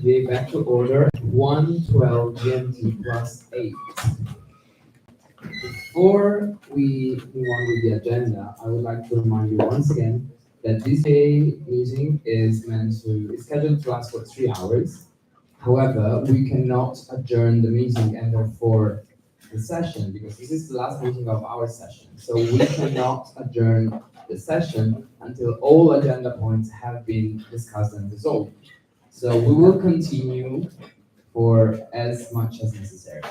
today back to order 1:12 GMT plus 8. Before we move on with the agenda, I would like to remind you once again that this day meeting is scheduled to last for 3 hours. However, we cannot adjourn the meeting and therefore the session because this is the last meeting of our session. So we cannot adjourn the session until all agenda points have been discussed and resolved. So we will continue for as much as necessary.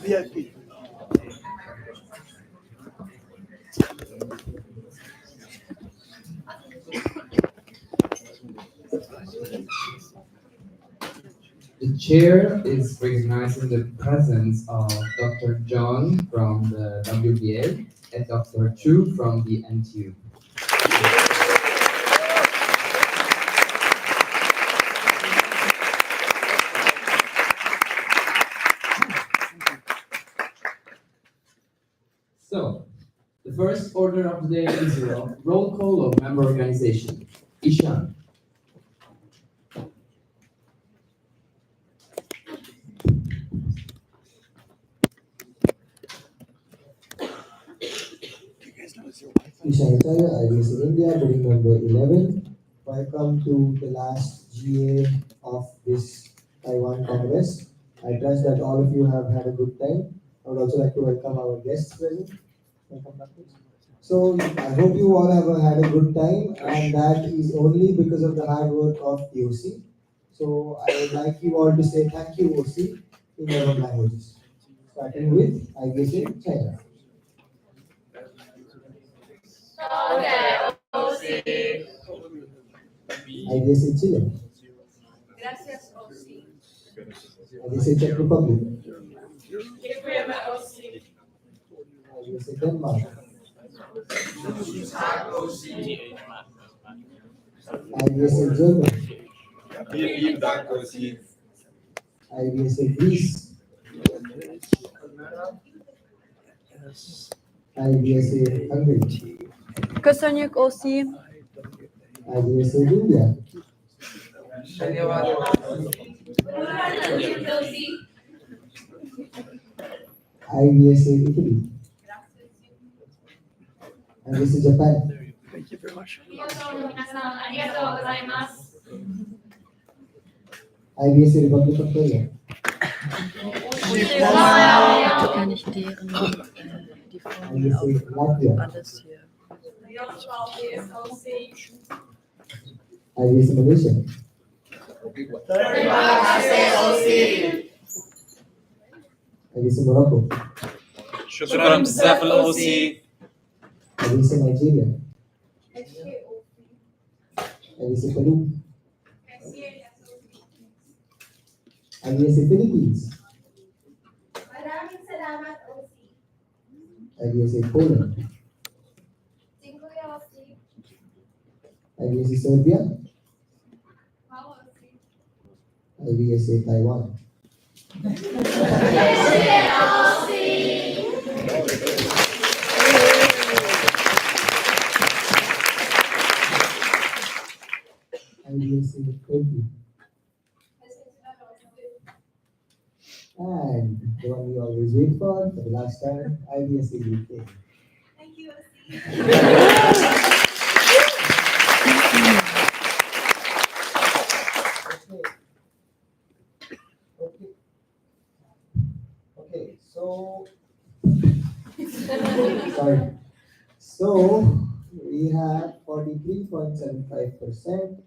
VIP. The chair is recognizing the presence of Dr. John from the WBA and Dr. Chu from the NTU. So, the first order of the day is a roll call of member organization. Ishan. Ishan Chaya, IBS in India, building number 11. Welcome to the last GA of this Taiwan Congress. I trust that all of you have had a good time. I would also like to welcome our guests present. Welcome, doctors. So I hope you all have had a good time, and that is only because of the hard work of the OC. So I would like you all to say thank you, OC, in your own languages. Starting with IBS in China. IBS in Chile. Gracias, OC. IBS in Czech Republic. Děkujeme, OC. IBS in Denmark. IBS in Germany. IBS in Greece. IBS in Hungary. Köszönjük, OC. IBS in India. IBS in Italy. IBS in Japan. Thank you very much. IBS in Republic of Korea. Kann ich deren die Formen IBS in Latvia. alles hier. IBS in Malaysia. IBS in Morocco. شكرا بزاف الاوسي. IBS in Nigeria. IBS in Peru. IBS in Philippines. Maraming salamat, OC. IBS in Poland. Dziękuję, OC. IBS in Serbia. Wow, OC. IBS in Taiwan. IBS in Turkey. And the one we always wait for the last time, IBS in UK. Thank you, OC. Okay, so sorry. So we have 43.75%,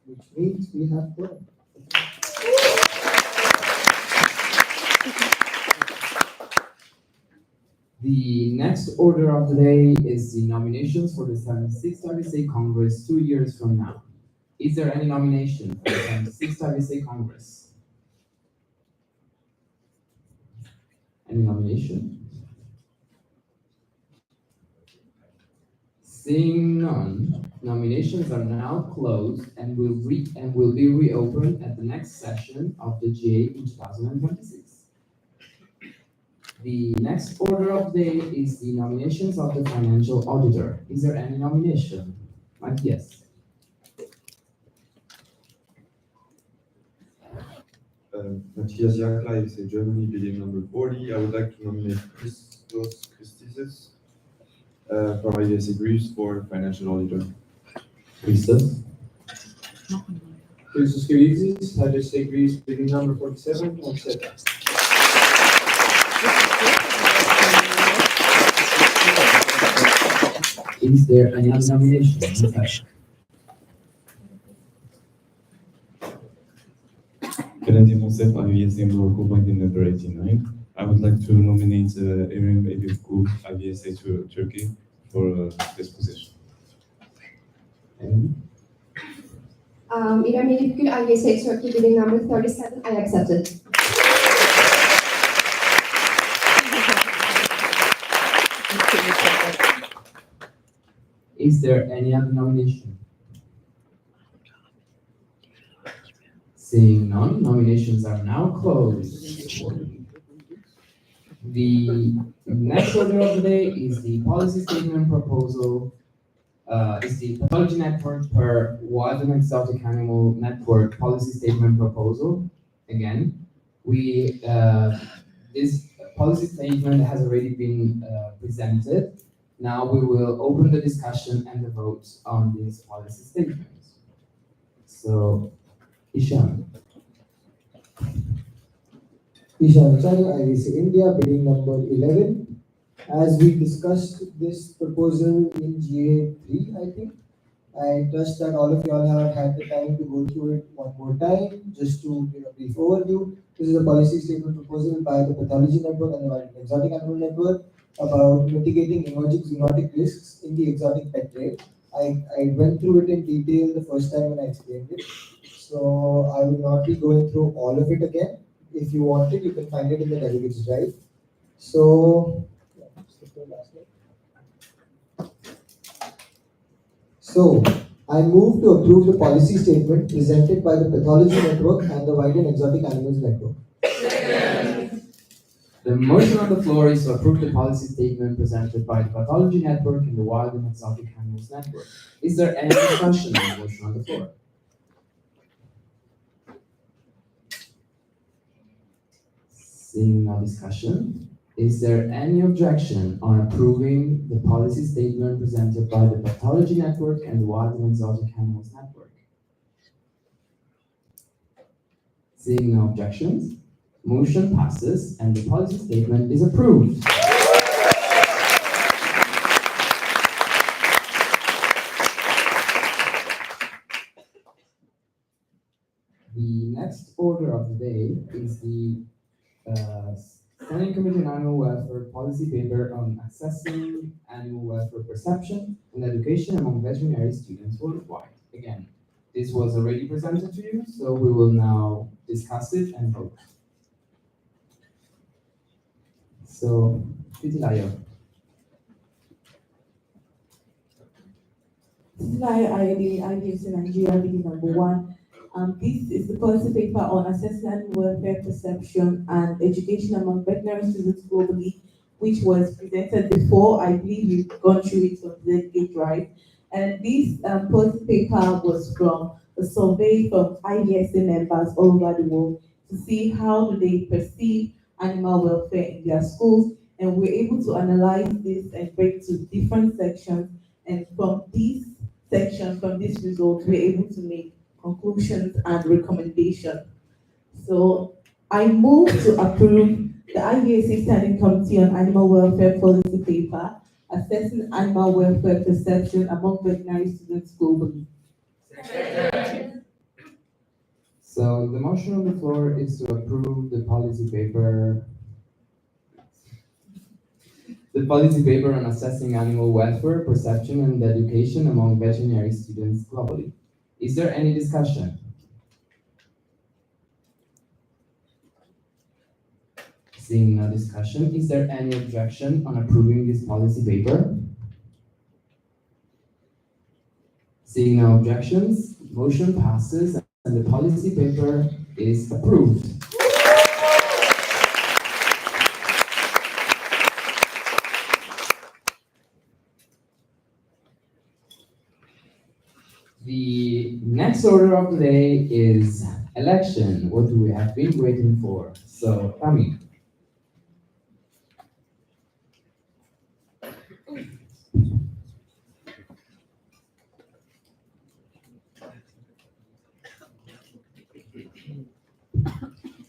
which means we have grown. The next order of the day is the nominations for the 76th RDC Congress 2 years from now. Is there any nomination for the 76th RDC Congress? Any nomination? Seeing none, nominations are now closed and will be reopened at the next session of the GA in 2026. The next order of the day is the nominations of the financial auditor. Is there any nomination? Yes. Matthias Jakla, IVC Germany, bidding number 40. I would like to nominate Christos Christises from IVC Greece for financial auditor. Christos? Christos Kyritzis, IVC Greece, bidding number 47, etc. Is there any other nomination? Kennedy Monsef, IVSA Morocco, banking number 89. I would like to nominate Erim Elifku, IVSA to Turkey, for this position. İrem Elifgül, IVSA Turkey, bidding number 37, I accept it. Is there any other nomination? Seeing none, nominations are now closed. The next order of the day is the policy statement proposal. Is the pathology network per wild and exotic animal network policy statement proposal. Again, this policy statement has already been presented. Now we will open the discussion and the vote on this policy statement. So, Ishan. Ishan Acharya, IVC India, bidding number 11. As we discussed this proposal in GA3, I think, I trust that all of y'all have had the time to go through it one more time, just to give a brief overview. This is a policy statement proposal by the Pathology Network and the Wild and Exotic Animal Network about mitigating emerging zoonotic risks in the exotic pet trade. I went through it in detail the first time when I explained it, so I will not be going through all of it again. If you want it, you can find it in the delegates drive. So, I move to approve the policy statement presented by the Pathology Network and the Wild and Exotic Animals Network. The motion on the floor is to approve the policy statement presented by the Pathology Network and the Wild and Exotic Animals Network. Is there any discussion on the motion on the floor? Seeing no discussion, is there any objection on approving the policy statement presented by the Pathology Network and the Wild and Exotic Animals Network? Seeing no objections, motion passes and the policy statement is approved. The next order of the day is the Standing Committee on Animal Welfare Policy Paper on Assessing Animal Welfare Perception and Education among Veterinary Students Worldwide. Again, this was already presented to you, so we will now discuss it and vote. So, Titilayo. Titilayo ID, IDS Nigeria, bidding number 1. This is the policy paper on assessing animal welfare perception and education among veterinary students globally, which was presented before. I believe you've gone through it on the drive. And this policy paper was from a survey from IVSA members all over the world to see how do they perceive animal welfare in their schools. And we're able to analyze this and break to different sections. And from this section, from this result, we're able to make conclusions and recommendations. So I move to approve the IVSA Standing Committee on Animal Welfare Policy Paper, Assessing Animal Welfare Perception Among Veterinary Students Globally. So the motion on the floor is to approve the policy paper. the policy paper on assessing animal welfare, perception, and education among veterinary students globally. Is there any discussion? Seeing no discussion, is there any objection on approving this policy paper? Seeing no objections, motion passes and the policy paper is approved. The next order of the day is election, what we have been waiting for. So, Tami.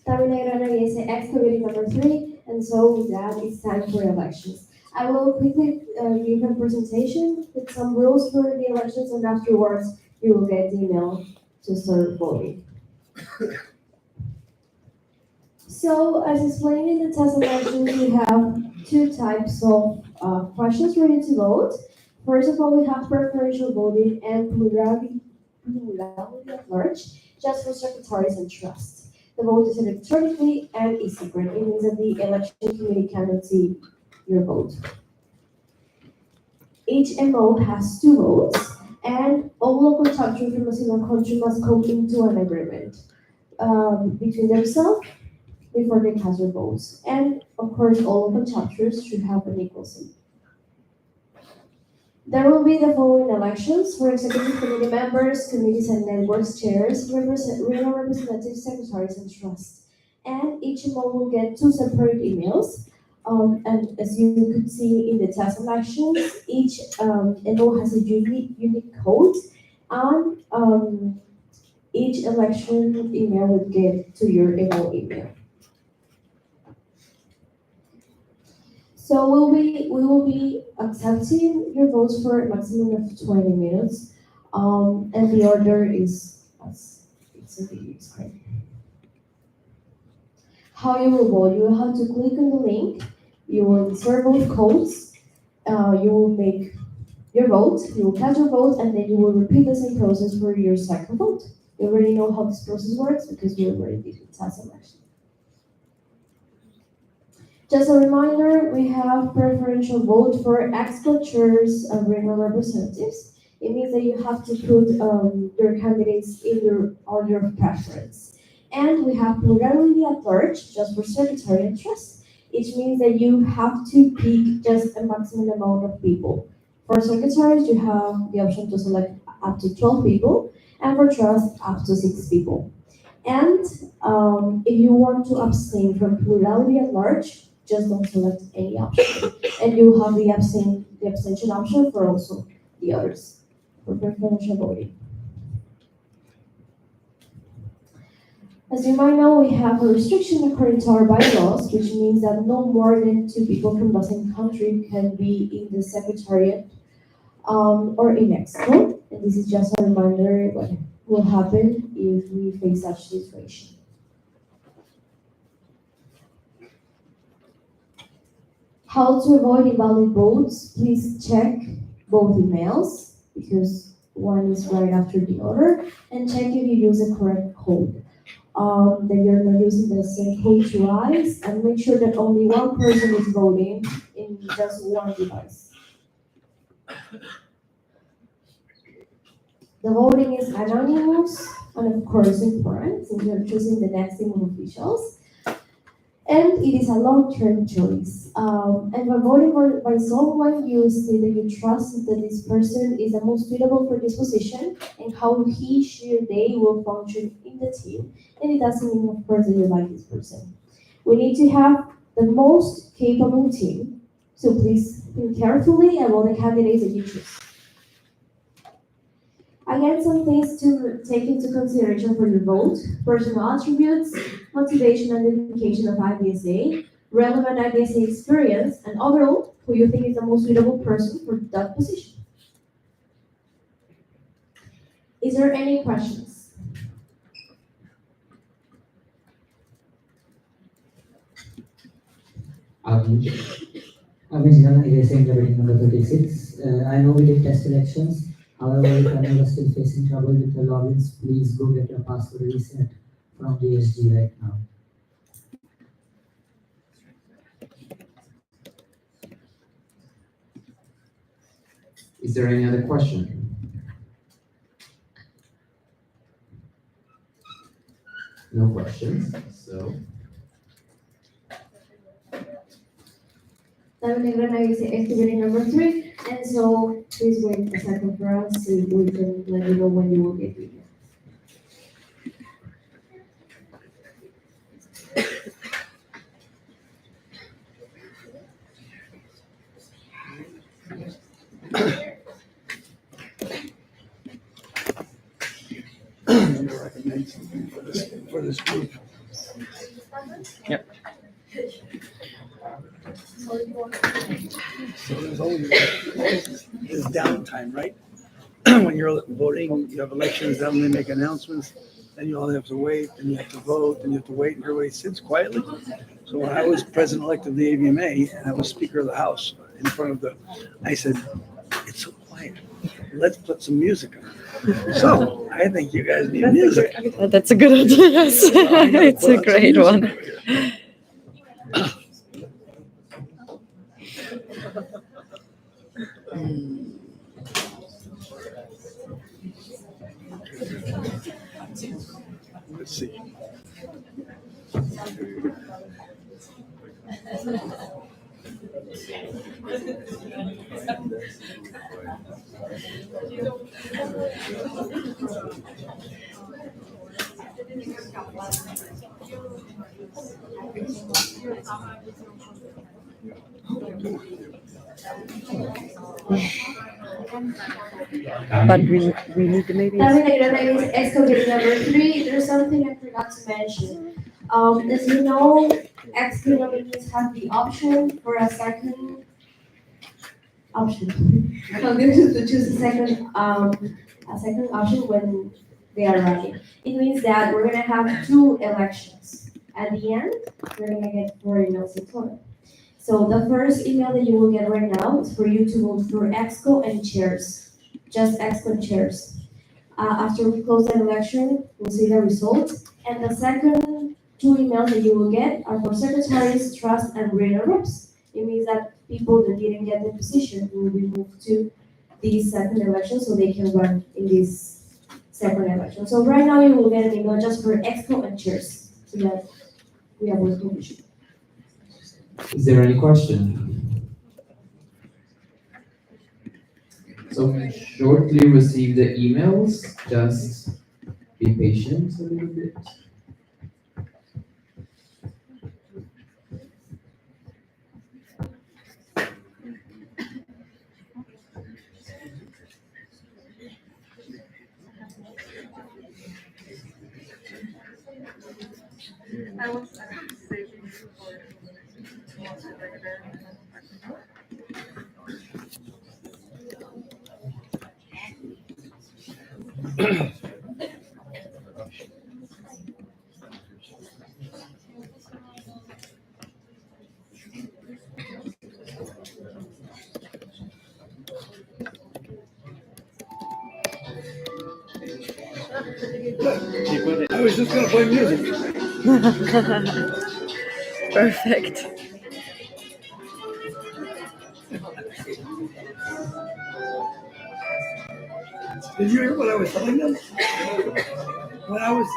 Terminator is excavating number 3, and so with that, it's time for elections. I will quickly give a presentation with some rules for the elections, and afterwards, you will get the email to start voting. So, as explained in the test elections, we have two types of questions ready to vote. First of all, we have preferential voting and plurality at large, just for secretaries and trusts. The vote is electronically and is secret. It means that the election committee cannot see your vote. Each MO has 2 votes, and all local chapters from a single country must come into an agreement between themselves before they cast their votes. And of course, all local chapters should have an equal seat. There will be the following elections for executive committee members, committees and networks chairs, regional representatives, secretaries, and trusts. And each MO will get 2 separate emails. And as you could see in the test elections, each MO has a unique code, and each election email will get to your MO email. So we will be accepting your votes for a maximum of 20 minutes, and the order is as it's in the screen. How you will vote? You will have to click on the link. You will insert both codes. You will make your vote. You will cast your vote, and then you will repeat the same process for your second vote. You already know how this process works because you already did the test election. Just a reminder, we have preferential vote for ex-chairs and regional representatives. It means that you have to put your candidates in your order of preference. And we have plurality at large, just for secretary and trust. It means that you have to pick just a maximum amount of people. For secretaries, you have the option to select up to 12 people, and for trust, up to 6 people. And if you want to abstain from plurality at large, just don't select any option. And you have the abstention option for also the others, for preferential voting. As you might know, we have a restriction according to our bylaws, which means that no more than 2 people from the same country can be in the secretariat or in Expo. And this is just a reminder what will happen if we face such situation. How to avoid invalid votes? Please check both emails because one is right after the other, and check if you use the correct code. That you're not using the same code twice, and make sure that only one person is voting in just one device. The voting is anonymous and of course important since you're choosing the next team of officials. And it is a long-term choice. And by voting by someone, you state that you trust that this person is the most suitable for this position and how he, she, or they will function in the team. And it doesn't mean, of course, that you like this person. We need to have the most capable team. So please think carefully about the candidates that you choose. Again, some things to take into consideration for your vote: personal attributes, motivation and dedication of IBSA, relevant IBSA experience, and overall, who you think is the most suitable person for that position. Is there any questions? Alumni. Original erasing reading number 36. I know we did test elections. However, if anyone is still facing trouble with the logins, please go get your password reset from DSG right now. Is there any other question? No questions, so. También le dice activity number 3, and so please wait a second for us so we can let you know when you will get the email. Recommend something for this group. Yep. So there's always this downtime, right? When you're voting, you have elections, then they make announcements, then you all have to wait, then you have to vote, then you have to wait, and everybody sits quietly. So when I was president-elect of the AVMA, and I was Speaker of the House in front of I said, it's so quiet, let's put some music on. So I think you guys need music. That's a good idea, yes. It's a great one. Let's see. But we need to maybe. Excavating number 3, there's something I forgot to mention. As you know, excavating have the option for a second option. To choose a second option when they are running. It means that we're gonna have 2 elections. At the end, we're gonna get 4 emails in total. So the first email that you will get right now is for you to vote for EXCO and chairs, just EXCO and chairs. After we close that election, we'll see the results. And the second 2 emails that you will get are for secretaries, trust, and reader reps. It means that people that didn't get the position will be moved to the second election so they can run in this second election. So right now you will get an email just for EXCO and chairs so that we have one position. Is there any question? So we shortly receive the emails, just be patient a little bit. I was just gonna play music. Perfect. Did you hear what I was telling them? When I was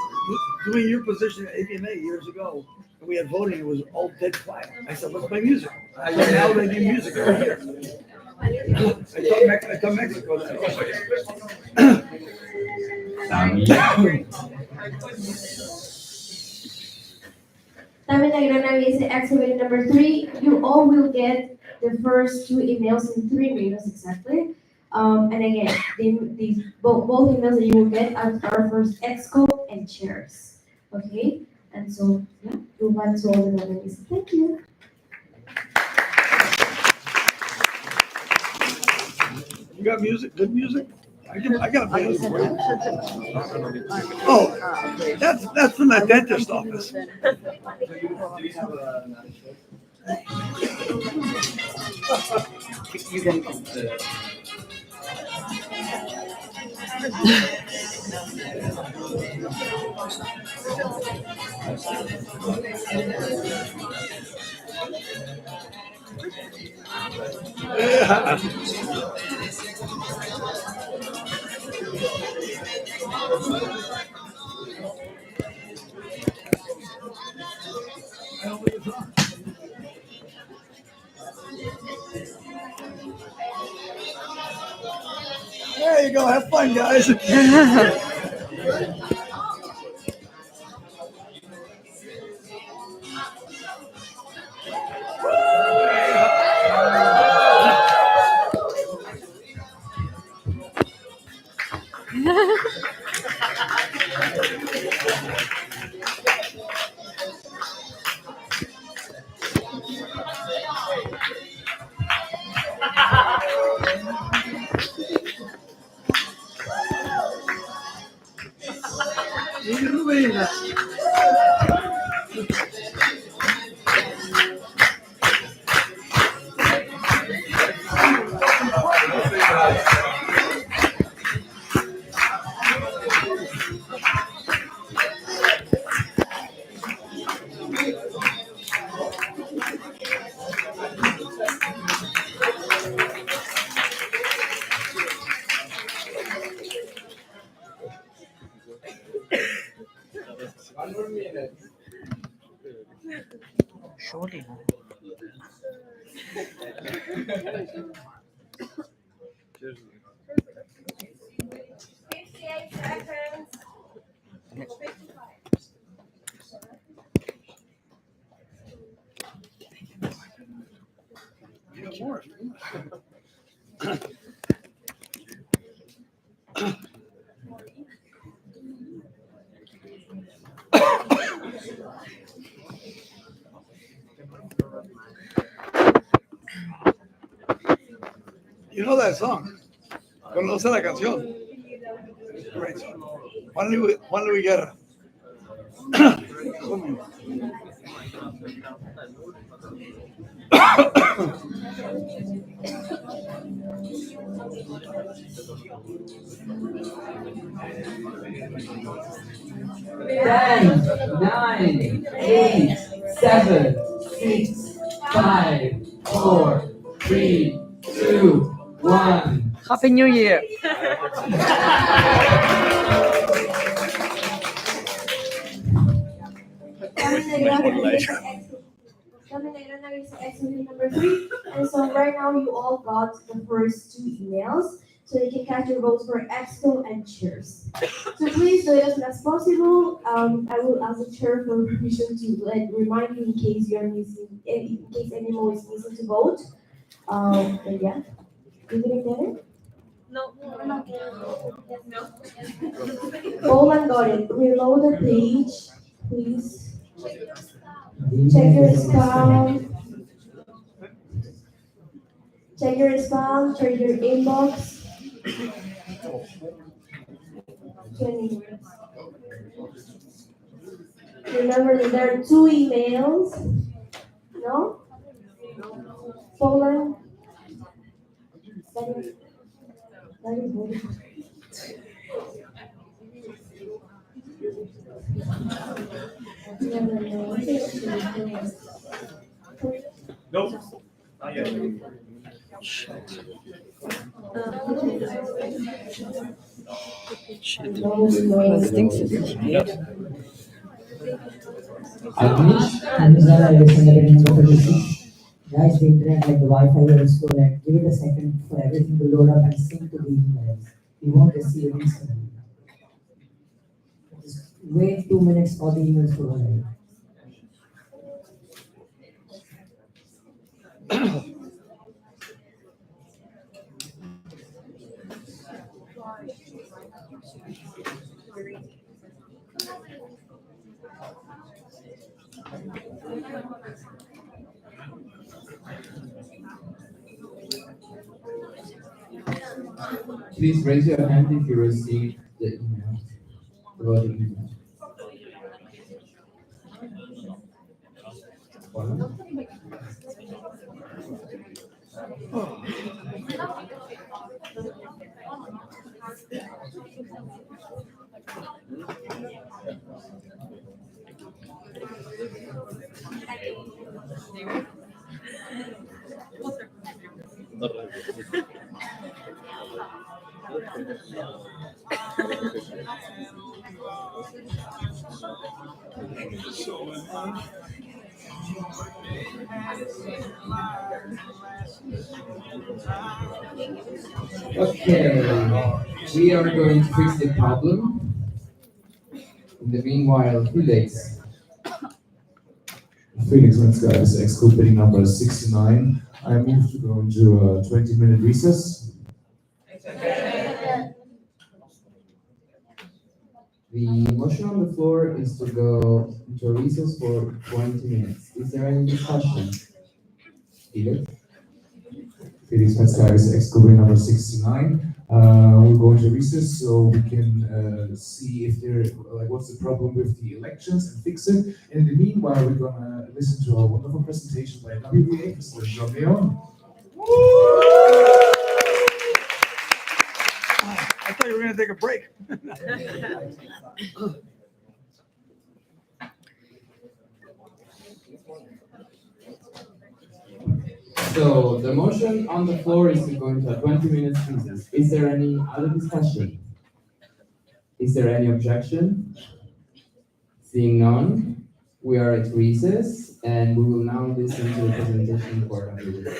doing your position at AVMA years ago, and we had voting, it was all dead quiet. I said, let's play music. I said, now they do music over here. I thought Mexico. También agrana dice activate number 3. You all will get the first 2 emails in 3 minutes exactly. And again, both emails that you will get are first EXCO and chairs. Okay? And so, yeah, you'll find to all the nominees. Thank you. You got music? Good music? I got music for you. Oh, that's from that dentist office. You can come. There you go. Have fun, guys. One more minute. Surely. 58 seconds. 55. More. You know that song. Conoce la canción. Great song. Juan Luis Guerra. 10, 9, 8, 7, 6, 5, 4, 3, 2, 1. Happy New Year. Exhibit number 3. And so right now you all got the first 2 emails. So you can cast your votes for Exco and chairs. So please do it as soon as possible. I will ask the chair for permission to remind you in case you're missing, in case anyone is missing to vote. And yeah, you didn't get it? No, no. Poland got it. Reload the page, please. Check your spam. Check your spam, check your inbox. 20 minutes. Remember that there are 2 emails. No? Poland. That is good. Nope. Not yet. Was denkst du sich? Guys, the internet, like the Wi-Fi here is slow, like give it a second for everything to load up and sync to the emails. We won't receive it instantly. Just wait 2 minutes for the emails to arrive. Please raise your hand if you received the email, the voting email. One. Okay, we are going to fix the problem. In the meanwhile, Felix. Felix Metzger, ex-group bidding number 69. I move to go into a 20-minute recess. The motion on the floor is to go into a recess for 20 minutes. Is there any discussion? Felix? Felix Metzger, ex-group bidding number 69. We'll go into recess so we can see if there, what's the problem with the elections and fix it. In the meanwhile, we're gonna listen to a wonderful presentation by WBA, Mr. John Leon. I thought you were gonna take a break. So the motion on the floor is to go into a 20-minute recess. Is there any other discussion? Is there any objection? Seeing none, we are at recess and we will now listen to the presentation for WBA.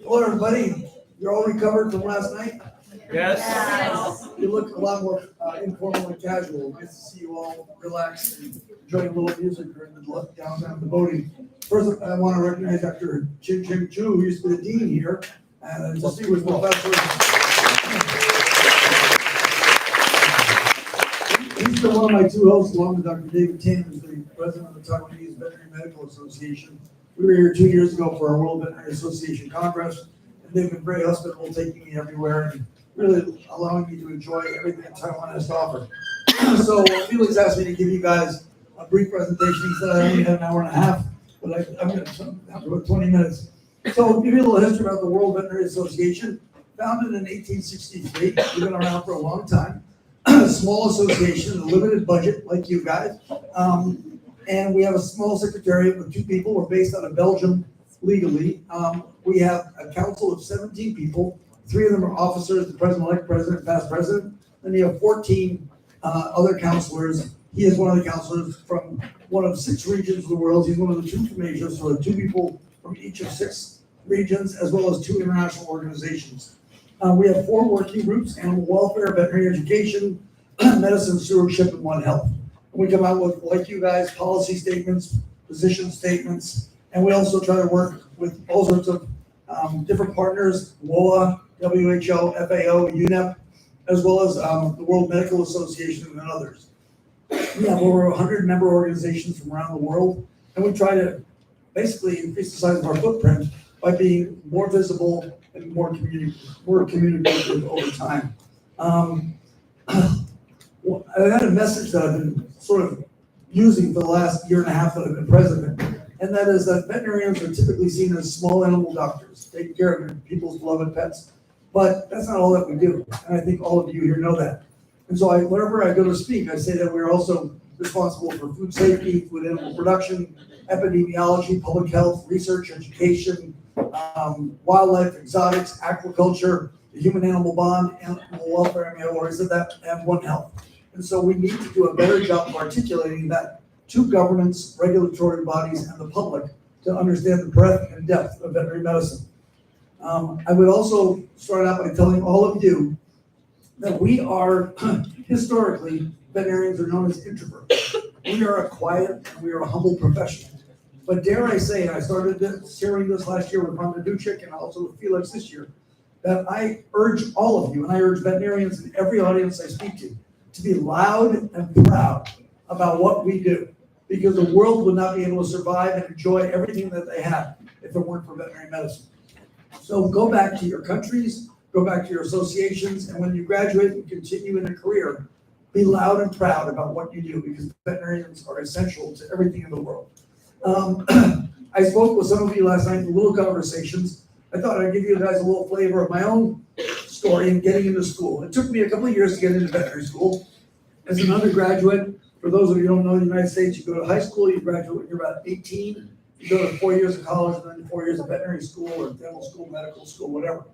Hello, everybody. You're all recovered from last night? Yes. You look a lot more informal and casual. Nice to see you all relaxed and enjoying a little music during the downtown of the voting. First, I want to recognize Dr. Chin Chin Chu, who used to be the dean here, and distinguished professor. He's been one of my two hosts, along with Dr. David Tan, who's the president of the Taiwanese Veterinary Medical Association. We were here 2 years ago for our World Veterinary Association Congress, and they've been very hospitable, taking me everywhere and really allowing me to enjoy everything that Taiwan has to offer. So Felix asked me to give you guys a brief presentation. He said I only had an hour and a half, but I'm going to have to go 20 minutes. So I'll give you a little history about the World Veterinary Association. Founded in 1863, we've been around for a long time. A small association, a limited budget like you guys. And we have a small secretariat with 2 people. We're based out of Belgium legally. We have a council of 17 people. 3 of them are officers, the president-elect, president, past president. Then you have 14 other counselors. He is one of the counselors from one of 6 regions of the world. He's one of the 2 from Asia, so there are 2 people from each of 6 regions, as well as 2 international organizations. We have 4 working groups: animal welfare, veterinary education, medicine, stewardship, and One Health. And we come out with, like you guys, policy statements, position statements, and we also try to work with all sorts of different partners: WOA, WHO, FAO, UNEP, as well as the World Medical Association and others. We have over 100 member organizations from around the world, and we try to basically increase the size of our footprint by being more visible and more communicative over time. I had a message that I've been sort of using for the last year and a half that I've been president, and that is that veterinarians are typically seen as small animal doctors, taking care of people's beloved pets. But that's not all that we do, and I think all of you here know that. And so wherever I go to speak, I say that we're also responsible for food safety, food animal production, epidemiology, public health, research, education, wildlife, exotics, aquaculture, the human-animal bond, animal welfare, I already said that, and One Health. And so we need to do a better job of articulating that to governments, regulatory bodies, and the public to understand the breadth and depth of veterinary medicine. I would also start out by telling all of you that we are, historically, veterinarians are known as introverts. We are a quiet and we are a humble profession. But dare I say, and I started sharing this last year with Rhonda Duchik and also with Felix this year, that I urge all of you, and I urge veterinarians in every audience I speak to be loud and proud about what we do, because the world would not be able to survive and enjoy everything that they have if it weren't for veterinary medicine. So go back to your countries, go back to your associations, and when you graduate and continue in a career, be loud and proud about what you do, because veterinarians are essential to everything in the world. I spoke with some of you last night in little conversations. I thought I'd give you guys a little flavor of my own story in getting into school. It took me a couple of years to get into veterinary school. As an undergraduate, for those of you who don't know, in the United States, you go to high school, you graduate when you're about 18, you go to 4 years of college, and then 4 years of veterinary school or dental school, medical school, whatever.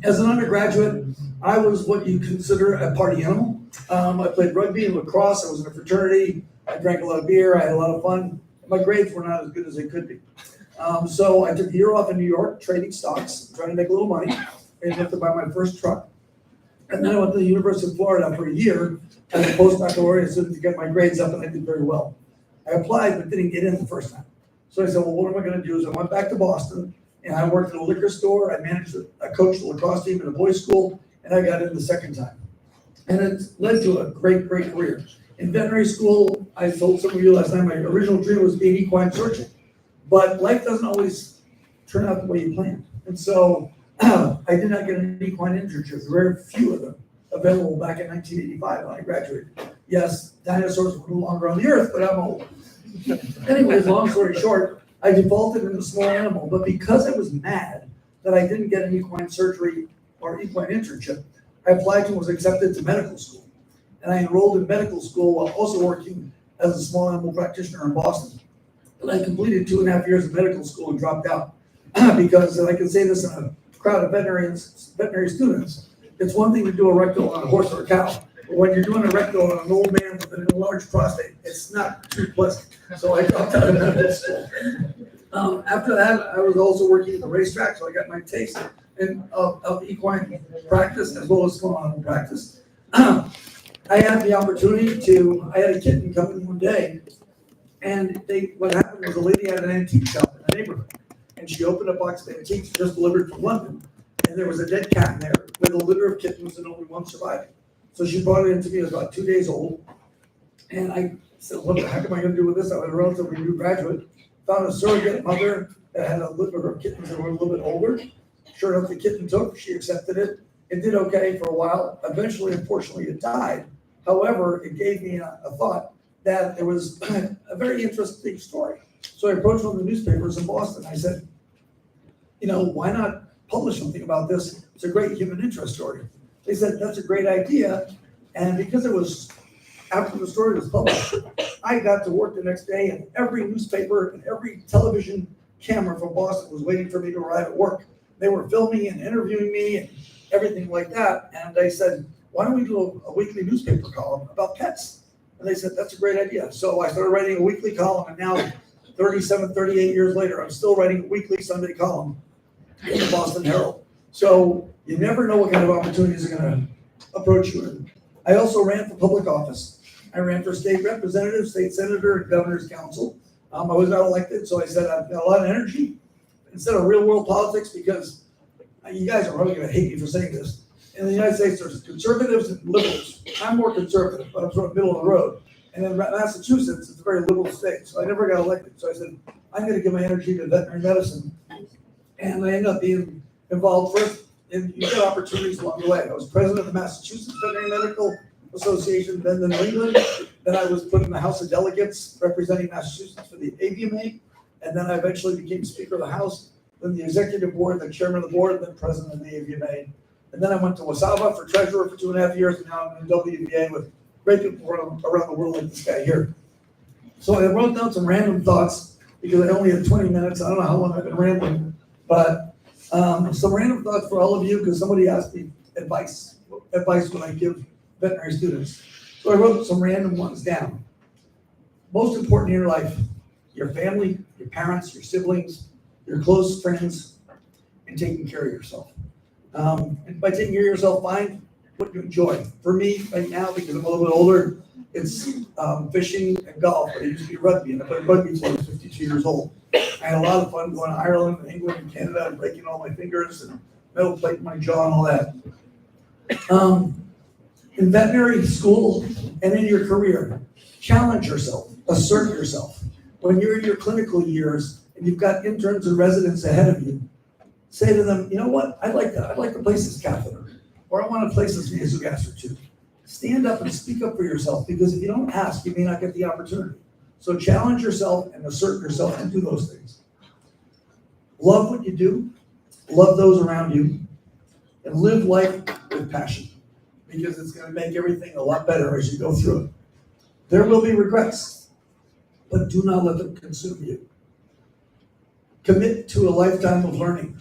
As an undergraduate, I was what you consider a party animal. I played rugby and lacrosse, I was in a fraternity, I drank a lot of beer, I had a lot of fun. My grades were not as good as they could be. So I took a year off in New York, trading stocks, trying to make a little money, and had to buy my first truck. And then I went to the University of Florida for a year as a postbaccalaureate student to get my grades up, and I did very well. I applied but didn't get in the first time. So I said, well, what am I going to do? So I went back to Boston, and I worked at a liquor store. I coached the lacrosse team at a boys' school, and I got in the second time. And it led to a great, great career. In veterinary school, I told some of you last time, my original dream was being equine surgeon. But life doesn't always turn out the way you planned. And so I did not get an equine internship. There were very few of them available back in 1985 when I graduated. Yes, dinosaurs were no longer on the earth, but I'm old. Anyways, long story short, I defaulted in a small animal, but because I was mad that I didn't get an equine surgery or equine internship, I applied to and was accepted to medical school. And I enrolled in medical school while also working as a small animal practitioner in Boston. And I completed 2.5 years of medical school and dropped out because, and I can say this in a crowd of veterinary students, it's one thing to do a rectal on a horse or a cow, but when you're doing a rectal on an old man with an enlarged prostate, it's not too pleasant. So I dropped out of medical school. After that, I was also working at the racetrack, so I got my taste of equine practice as well as small animal practice. I had the opportunity I had a kitten come in one day, and what happened was a lady had an antique shop in the neighborhood, and she opened a box of antiques just delivered from London, and there was a dead cat in there with a litter of kittens and only one surviving. So she brought it in to me, it was about 2 days old, and I said, what the heck am I going to do with this? I was a relatively new graduate, found a surrogate mother that had a litter of kittens that were a little bit older. Sure enough, the kitten took, she accepted it. It did okay for a while. Eventually, unfortunately, it died. However, it gave me a thought that it was a very interesting story. So I approached one of the newspapers in Boston. I said, why not publish something about this? It's a great human interest story. They said, that's a great idea. And because it was after the story was published, I got to work the next day, and every newspaper and every television camera from Boston was waiting for me to arrive at work. They were filming and interviewing me and everything like that. And they said, why don't we do a weekly newspaper column about pets? And they said, that's a great idea. So I started writing a weekly column, and now 38 years later, I'm still writing a weekly Sunday column in the Boston Herald. So you never know what kind of opportunities are going to approach you. I also ran for public office. I ran for state representative, state senator, and governor's council. I was not elected, so I said I've got a lot of energy instead of real world politics, because you guys are probably going to hate me for saying this. In the United States, there's conservatives and liberals. I'm more conservative, but I'm sort of middle of the road. And in Massachusetts, it's a very liberal state, so I never got elected. So I said, I'm going to give my energy to veterinary medicine. And I ended up being involved first, and you get opportunities along the way. I was president of the Massachusetts Veterinary Medical Association, then the New England. Then I was put in the House of Delegates representing Massachusetts for the AVMA. And then I eventually became Speaker of the House, then the Executive Board, then Chairman of the Board, then President of the AVMA. And then I went to Wasaba for Treasurer for 2.5 years, and now I'm in WVA with great people around the world like this guy here. So I wrote down some random thoughts because I only had 20 minutes. I don't know how long I've been rambling, but some random thoughts for all of you, because somebody asked me advice would I give veterinary students. So I wrote some random ones down. Most important in your life, your family, your parents, your siblings, your close friends, and taking care of yourself. And by taking care of yourself, find what you enjoy. For me, right now, because I'm a little bit older, it's fishing and golf. But I used to be rugby, and I played rugby until I was 52 years old. I had a lot of fun going to Ireland and England and Canada and breaking all my fingers and metal plate in my jaw and all that. In veterinary school and in your career, challenge yourself, assert yourself. When you're in your clinical years and you've got interns and residents ahead of you, say to them, you know what, I'd like to place this catheter, or I want to place this nasogastric tube. Stand up and speak up for yourself, because if you don't ask, you may not get the opportunity. So challenge yourself and assert yourself and do those things. Love what you do, love those around you, and live life with passion. because it's gonna make everything a lot better as you go through it. There will be regrets, but do not let them consume you. Commit to a lifetime of learning.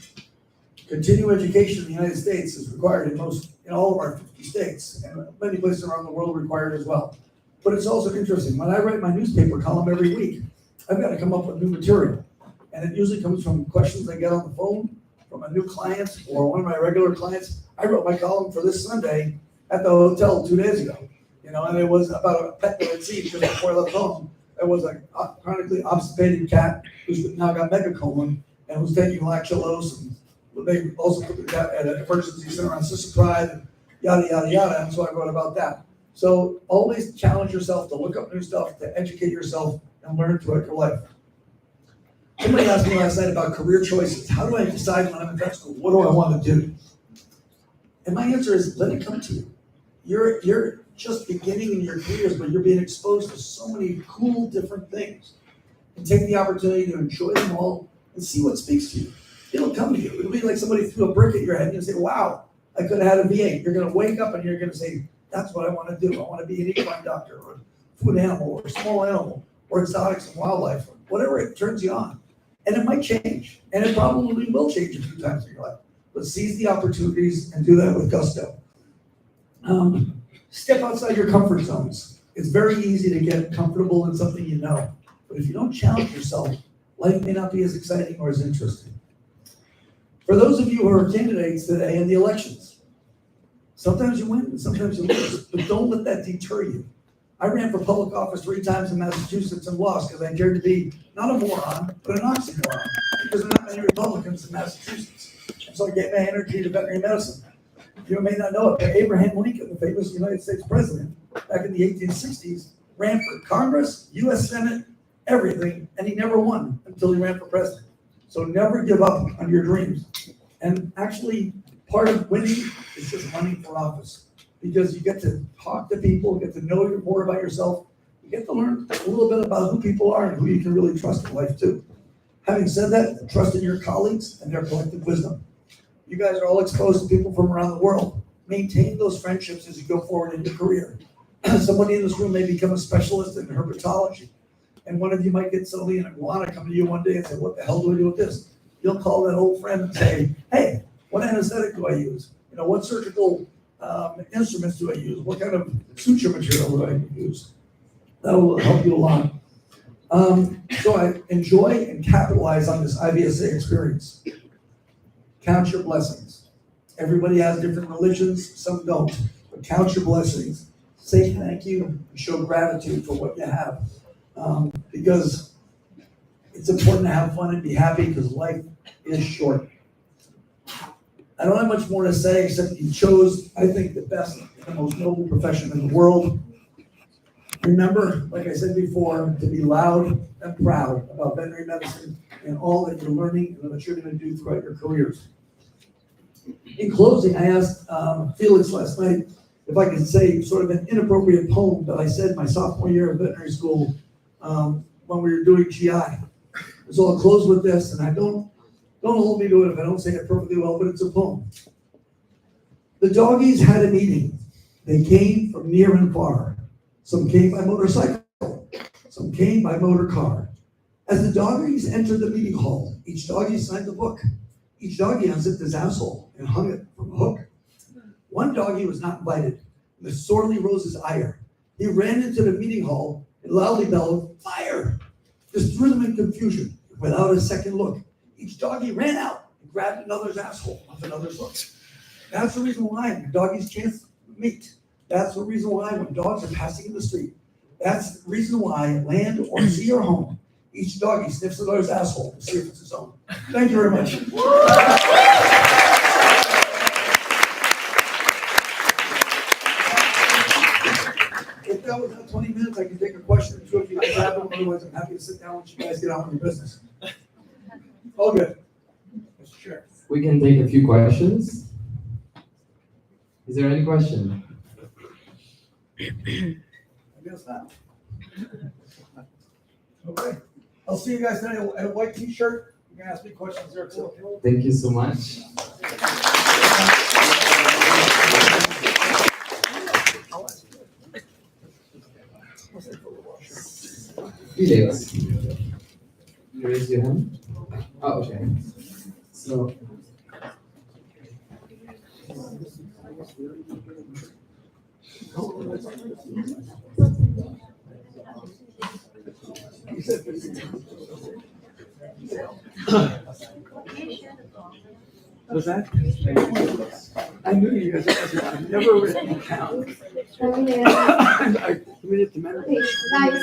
Continuing education in the United States is required in all of our 50 states, and many places around the world required as well. But it's also interesting, when I write my newspaper column every week, I've got to come up with new material. And it usually comes from questions I get on the phone from a new client or one of my regular clients. I wrote my column for this Sunday at the hotel 2 days ago, and it was about a pet that I'd seen because before I left home, there was a chronically obstipated cat who's now got megacolon and who's taking lactulose, and they also put the cat at an emergency center on cystic pride, and yada, yada, yada, and so I wrote about that. So always challenge yourself to look up new stuff, to educate yourself, and learn throughout your life. Somebody asked me last night about career choices. How do I decide when I'm in vet school? What do I want to do? And my answer is, let it come to you. You're just beginning in your careers, but you're being exposed to so many cool different things. And take the opportunity to enjoy them all and see what speaks to you. It'll come to you. It'll be like somebody threw a brick at your head and you say, wow, I could have had a VA. You're going to wake up and you're going to say, that's what I want to do. I want to be an equine doctor or a food animal or a small animal or exotics and wildlife, or whatever it turns you on. And it might change, and it probably will change a few times in your life. But seize the opportunities and do that with gusto. Step outside your comfort zones. It's very easy to get comfortable in something you know. But if you don't challenge yourself, life may not be as exciting or as interesting. For those of you who are candidates today in the elections, sometimes you win and sometimes you lose, but don't let that deter you. I ran for public office 3 times in Massachusetts and lost because I dared to be not a moron, but an oxymoron, because there are not many Republicans in Massachusetts. And so I gave my energy to veterinary medicine. You may not know it, but Abraham Lincoln, the famous United States president, back in the 1860s, ran for Congress, US Senate, everything, and he never won until he ran for president. So never give up on your dreams. And actually, part of winning is just running for office, because you get to talk to people, get to know more about yourself, you get to learn a little bit about who people are and who you can really trust in life too. Having said that, trust in your colleagues and their collective wisdom. You guys are all exposed to people from around the world. Maintain those friendships as you go forward in your career. Somebody in this room may become a specialist in herpetology, and one of you might get somebody in iguana come to you one day and say, what the hell do I do with this? You'll call that old friend and say, hey, what anesthetic do I use? What surgical instruments do I use? What kind of suture material do I use? That will help you a lot. So I enjoy and capitalize on this IVSA experience. Count your blessings. Everybody has different religions, some don't, but count your blessings. Say thank you and show gratitude for what you have. Because it's important to have fun and be happy, because life is short. I don't have much more to say except you chose, I think, the best and the most noble profession in the world. Remember, like I said before, to be loud and proud about veterinary medicine and all that you're learning and that you're going to do throughout your careers. In closing, I asked Felix last night if I could say sort of an inappropriate poem that I said my sophomore year of veterinary school when we were doing GI. So I'll close with this, and I don't hold me to it if I don't say it perfectly well, but it's a poem. The doggies had a meeting. They came from near and far. Some came by motorcycle, some came by motor car. As the doggies entered the meeting hall, each doggie signed the book. Each doggie unzipped his asshole and hung it from a hook. One doggie was not invited, and this sorely rose his ire. He ran into the meeting hall and loudly bellowed, fire! This threw them in confusion. Without a second look, each doggie ran out and grabbed another's asshole with another's hooks. That's the reason why when doggies can't meet. That's the reason why when dogs are passing in the street. That's the reason why, land or sea or home, each doggie sniffs another's asshole to see if it's his own. Thank you very much. If that was not 20 minutes, I can take a question or two if you guys have them. Otherwise, I'm happy to sit down and let you guys get on with your business. All good. Mr. Chair. We can take a few questions. Is there any question? I guess not. Okay. I'll see you guys tonight in a white t-shirt. You can ask me questions there too. Thank you so much. Felix, you raise your hand. Oh, okay. So, Was that? I knew you guys, I've never written it down. I committed to memory. Okay, guys,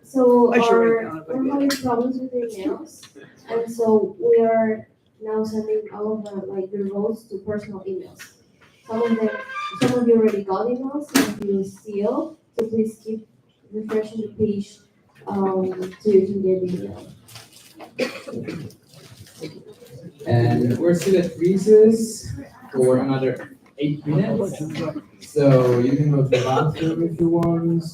so I should write it down if I we're did. having problems with the emails, and so we are now sending all of the roles to personal emails. Some of you already got emails, some of you still, so please keep refreshing the page, so you can get the email. and we're still at recess for another 8 minutes. So you can go to the bathroom if you want.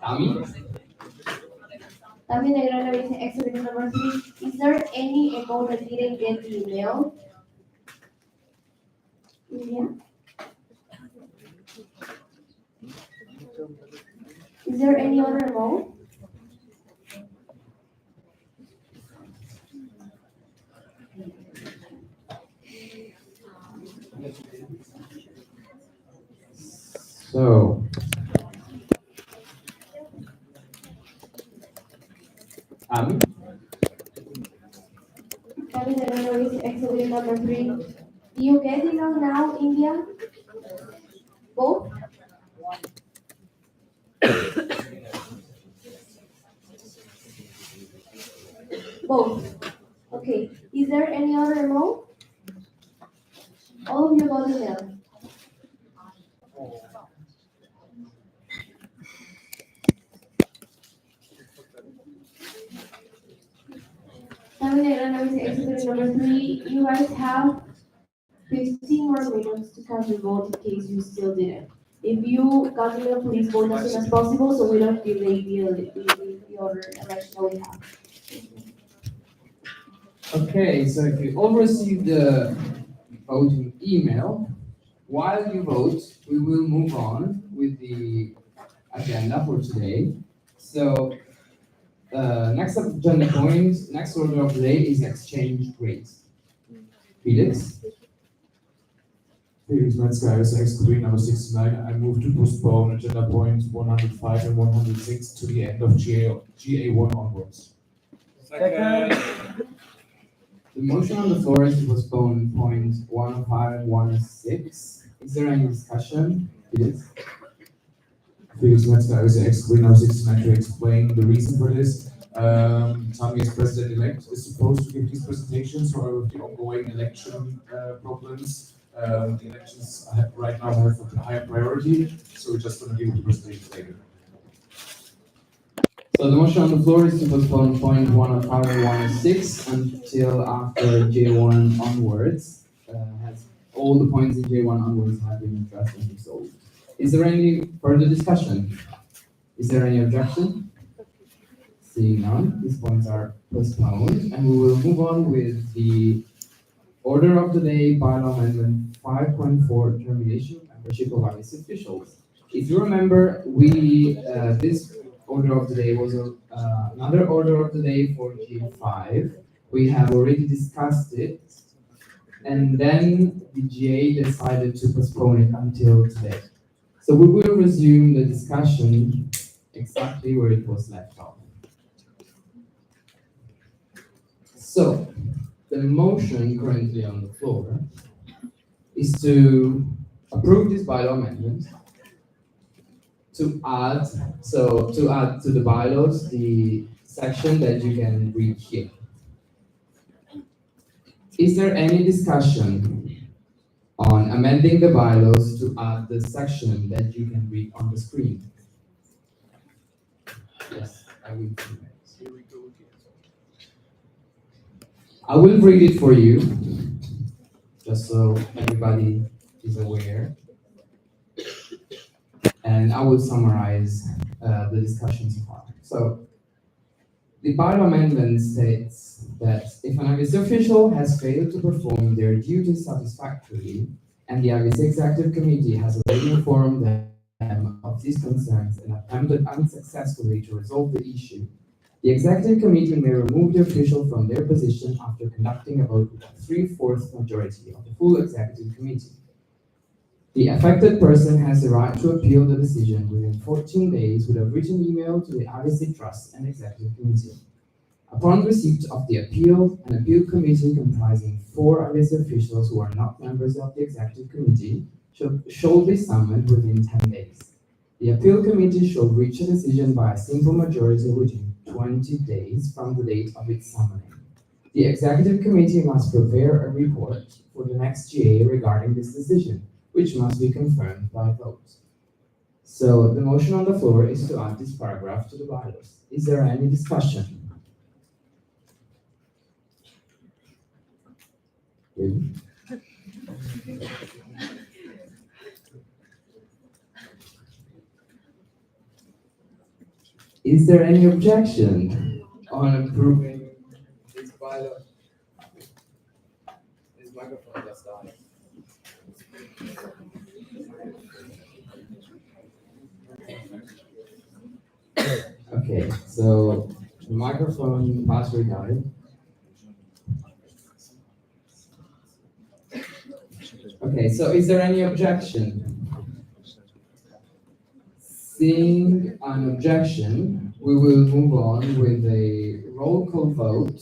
Tami? Tami Negrano is exhibit number 3. Is there any amount that didn't get the email? Yeah. Is there any other amount? So, Tami? Tami Negrano is exhibit number 3. Do you get it now, India? Both? Both. Okay. Is there any other amount? All of you got it now. Tami Negrano is exhibit number 3. You guys have 15 more minutes to cast your vote in case you still didn't. If you got it, please vote as soon as possible so we don't delay the other election that we have. Okay, so if you all received the voting email, while you vote, we will move on with the agenda for today. So, next agenda point, next order of the day is exchange rate. Felix? Felix Metzger, ex-Queen number 69. I move to postpone agenda points 105 and 106 to the end of GA1 onwards. Second. The motion on the floor is to postpone points 105 and 106. Is there any discussion? Felix? Felix Metzger, ex-Queen number 69, to explain the reason for this. Tommy, as president-elect, is supposed to give these presentations for the ongoing election problems. The elections right now have a higher priority, so we're just going to give the presentation later. So the motion on the floor is to postpone point 105 and 106 until after J1 onwards. Has all the points in J1 onwards have been addressed and resolved. Is there any further discussion? Is there any objection? Seeing none, these points are postponed, and we will move on with the order of the day, Bylaw Amendment 5.4, termination of membership of ICE officials. If you remember, this order of the day was another order of the day for G5. We have already discussed it, and then the GA decided to postpone it until today. So we will resume the discussion exactly where it was left off. So, the motion currently on the floor is to approve this bylaw amendment, to add to the bylaws the section that you can read here. Is there any discussion on amending the bylaws to add the section that you can read on the screen? Yes, I will. I will read it for you, just so everybody is aware. And I will summarize the discussion so far. So, the bylaw amendment states that if an IBC official has failed to perform their duties satisfactorily, and the IBC Executive Committee has already informed them of these concerns and attempted unsuccessfully to resolve the issue, the Executive Committee may remove the official from their position after conducting a vote with a 3/4 majority of the full Executive Committee. The affected person has the right to appeal the decision within 14 days with a written email to the IBC Trust and Executive Committee. Upon receipt of the appeal, an appeal committee comprising 4 IBC officials who are not members of the Executive Committee shall be summoned within 10 days. The appeal committee shall reach a decision by a simple majority within 20 days from the date of its summoning. The Executive Committee must prepare a report for the next GA regarding this decision, which must be confirmed by vote. So the motion on the floor is to add this paragraph to the bylaws. Is there any discussion? Really? Is there any objection on approving this bylaw? This microphone just died. Okay, so the microphone battery died. Okay, so is there any objection? Seeing an objection, we will move on with a roll call vote.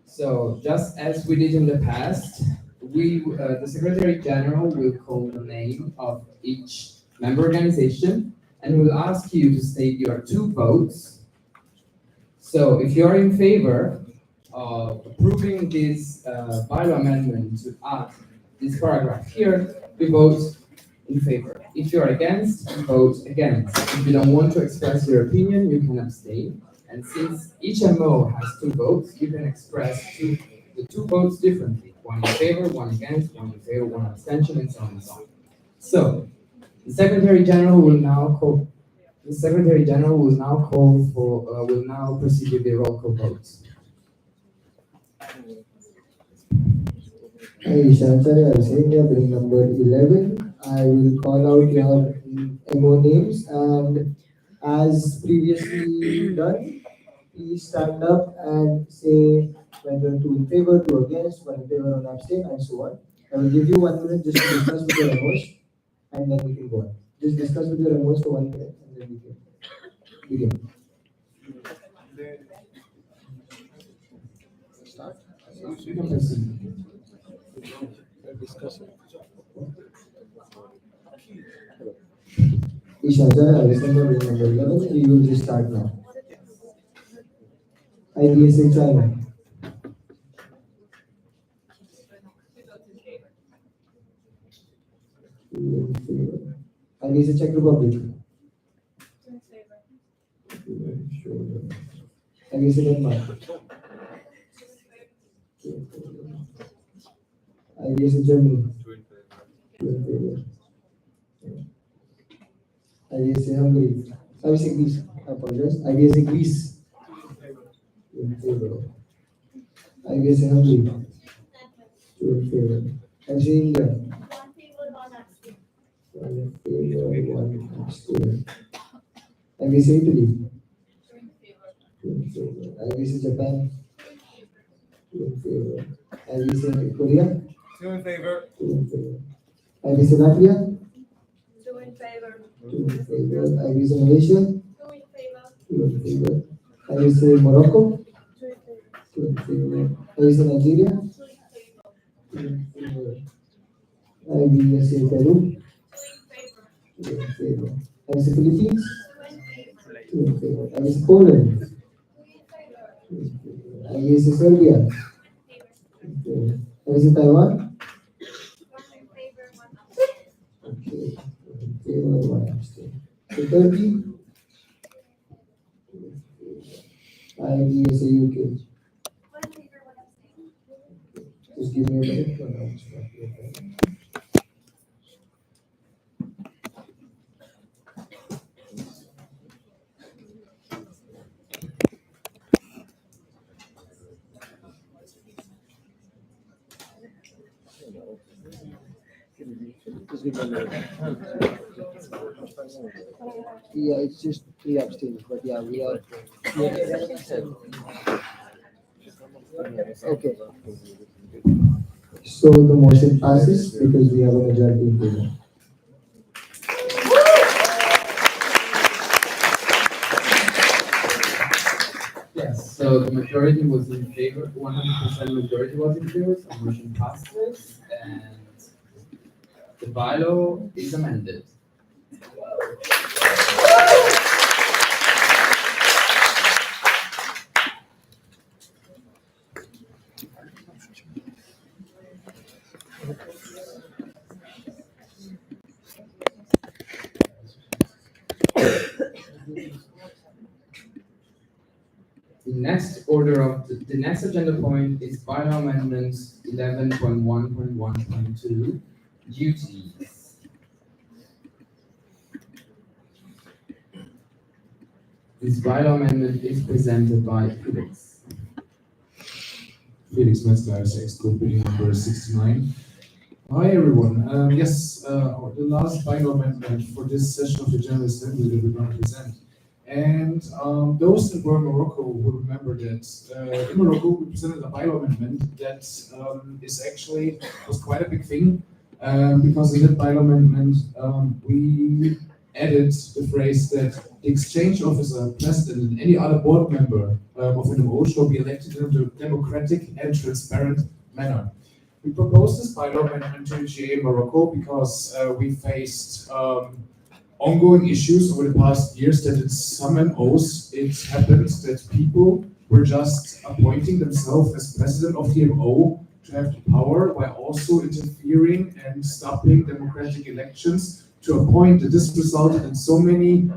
So just as we did in the past, the Secretary General will call the name of each member organization and will ask you to state your 2 votes. So if you are in favor of approving this bylaw amendment to add this paragraph here, we vote in favor. If you're against, vote against. If you don't want to express your opinion, you can abstain. And since each MO has 2 votes, you can express the 2 votes differently. 1 in favor, 1 against, 1 in favor, 1 abstention, and so on and so on. So, the Secretary General will now proceed with the roll call votes. Hey, Shancharya, I was saying here, bill number 11. I will call out your MO names, and as previously done, please stand up and say whether 2 in favor, 2 against, 1 in favor, 1 abstain, and so on. I will give you 1 minute just to discuss with your MOs, and then we can go on. Just discuss with your MOs for 1 minute, and then we can begin. Start? You can proceed. Discuss it. Shancharya, I was saying here, bill number 11. We will just start now. IDSA China. IDSA Czech Republic. IDSA Denmark. IDSA Germany. IDSA Hungary. IDSA Greece. I apologize. IDSA Greece. In favor. IDSA Hungary. 2 in favor. IDSA India. 1 in favor, 1 abstain. IDSA Italy. 2 in favor. IDSA Japan. 2 in favor. IDSA Korea. 2 in favor. 2 in favor. IDSA Latvia. 2 in favor. 2 in favor. IDSA Malaysia. 2 in favor. 2 in favor. IDSA Morocco. 2 in favor. 2 in favor. IDSA Nigeria. 2 in favor. 2 in favor. IDSA Peru. 2 in favor. 2 in favor. IDSA Philippines. 2 in favor. 2 in favor. IDSA Poland. 2 in favor. IDSA Serbia. 2 in favor. IDSA Taiwan. 1 in favor, 1 abstain. Okay. 2 in favor, 1 abstain. So Turkey. 2 in favor. IDSA UK. 1 in favor, 1 abstain. Just give me a minute. No, no, it's not okay. Yeah, it's just 3 abstains, but yeah, we are. Okay. So the motion passes because we have a majority in favor. Yes, so the majority was in favor, 100% majority was in favor, so the motion passes, and the bylaw is amended. The next agenda point is bylaw amendments 11.1.1.2 duties. This bylaw amendment is presented by Felix. Felix Metzger, Exco bidding number 69. Hi everyone. Yes, the last bylaw amendment for this session of the General Assembly that we're going to present. And those that were in Morocco will remember that in Morocco we presented a bylaw amendment that was quite a big thing because in that bylaw amendment we added the phrase that the exchange officer, president, and any other board member of an MO shall be elected in a democratic and transparent manner. We proposed this bylaw amendment to GA Morocco because we faced ongoing issues over the past years that in some MOs it happened that people were just appointing themselves as president of the MO to have the power while also interfering and stopping democratic elections to a point that this resulted in so many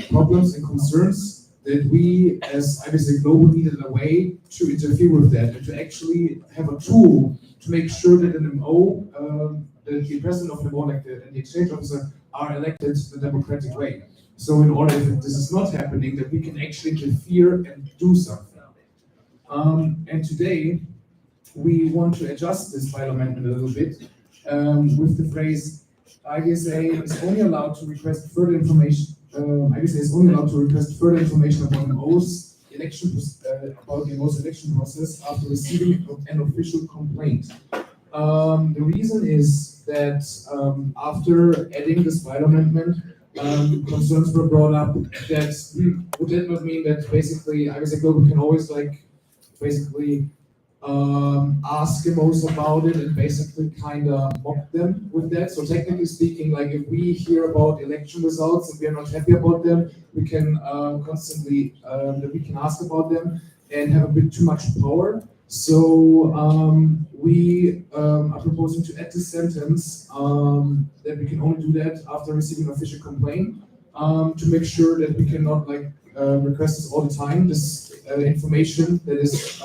problems and concerns that we as IBC Global needed a way to interfere with that and to actually have a tool to make sure that an MO, that the president of the MO and the exchange officer are elected the democratic way. So in order, if this is not happening, that we can actually interfere and do something. And today, we want to adjust this bylaw amendment a little bit with the phrase, IBSA is only allowed to request further information. IBSA is only allowed to request further information about the MO's election process after receiving an official complaint. The reason is that after adding this bylaw amendment, concerns were brought up that would that not mean that basically IBSA Global can always ask MOs about it and basically kind of mock them with that. So technically speaking, like if we hear about election results and we are not happy about them, we can constantly we can ask about them and have a bit too much power. So we are proposing to add this sentence that we can only do that after receiving an official complaint to make sure that we cannot request this all the time. This information that is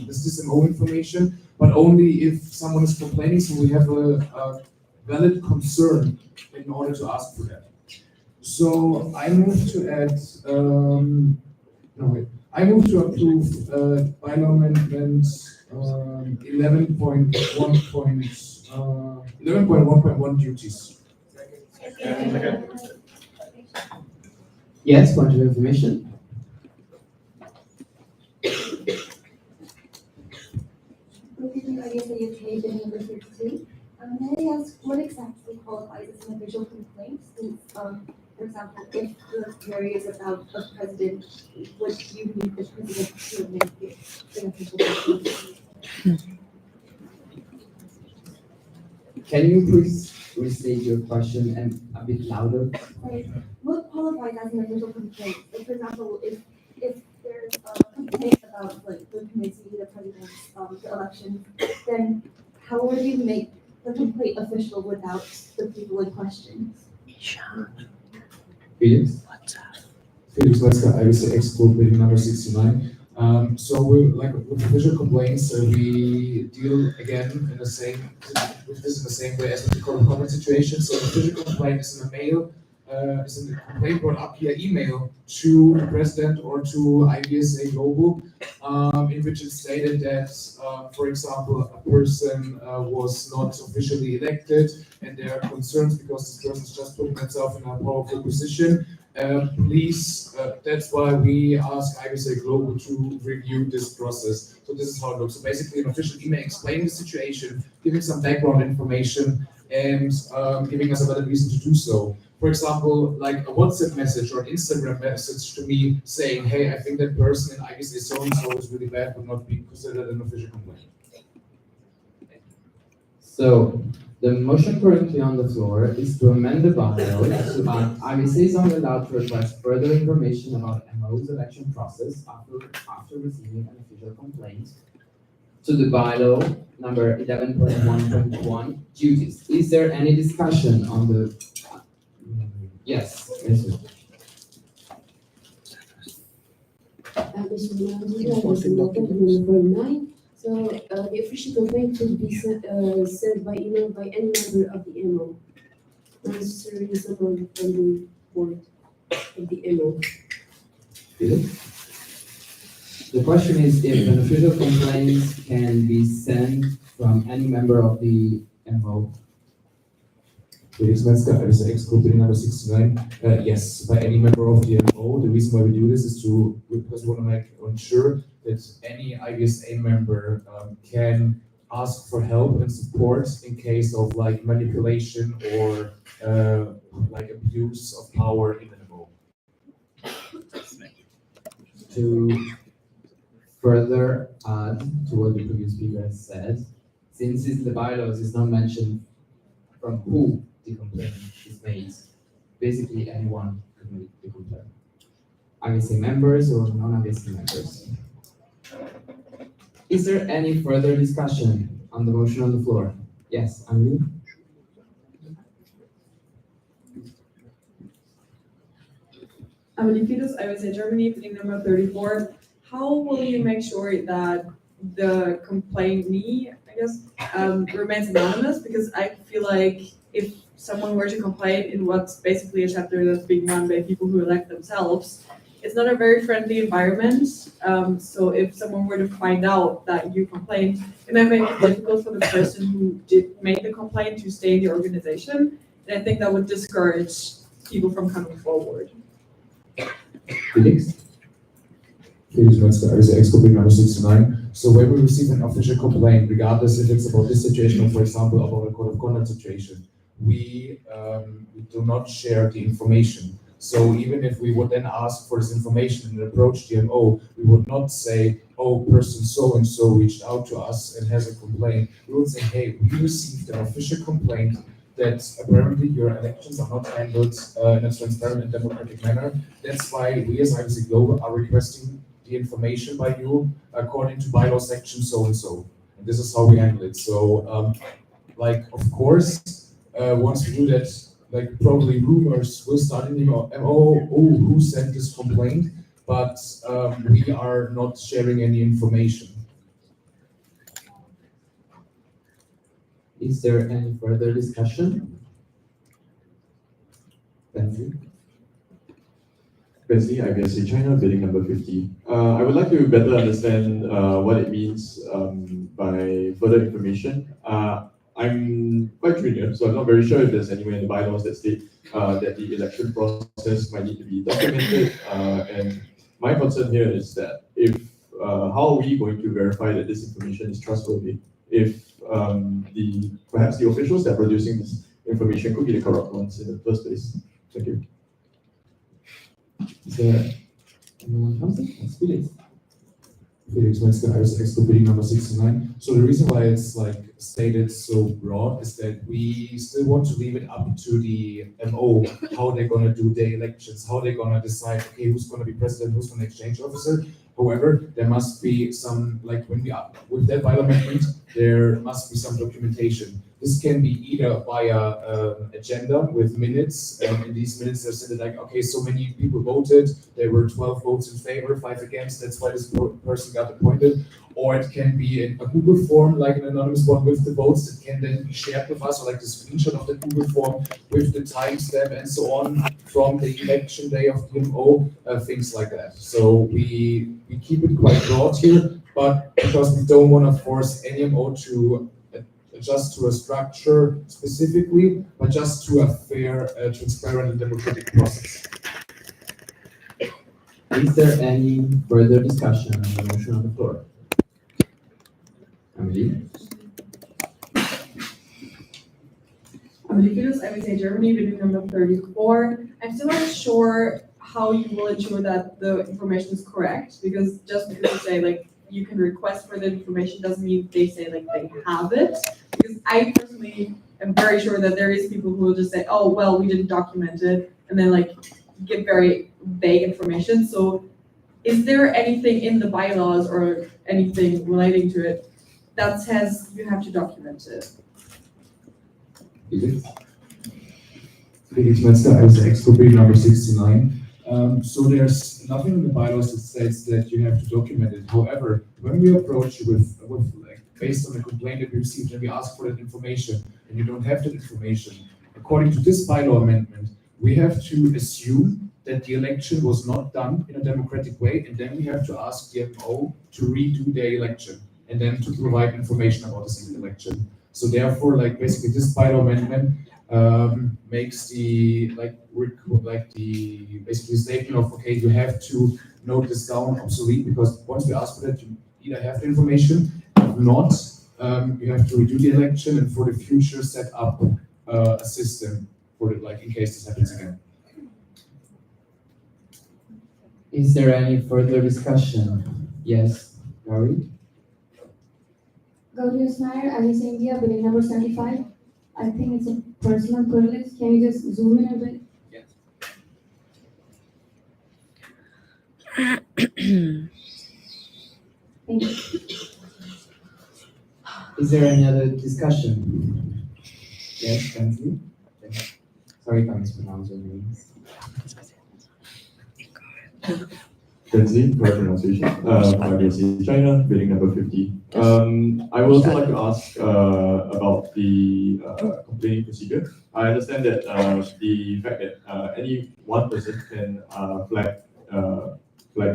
this MO information, but only if someone is complaining. So we have a valid concern in order to ask for that. So I move to add. I move to approve bylaw amendment 11.1.1 duties. Yes, point of information. Number 32. May I ask what exactly qualifies as an official complaint? Since, for example, if the query is about a president, would you need the president to make it an official complaint? Can you please restate your question and a bit louder? Right. What qualifies as an official complaint? Like, for example, if there's a complaint about the committee, the president's the election, then how would you make the complaint official without the people in question? Felix? Felix Metzger, IBC Exco bidding number 69. So with official complaints, we deal again in the same way as with the common situation. So an official complaint is in a mail, is a complaint brought up via email to the president or to IBSA Global, in which it's stated that, for example, a person was not officially elected and there are concerns because this person is just putting himself in a powerful position. Please, that's why we ask IBSA Global to review this process. So this is how it looks. So basically an official email explaining the situation, giving some background information, and giving us a valid reason to do so. For example, like a WhatsApp message or an Instagram message to me saying, hey, I think that person in IBSA so-and-so is really bad, would not be considered an official complaint. So the motion currently on the floor is to amend the bylaw to add IBC is only allowed to request further information about MO's election process after receiving an official complaint to the bylaw number 11.1.1 duties. Is there any discussion on the? Yes. Yes. So the official complaint should be sent by email by any member of the MO, not necessarily someone from the board of the MO. The question is if an official complaint can be sent from any member of the MO. Felix Metzger, IBC Exco bidding number 69. Yes, by any member of the MO. The reason why we do this is because we want to make ensure that any IBSA member can ask for help and support in case of like manipulation or like abuse of power in the MO. To further add to what the previous speaker has said, since the bylaws is not mentioned from who the complaint is made, basically anyone could make the complaint. IBSA members or non-IBSA members. Is there any further discussion on the motion on the floor? Yes, Amelie? Amelie Fiedus, IBSA Germany, bidding number 34. How will you make sure that the complainee, I guess, remains anonymous? Because I feel like if someone were to complain in what's basically a chapter that's being run by people who elect themselves, it's not a very friendly environment. So if someone were to find out that you complained, it might make it difficult for the person who did make the complaint to stay in the organization. And I think that would discourage people from coming forward. Felix? Felix Metzger, IBC Exco bidding number 69. So when we receive an official complaint, regardless if it's about this situation or, for example, about a code of conduct situation, we do not share the information. So even if we would then ask for this information and approach the MO, we would not say, oh, person so-and-so reached out to us and has a complaint. We would say, hey, we received an official complaint that apparently your elections are not handled in a transparent and democratic manner. That's why we as IBC Global are requesting the information by you according to bylaw section so-and-so. And this is how we handle it. So, like, of course, once we do that, like probably rumors will start in the MO, who sent this complaint, but we are not sharing any information. Is there any further discussion? Benzi? Benzi, IBSA China, bidding number 50. I would like to better understand what it means by further information. I'm quite junior, so I'm not very sure if there's anywhere in the bylaws that state that the election process might need to be documented. And my concern here is that if how are we going to verify that this information is trustworthy if perhaps the officials that are producing this information could be the corrupt ones in the first place? Thank you. Is there anyone else? Yes, Felix. Felix Metzger, IBC Exco bidding number 69. So the reason why it's like stated so broad is that we still want to leave it up to the MO, how they're gonna do their elections, how they're gonna decide, okay, who's gonna be president, who's gonna exchange officer. However, there must be some, like when we are with that bylaw amendment, there must be some documentation. This can be either via agenda with minutes, and in these minutes they're said like, okay, so many people voted, there were 12 votes in favor, 5 against, that's why this person got appointed. Or it can be in a Google form, like an anonymous one with the votes that can then be shared with us, or like the screenshot of the Google form with the timestamp and so on from the election day of the MO, things like that. So we keep it quite broad here, but because we don't want to force any MO to adjust to a structure specifically, but just to a fair, transparent and democratic process. Is there any further discussion on the motion on the floor? Amelie? Amelie Fiedus, IBSA Germany, bidding number 34. I'm still not sure how you will ensure that the information is correct, because just because you say like you can request for the information doesn't mean they say like they have it. Because I personally am very sure that there is people who will just say, oh, well, we didn't document it, and then like give very vague information. So is there anything in the bylaws or anything relating to it that says you have to document it? Felix Metzger, IBC Exco bidding number 69. So there's nothing in the bylaws that states that you have to document it. However, when we approach you with like, based on the complaint that we received and we ask for that information and you don't have that information, according to this bylaw amendment, we have to assume that the election was not done in a democratic way, and then we have to ask the MO to redo their election and then to provide information about this election. So therefore, like basically this bylaw amendment makes the the basically statement of okay, you have to note this down obsolete, because once we ask for that, you either have the information, if not, you have to redo the election and for the future set up a system for the, like in case this happens again. Is there any further discussion? Yes, Gary? Gauri Osnayer, Alice India, building number 75. I think it's a personal privilege. Can you just zoom in a bit? Yes. Thank you. Is there any other discussion? Yes, Kensley? Sorry if I mispronounced your names. Kensley, correct pronunciation. IBC China, building number 50. I would also like to ask about the complaining procedure. I understand that the fact that any one person can flag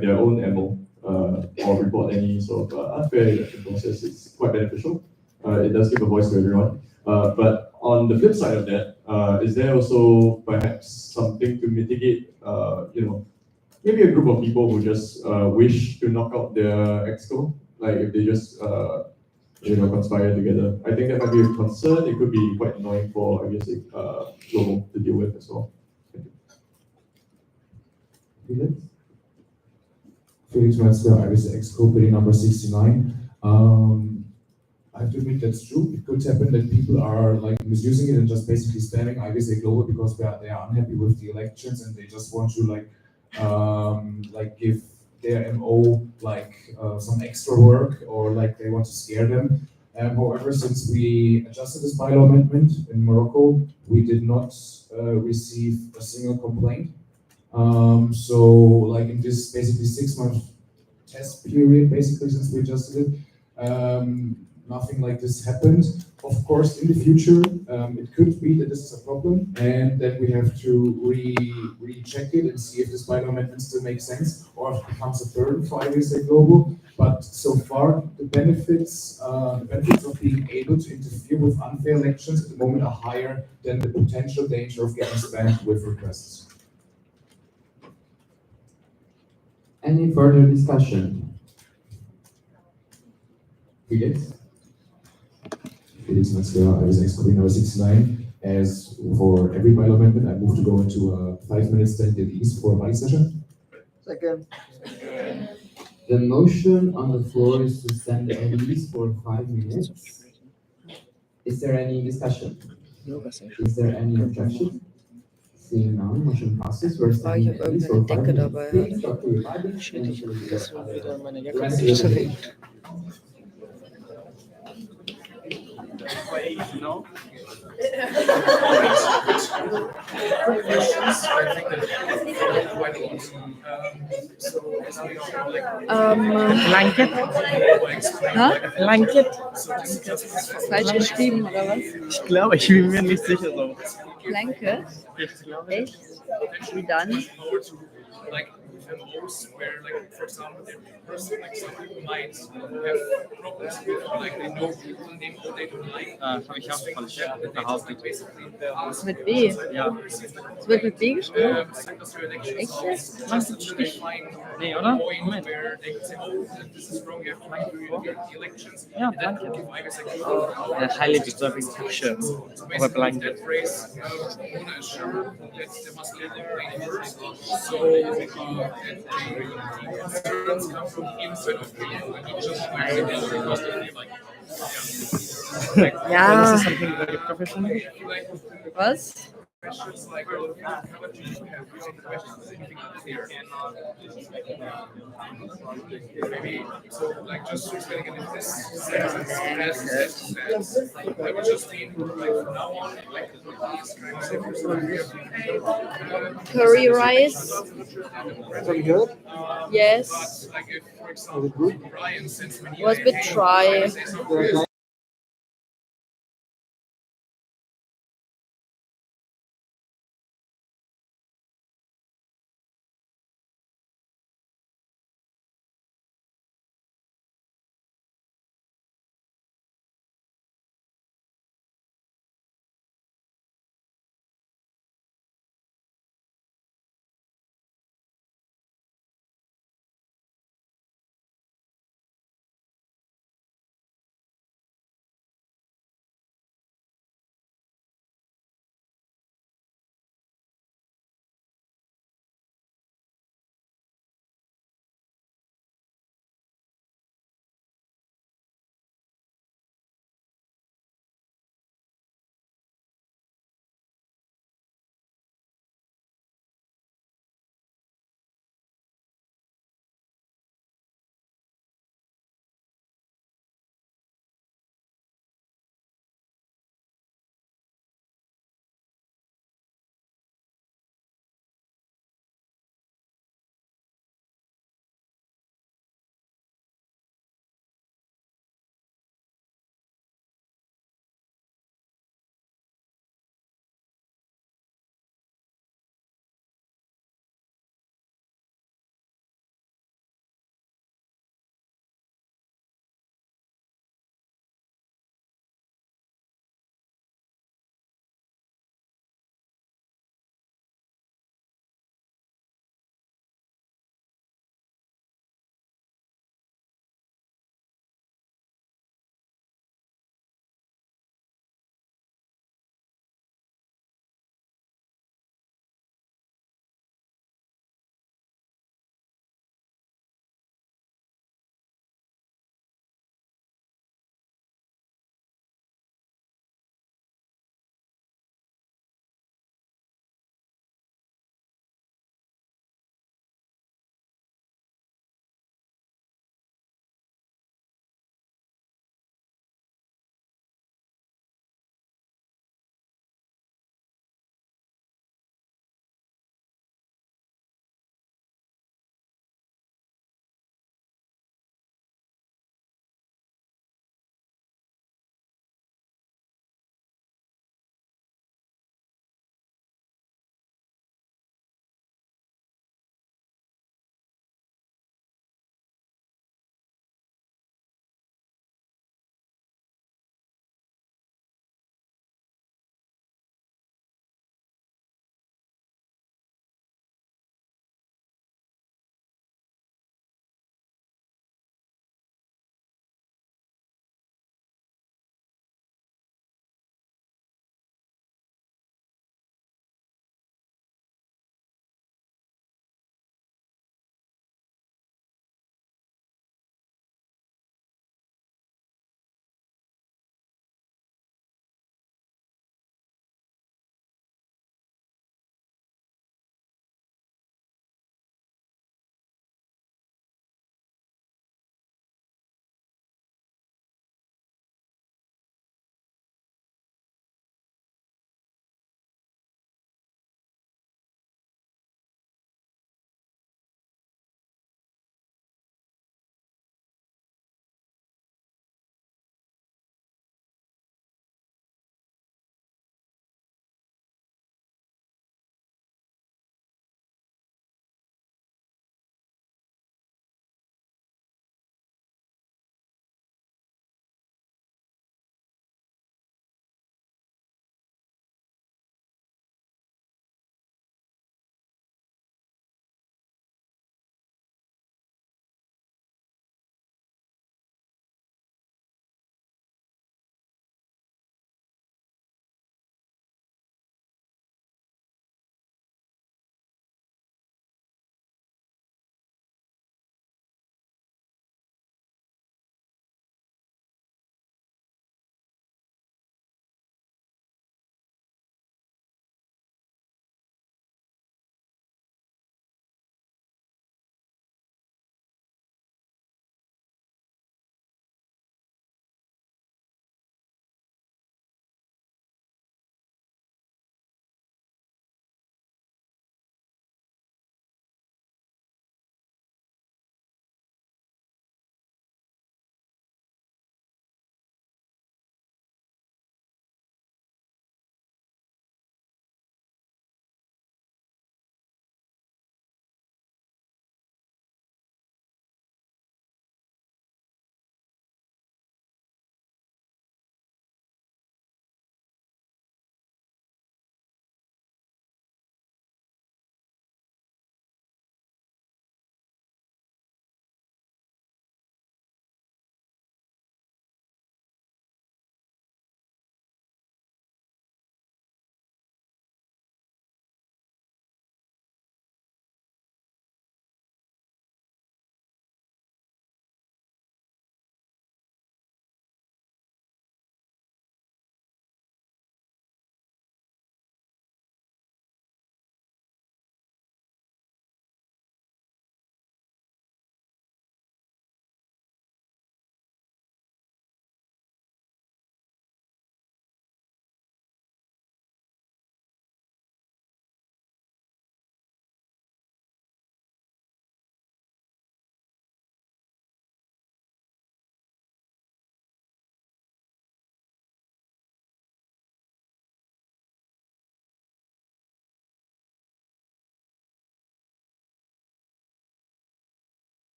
their own MO or report any sort of unfair election process is quite beneficial. It does give a voice to everyone. But on the flip side of that, is there also perhaps something to mitigate, maybe a group of people who just wish to knock out their exco, like if they just conspire together. I think that might be a concern. It could be quite annoying for, I guess, global to deal with as well. Felix? Felix Metzger, IBC exco, building number 69. I have to admit that's true. It could happen that people are like misusing it and just basically spamming IBC Global because they are unhappy with the elections and they just want to give their MO some extra work, or like they want to scare them. However, since we adjusted this bylaw amendment in Morocco, we did not receive a single complaint. So like in this basically 6-month test period, basically since we adjusted it, nothing like this happened. Of course, in the future, it could be that this is a problem and that we have to recheck it and see if this bylaw amendment still makes sense or if it becomes a burden for IBSA Global. But so far, the benefits of being able to interfere with unfair elections at the moment are higher than the potential danger of getting spammed with requests. Any further discussion? Felix? Felix Metzger, IBC exco, number 69. As for every bylaw amendment, I move to go into a 5-minute stand at ease for a body session. Second. The motion on the floor is to stand at ease for 5 minutes. Is there any discussion? Is there any objection? Seeing none, motion passes. We're standing at ease for 5 minutes. Please talk to your body. Schädlich, das wird wieder meine Jacke zerlegen. Blanket? Blanket? Falsch geschrieben, oder was? Ich glaube, ich bin mir nicht sicher so. Blanket? Echt? Wie dann? Like MOs where, like, for example, the person, like, some people might have problems with, like, they know people name or they don't like. Habe ich auch falsch behauptet. Das mit B. Ja. Es wird mit B geschrieben? Echt jetzt? Nee, oder? Moment. Where they can say, oh, this is wrong, you have to like the elections. Ja, And then Blanket. give IBIS a A highly deserving picture of a blanket. that phrase, wanna assure that there must be a complaint first. So, that the concerns come from inside of people and not just because they feel like, Ja. This is something very professional. Was? questions like, oh, how do you have questions, anything clear? Maybe, so, like, just explaining it in this sentence, I would just mean, like, from now on, like, these kind of Curry rice? Very good. Yes. like, if, for example, Brian sends me Was a bit dry.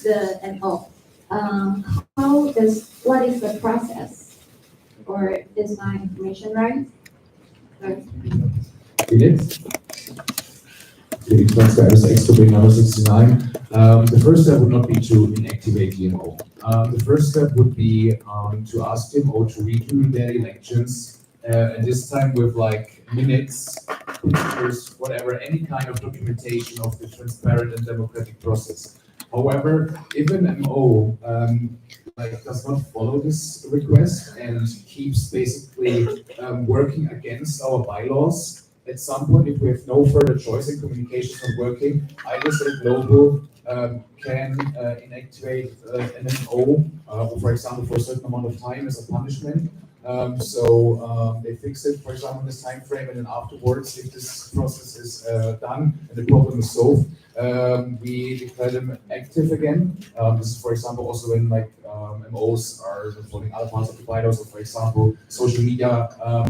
the MO. What is the process? Or is my information right? Or- Felix? Felix Matzke, Ex-Copy number 69. The first step would not be to inactivate DMO. The first step would be to ask DMO to redo their elections, and this time with like minutes, pictures, whatever, any kind of documentation of the transparent and democratic process. However, if an MO does not follow this request and keeps basically working against our bylaws, at some point, if we have no further choice and communication is not working, ISA Global can inactivate an MO, for example, for a certain amount of time as a punishment. They fix it, for example, in this time frame, and then afterwards, if this process is done and the problem is solved, we declare them active again. This is, for example, also when MOs are following other parts of the bylaws, so for example, social media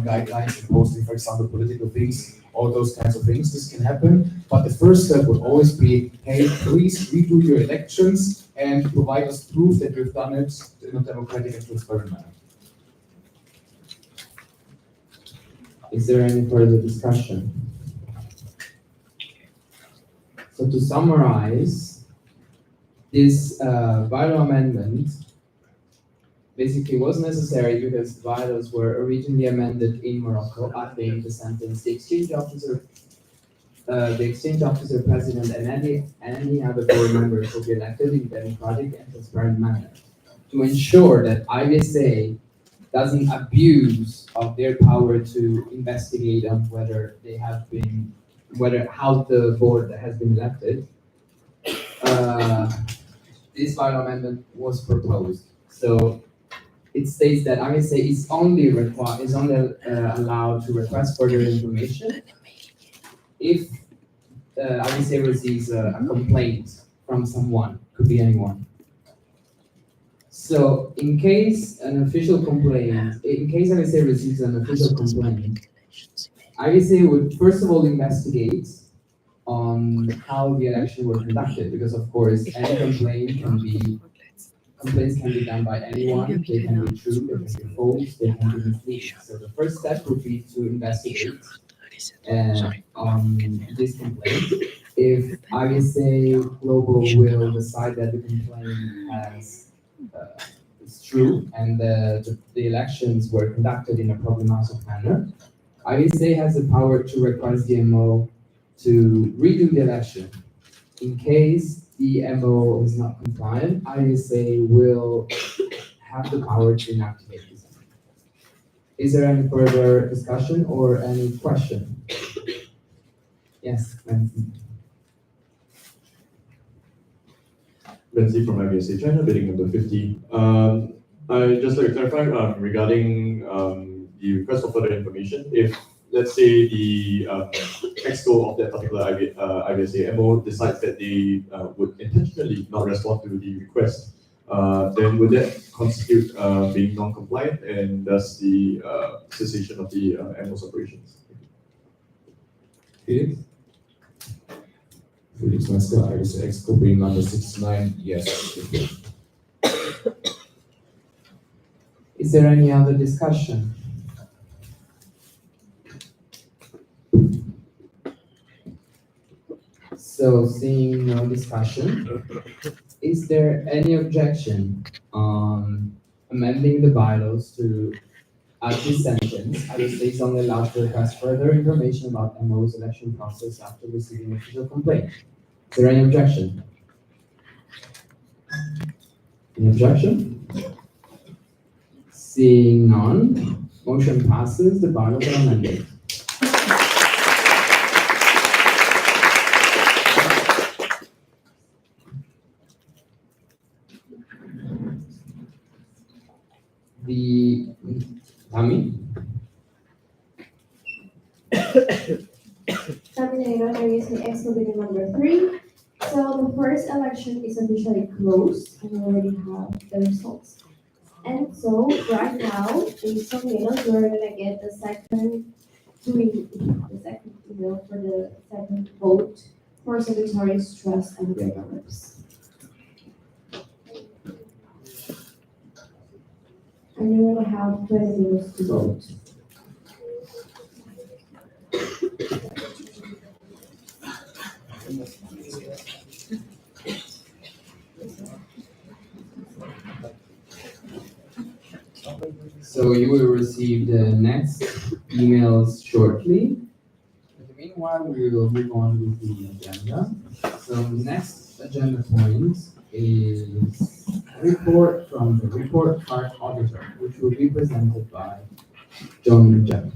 guidelines and posting, for example, political things, all those kinds of things. This can happen, but the first step would always be, hey, please redo your elections and provide us proof that you've done it in a democratic and transparent manner. Is there any further discussion? So to summarize, this bylaw amendment basically was necessary because the bylaws were originally amended in Morocco, adding the sentence, the exchange officer, president, and any other board members will be elected in a democratic and transparent manner to ensure that IBSA doesn't abuse of their power to investigate on how the board has been elected. This bylaw amendment was proposed. So it states that ISA is only allowed to request further information if ISA receives a complaint from someone, could be anyone. So in case ISA receives an official complaint, ISA would first of all investigate on how the election were conducted, because of course any complaints can be done by anyone, they can be true, they can be false, they can be misleading. So the first step would be to investigate on this complaint. If ISA Global will decide that the complaint is true and the elections were conducted in a problematic manner, ISA has the power to request the MO to redo the election. In case the MO is not compliant, ISA will have the power to inactivate this. Is there any further discussion or any question? Yes, Nancy. Betsy from IBSA China, bidding number 50. I just like to clarify regarding the request for further information. If, let's say, the exco of that particular IBSA MO decides that they would intentionally not respond to the request, then would that constitute being non-compliant and thus the cessation of the MO's operations? Felix? Felix Matzke, IBSA Ex-Copy number 69, yes. Is there any other discussion? So seeing no discussion, is there any objection on amending the bylaws to add this sentence? IBSA is only allowed to request further information about MO's election process after receiving official complaint. Is there any objection? Any objection? Seeing none, motion passes, the bylaws are amended. Tami? Terminator, IBSA Ex-Copy number 3. So the first election is officially closed and we already have the results. And so right now, based on minutes, we're gonna get the second email for the second vote for Secretaries, Trust, and Regular Reps. and you will have 20 minutes to vote. So you will receive the next emails shortly. In the meanwhile, we will move on with the agenda. So next agenda point is a report from the report card auditor, which will be presented by John Jem.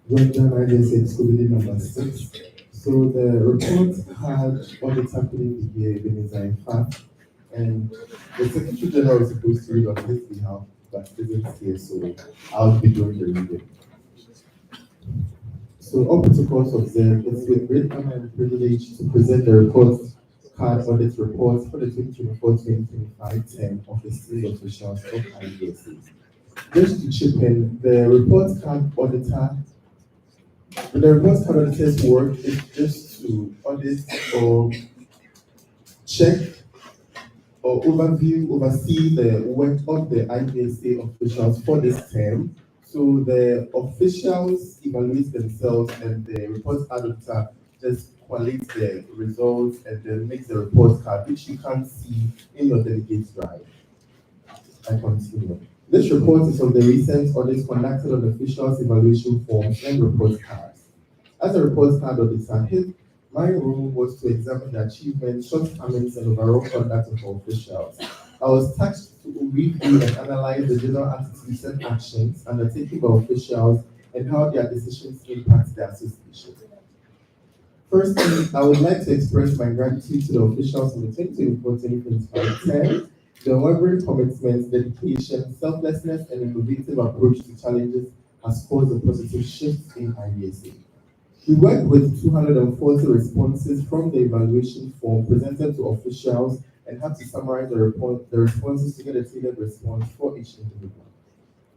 John IDSA school building number 6. So the report had audit happening here in Zaifa, and the Secretary General was supposed to read on his behalf, but isn't here, so I'll be doing the reading. So all protocols observed, it's with great honor and privilege to present the report card audit report for the 2024-2025 term of the state officials of IDSA. Just to chip in, the report card auditor. The report card auditor's work is just to audit or check or oversee the work of the IPSA officials for this term. So the officials evaluate themselves and the report card auditor just collates the results and then makes the report card, which you can see in your delegate's drive. I continue. This report is on the recent audits conducted on officials' evaluation forms and report cards. As a report card auditor, my role was to examine the achievements, shortcomings, and overall conduct of our officials. I was tasked to review and analyze the general attitudes and actions undertaken by officials and how their decisions impact the association. Firstly, I would like to express my gratitude to the officials in the 2024-2025 term. Their unwavering commitment, dedication, selflessness, and innovative approach to challenges has caused a positive shift in IDSA. We worked with 240 responses from the evaluation form presented to officials and had to summarize the responses to get a tailored response for each individual.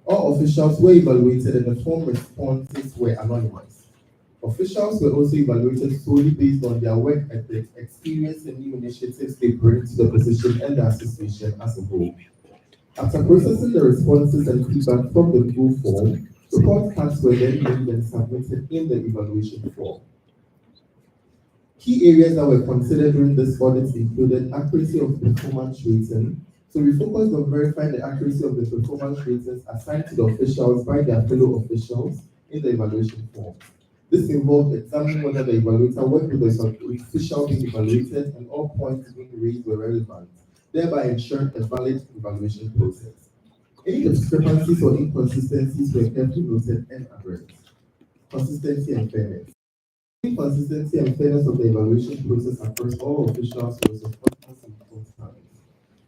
All officials were evaluated and the form responses were anonymous. Officials were also evaluated solely based on their work ethic, experience, and new initiatives they bring to the position and the association as a whole. After processing the responses and feedback from the full form, report cards were then made and submitted in the evaluation form. Key areas that were considered during this audit included accuracy of performance rating. So we focused on verifying the accuracy of the performance ratings assigned to the officials by their fellow officials in the evaluation form. This involved examining whether the evaluator worked with the official being evaluated and all points being raised were relevant, thereby ensuring a valid evaluation process. Any discrepancies or inconsistencies were carefully noted and addressed. Consistency and fairness. Consistency and fairness of the evaluation process across all officials was of utmost importance.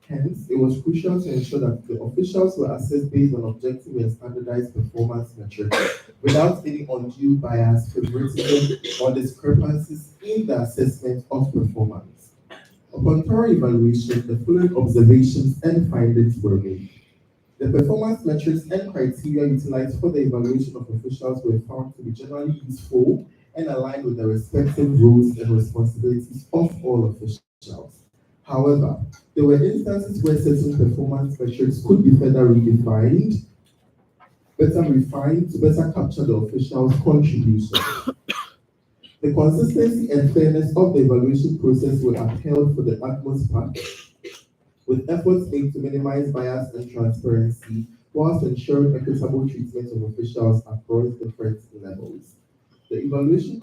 Hence, it was crucial to ensure that the officials were assessed based on objective and standardized performance metrics without any undue bias, favoritism, or discrepancies in the assessment of performance. Upon thorough evaluation, the following observations and findings were made. The performance metrics and criteria utilized for the evaluation of officials were found to be generally useful and aligned with the respective roles and responsibilities of all officials. However, there were instances where certain performance metrics could be further redefined, better refined to better capture the official's contribution. The consistency and fairness of the evaluation process were upheld for the utmost part, with efforts made to minimize bias and transparency, whilst ensuring equitable treatment of officials across different levels. The evaluation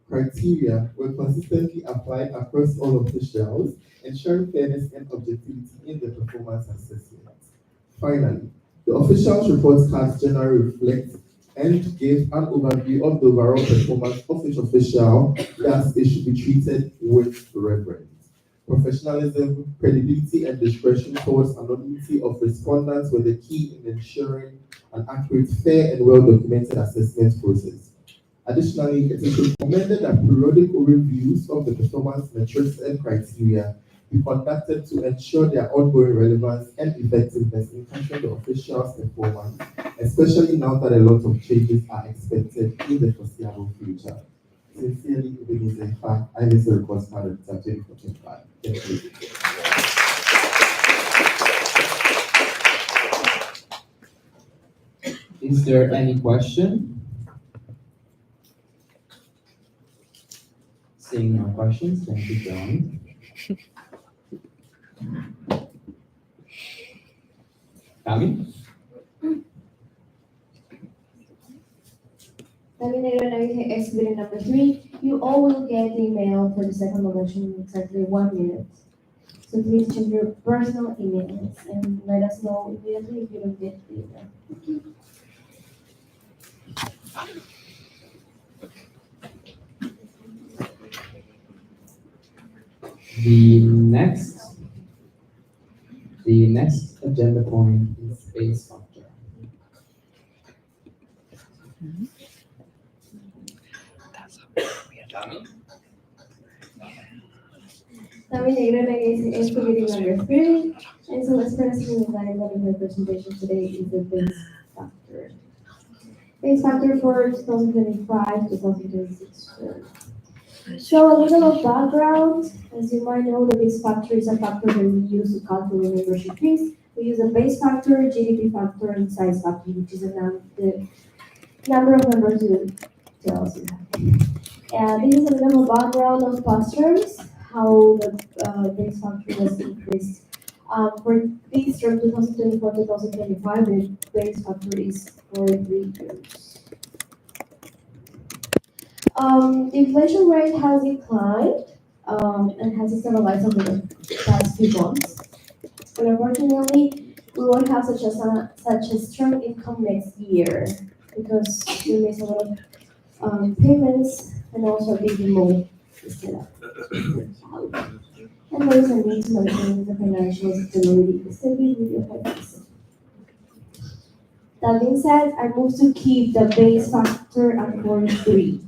criteria were consistently applied across all officials, ensuring fairness and objectivity in the performance assessment. Finally, the officials' report cards generally reflect and give an overview of the overall performance of each official, thus it should be treated with reverence. Professionalism, credibility, and discretion towards anonymity of respondents were the key in ensuring an accurate, fair, and well-documented assessment process. Additionally, it is recommended that periodic reviews of the performance metrics and criteria be conducted to ensure their ongoing relevance and effectiveness in terms of the officials' performance, especially now that a lot of changes are expected in the foreseeable future. Sincerely, Ebenezer Ifa, IBC Records Card of 2025. Thank you. Is there any question? Seeing no questions, thank you, John. Kami? Exhibit number 3, you all will get the email for the second election in exactly 1 minute. So please check your personal emails and let us know immediately if you don't get the email. The next agenda point is base factor. Exhibit number 3, and so as President of my presentation today is the base factor. Base factor for 2025-2026 term. So a little of background, as you might know, the base factor is a factor that we use to calculate membership fees. We use a base factor, GDP factor, and size factor, which is the number of members you tell us you have. This is a little background of past terms, how the base factor was increased. For this term, 2024-2025, the base factor is 43 years. The inflation rate has declined and has stabilized over the past few months. But unfortunately, we won't have such a strong income next year because we made a lot of payments and also a big move is still out. And there is a need to maintain the financial stability of our system. That being said, I move to keep the base factor at 43.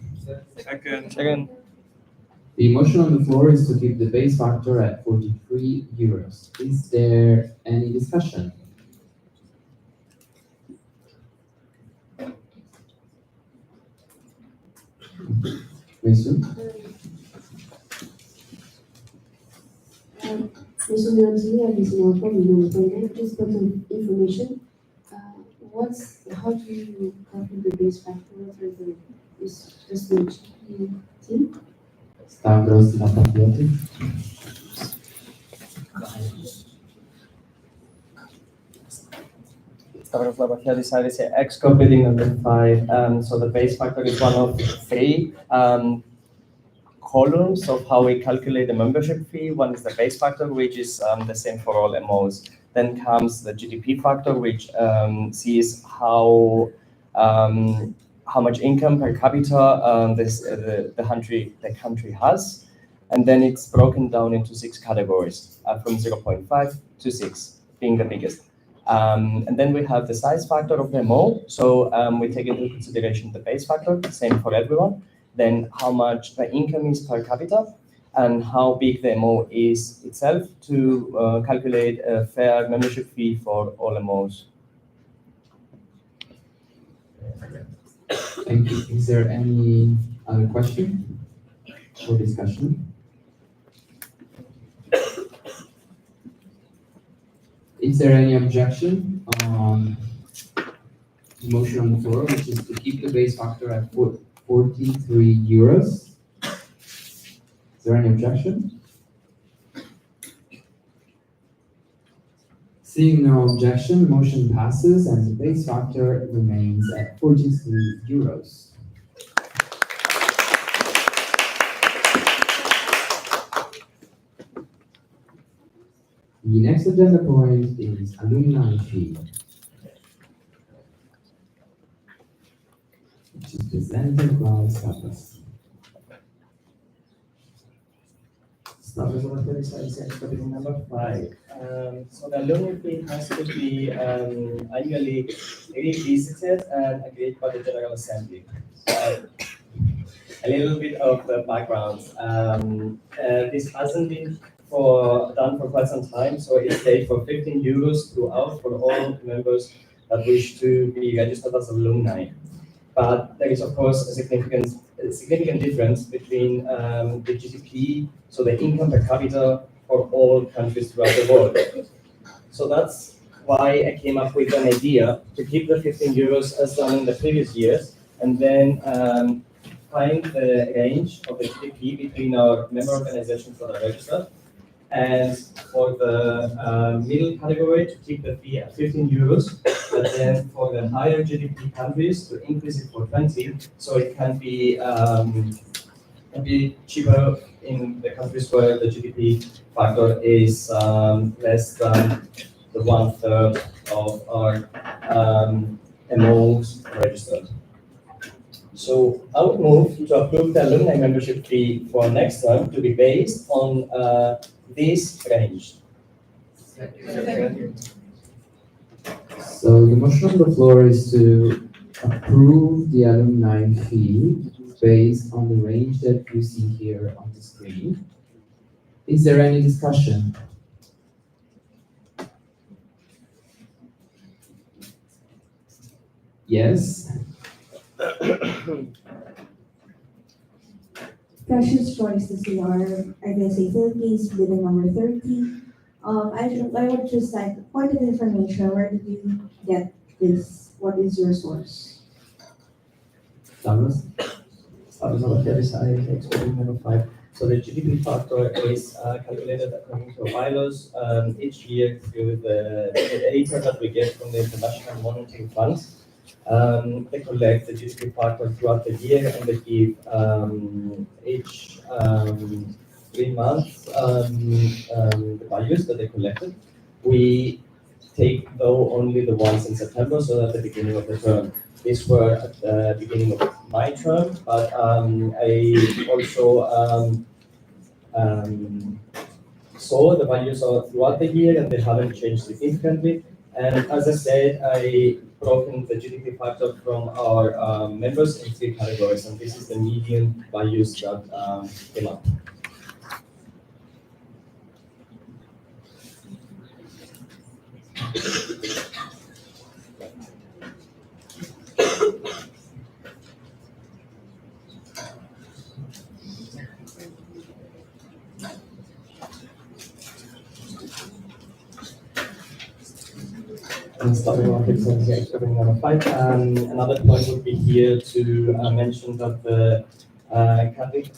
Second. The motion on the floor is to keep the base factor at 43 euros. Is there any discussion? Mason? Just for some information, how do you calculate the base factor for this team? Stavros Lapapiotis. Stavros Lapapiotis, IBC ExCo bidding number 5. So the base factor is one of 3 columns of how we calculate the membership fee. One is the base factor, which is the same for all MOs. Then comes the GDP factor, which sees how much income per capita the country has. And then it's broken down into 6 categories, from 0.5 to 6, being the biggest. And then we have the size factor of the MO. So we take into consideration the base factor, same for everyone. Then how much the income is per capita, and how big the MO is itself to calculate a fair membership fee for all MOs. Thank you. Is there any other question or discussion? Is there any objection on the motion on the floor, which is to keep the base factor at 43 euros? Is there any objection? Seeing no objection, motion passes and the base factor remains at 43 euros. The next agenda point is alumni fee, which is presented by Stavros. Stavros Lapapiotis, number 5. So the alumni fee has to be annually revisited and agreed by the General Assembly. A little bit of the background. This hasn't been done for quite some time, so it's paid for 15 euros throughout for all members that wish to be registered as alumni. But there is, of course, a significant difference between the GDP, so the income per capita for all countries throughout the world. So that's why I came up with an idea to keep the 15 euros as done in the previous years, and then find the range of the GDP between our member organizations that are registered. And for the middle category, to keep the fee at 15 euros, but then for the higher GDP countries, to increase it for 20, so it can be cheaper in the countries where the GDP factor is less than the 1/3 of our MOs registered. So I would move to approve the alumni membership fee for next term to be based on this range. So the motion on the floor is to approve the alumni fee based on the range that you see here on the screen. Is there any discussion? Yes? Precious choice to see our IBSA Philippines bidding number 30. I would just like point of information. Where did you get this? What is your source? Douglas? Number 35, excluding number 5. So the GDP factor is calculated according to bylaws each year through the data that we get from the International Monetary Fund. They collect the GDP factor throughout the year, and they give each 3 months the values that they collected. We take though only the ones in September, so at the beginning of the term. These were at the beginning of my term, but I also saw the values throughout the year, and they haven't changed significantly. And as I said, I broken the GDP factor from our members in 3 categories, and this is the median values that came up. And starting off with number 5. Another point would be here to mention that the country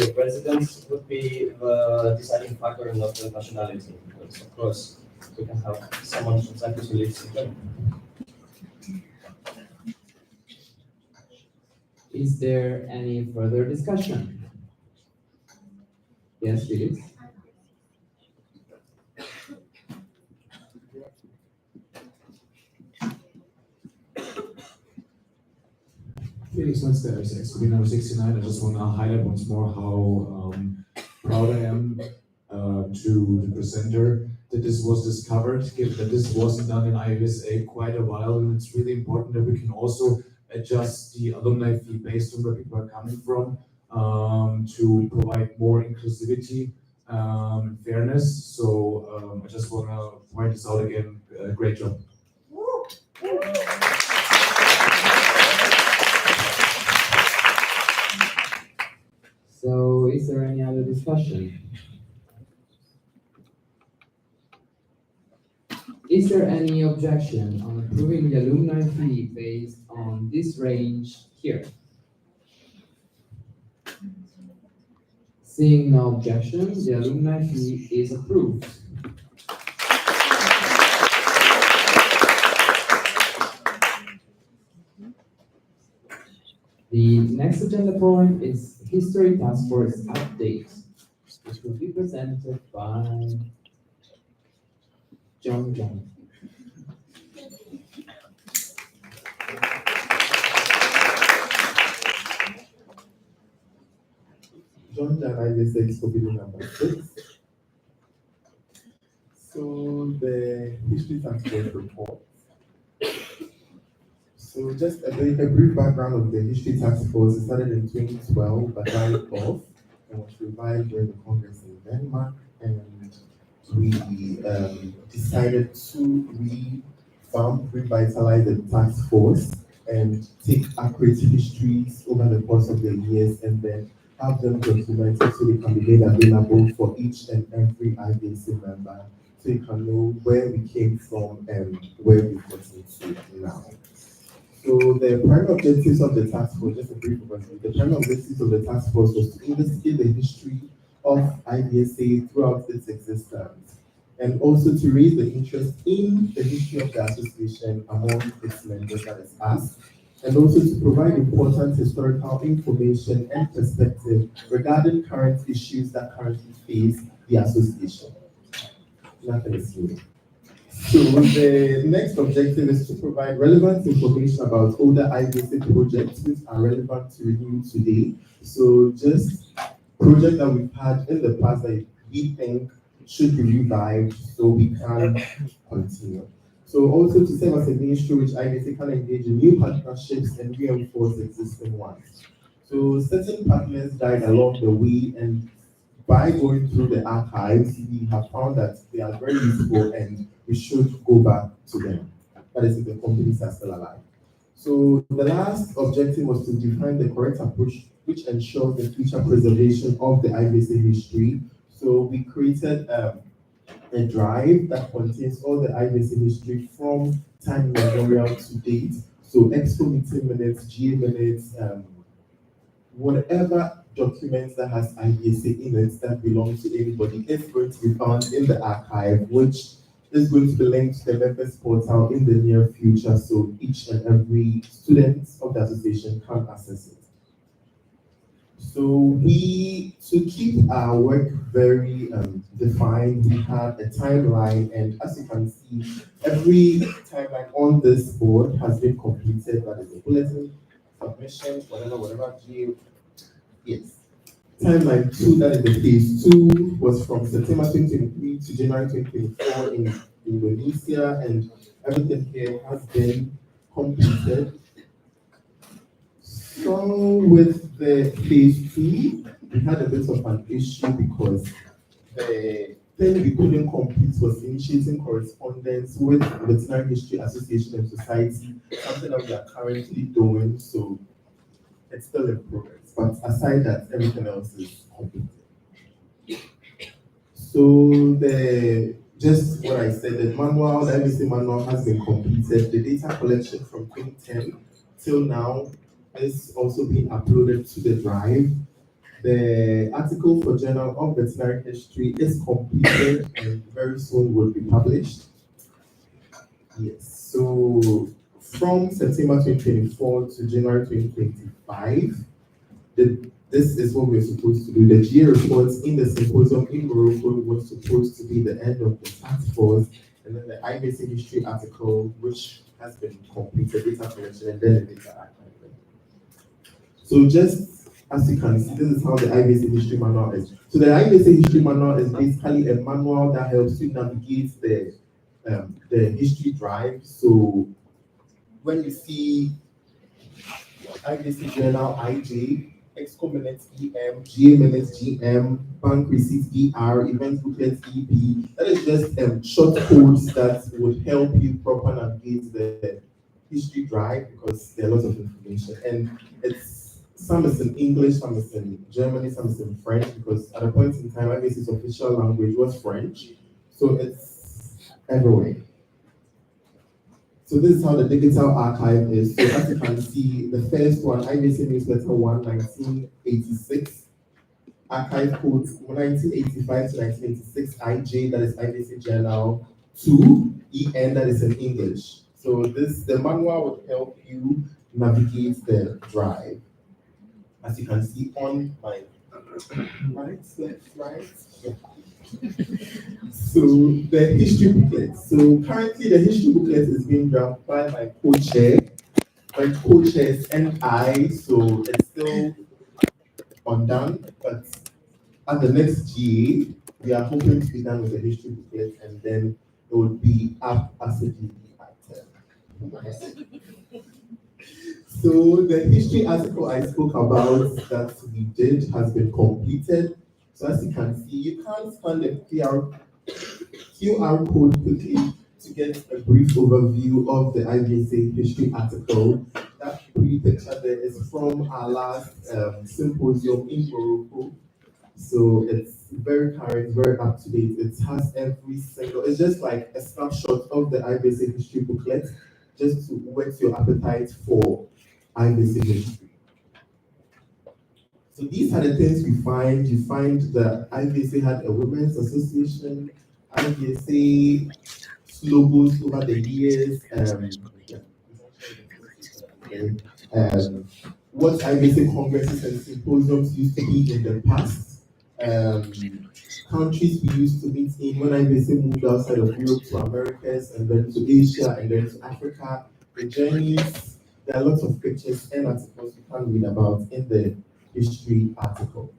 of residence would be the deciding factor and not the nationality. Because of course, we can have someone from Cyprus who lives in Germany. Is there any further discussion? Yes, please. Felix Metzger, excluding number 69. I just want to highlight once more how proud I am to the presenter that this was discovered, given that this wasn't done in IUSA quite a while, and it's really important that we can also adjust the alumni fee based on where people are coming from to provide more inclusivity and fairness. So I just want to point this out again. Great job. So is there any other discussion? Is there any objection on approving the alumni fee based on this range here? Seeing no objection, the alumni fee is approved. The next agenda point is History Task Force update, which will be presented by John. John IBSA video number 6. So the history task force report. So just a brief background of the history task force. It started in 2012, but died off and was revived during the Congress in Denmark. and we decided to revitalize the task force and take accurate histories over the course of the years and then have them documented so they can be made available for each and every IBC member so you can know where we came from and where we've gotten to now. So the primary objectives of the task force, just a brief overview, the primary objectives of the task force was to investigate the history of IBSA throughout its existence and also to raise the interest in the history of the association among its members, that is us, and also to provide important historical information and perspective regarding current issues that currently face the association. Nothing is new. So the next objective is to provide relevant information about older IBC projects which are relevant to review today. So just projects that we've had in the past that we think should be revived so we can continue. So also to serve as a ministry which IBC can engage in new partnerships and reinforce existing ones. So certain partners died along the way, and by going through the archives, we have found that they are very useful and we should go back to them. That is if the companies are still alive. So the last objective was to define the correct approach which ensures the future preservation of the IBC history. So we created a drive that contains all the IBC history from time immemorial to date. So expo meeting minutes, GA minutes, whatever documents that has IBSA in it that belongs to anybody is going to be found in the archive, which is going to be linked to the members portal in the near future, so each and every student of the association can access it. So to keep our work very defined, we had a timeline, and as you can see, every timeline on this board has been completed. That is a bulletin, submission, whatever, yes. Timeline 2, that is the phase 2, was from September 2023 to January 2024 in Indonesia, and everything here has been completed. So with the phase 2, we had a bit of an issue because the thing we couldn't complete was initiating correspondence with the Veterinary History Association and Society, something that we are currently doing, so it's still in progress. But aside that, everything else is completed. So just what I said, the manual, the IBC manual has been completed. The data collection from 2010 till now is also being uploaded to the drive. The article for Journal of Veterinary History is completed and very soon will be published. Yes, so from September 2024 to January 2025, this is what we're supposed to do. The GA reports in the symposium in Morocco was supposed to be the end of the task force, and then the IBC history article, which has been completed, data collection, and then the data archiving. So just as you can see, this is how the IBC history manual is. So the IBC history manual is basically a manual that helps you navigate the history drive. So when you see IBC journal IJ, Exco minutes EM, GA minutes GM, bank receipts ER, event booklets EP. That is just short codes that would help you proper navigate the history drive because there are lots of information. And some is in English, some is in German, some is in French, because at a point in time, IBC's official language was French. So it's everywhere. So this is how the digital archive is. So as you can see, the first one, IBC Newsletter 1, 1986, archive code 1985 to 1986, IJ, that is IBC Journal 2, EN, that is in English. So the manual would help you navigate the drive. As you can see on my right, yeah. So the history booklet. So currently the history booklet is being drafted by my co-chair. My co-chairs and I, so it's still undone, but at the next GA, we are hoping to be done with the history booklet and then it will be up as a GA item. So the history article I spoke about that we did has been completed. So as you can see, you can't scan the QR code quickly to get a brief overview of the IBSA history article. That pretty picture there is from our last symposium in Morocco. So it's very current, very up to date. It has every single, it's just like a snapshot of the IBSA history booklet, just to whet your appetite for IBSA history. So these are the things we find. You find that IBSA had a women's association, IBSA logos over the years, what IBSA congresses and symposiums used to be in the past, countries we used to meet in when IBSA moved outside of Europe to Americas and then to Asia and then to Africa, the journeys. There are lots of pictures and articles you can read about in the history article.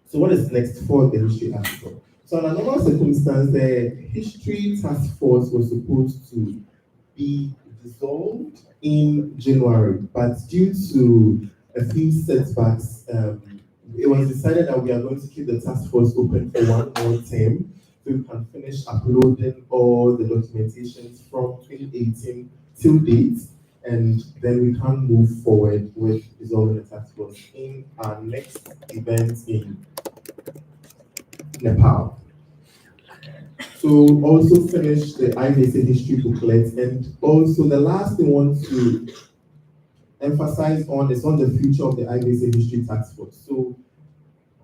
So what is next for the history article? So under normal circumstances, the history task force was supposed to be dissolved in January, but due to a few setbacks, it was decided that we are going to keep the task force open for one more term so we can finish uploading all the documentations from 2018 till date, and then we can move forward with dissolving the task force in our next event in Nepal. So also finish the IBSA history booklet, and also the last thing I want to emphasize on is on the future of the IBSA history task force. So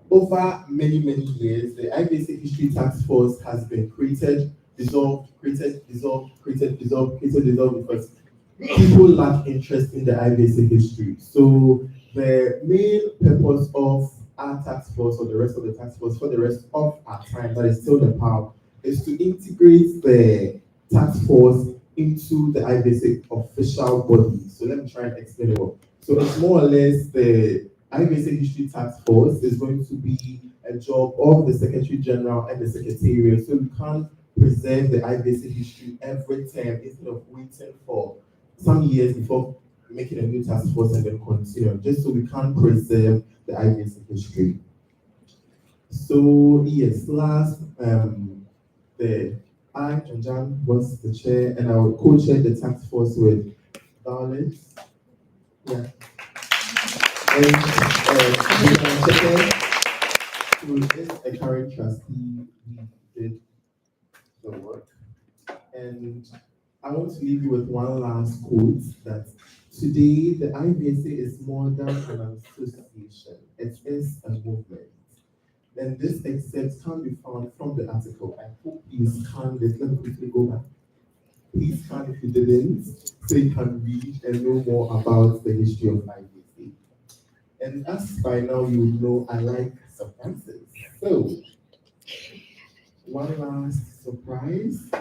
over many years, the IBSA history task force has been created, dissolved, created, dissolved, created, dissolved, created, dissolved, because people lack interest in the IBSA history. So the main purpose of our task force, or the rest of the task force for the rest of our time that is still the power, is to integrate the task force into the IBSA official body. So let me try and explain it well. So it's more or less the IBSA history task force is going to be a job of the Secretary General and the Secretariat. So we can't preserve the IBSA history every term instead of waiting for some years before making a new task force and then continue, just so we can preserve the IBSA history. So yes, last I and Jan was the chair, and I will co-chair the task force with Violet. Yeah. And who is a current trustee, we did the work. And I want to leave you with one last quote, that today the IBSA is more than an association, it is a movement. And this excerpt can be found from the article. I hope you scanned it. Let me quickly go back. Please scan if you didn't, so you can read and know more about the history of IBSA. And as by now you know, I like surprises. So, one last surprise.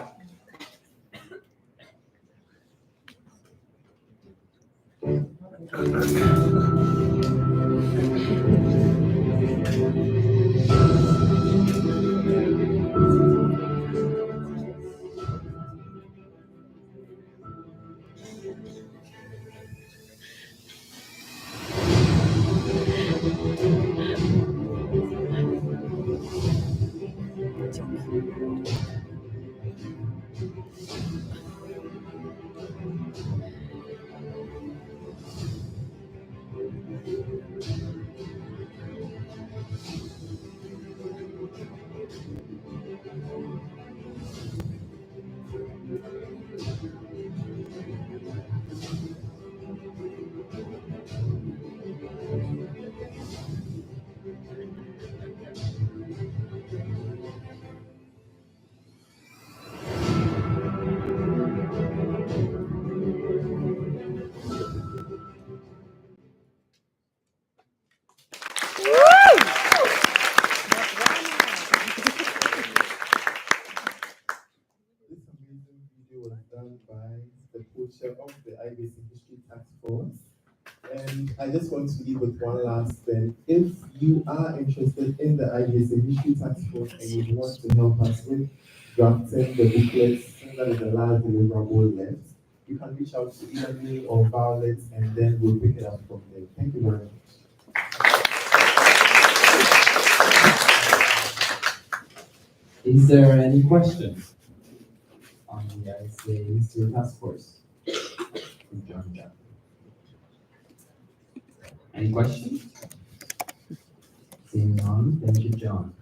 Was done by the co-chair of the IBSA History Task Force. And I just want to leave with one last thing. If you are interested in the IBSA History Task Force and you want to help us with drafting the booklets, that is the last deliverable left, you can reach out to either me or Violet, and then we'll pick it up from there. Thank you very much. Is there any questions on the ICA Ministerial Task Force? Any questions? Seeing none, thank you, John.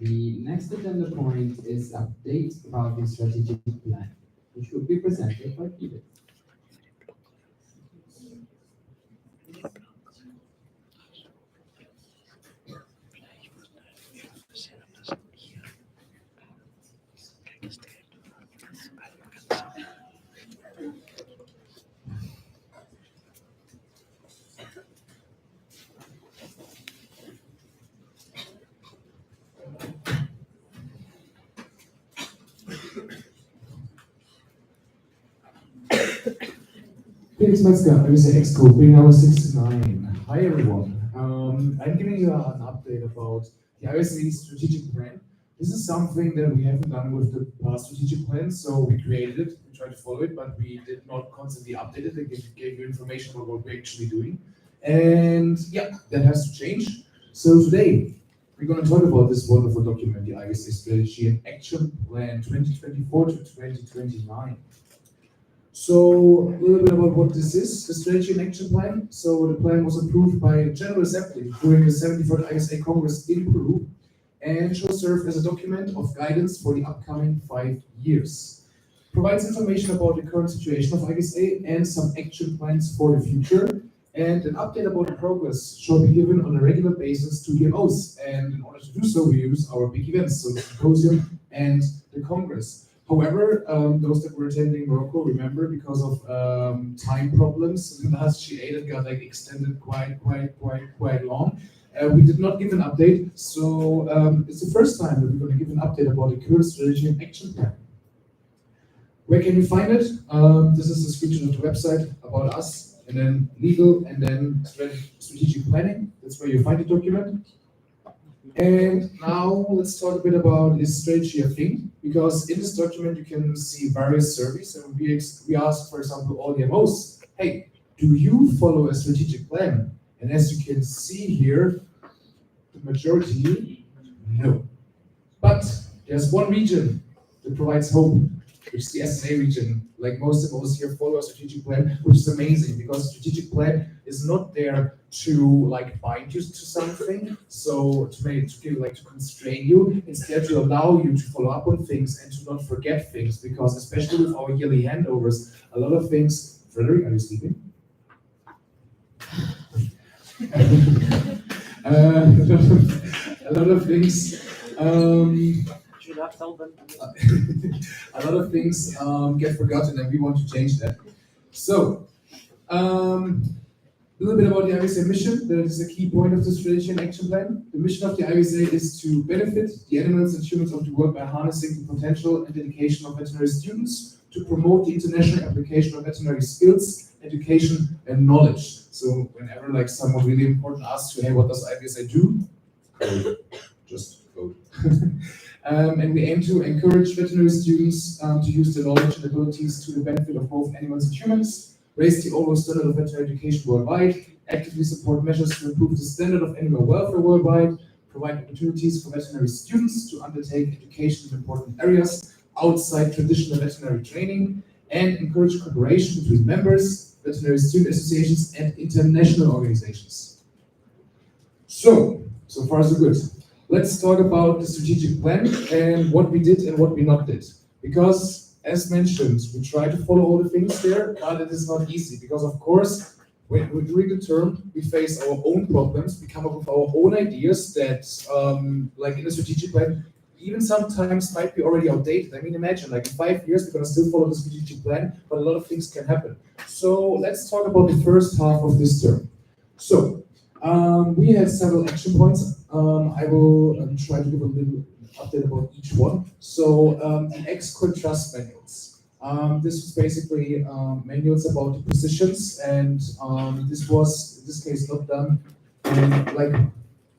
The next agenda point is update about the strategic plan, which will be presented by Peter. Felix Metzger, IBC Exco, being number 69. Hi everyone. I'm giving you an update about the IBC strategic plan. This is something that we haven't done with the past strategic plan, so we created it, we tried to follow it, but we did not constantly update it. They gave you information about what we're actually doing. And yeah, that has to change. So today, we're going to talk about this wonderful document, the IBC Strategy and Action Plan 2024 to 2029. So a little bit about what this is, the Strategy and Action Plan. So the plan was approved by General Assembly during the 74th ISA Congress in Peru and shall serve as a document of guidance for the upcoming 5 years. Provides information about the current situation of ISA and some action plans for the future. And an update about the progress shall be given on a regular basis to DMOs. And in order to do so, we use our big events, so the symposium and the Congress. However, those that were attending Morocco remember because of time problems, the last G8 that got like extended quite long. We did not give an update, so it's the first time that we're going to give an update about the current strategy and action plan. Where can you find it? This is a screenshot of the website about us, and then legal, and then strategic planning. That's where you find the document. And now let's talk a bit about this strategy of thing, because in this document you can see various surveys, and we ask, for example, all the MOs, hey, do you follow a strategic plan? And as you can see here, the majority, no. But there's one region that provides hope, which is the SNA region. Like most MOs here follow a strategic plan, which is amazing because strategic plan is not there to like bind you to something, so to constrain you. It's there to allow you to follow up on things and to not forget things, because especially with our yearly handovers, a lot of things. Frederick, are you sleeping? A lot of things. Should not tell them. A lot of things get forgotten, and we want to change that. So, a little bit about the IBSA mission. That is a key point of the strategy and action plan. The mission of the IBSA is to benefit the animals and humans of the world by harnessing the potential and dedication of veterinary students, to promote the international application of veterinary skills, education, and knowledge. So whenever like someone really important asks you, hey, what does IBSA do? Code. Just code. And we aim to encourage veterinary students to use their knowledge and abilities to the benefit of both animals and humans, raise the overall standard of veterinary education worldwide, actively support measures to improve the standard of animal welfare worldwide, provide opportunities for veterinary students to undertake education in important areas outside traditional veterinary training, and encourage cooperation between members, veterinary student associations, and international organizations. So far so good. Let's talk about the strategic plan and what we did and what we not did. Because, as mentioned, we try to follow all the things there, but it is not easy. Because, of course, when we're doing the term, we face our own problems, we come up with our own ideas that, like in the strategic plan, even sometimes might be already outdated. I mean, imagine, like in 5 years, we're going to still follow the strategic plan, but a lot of things can happen. So let's talk about the first half of this term. So, we had several action points. I will try to give a little update about each one. So, the expert trust manuals. This was basically manuals about the positions, and this was, in this case, not done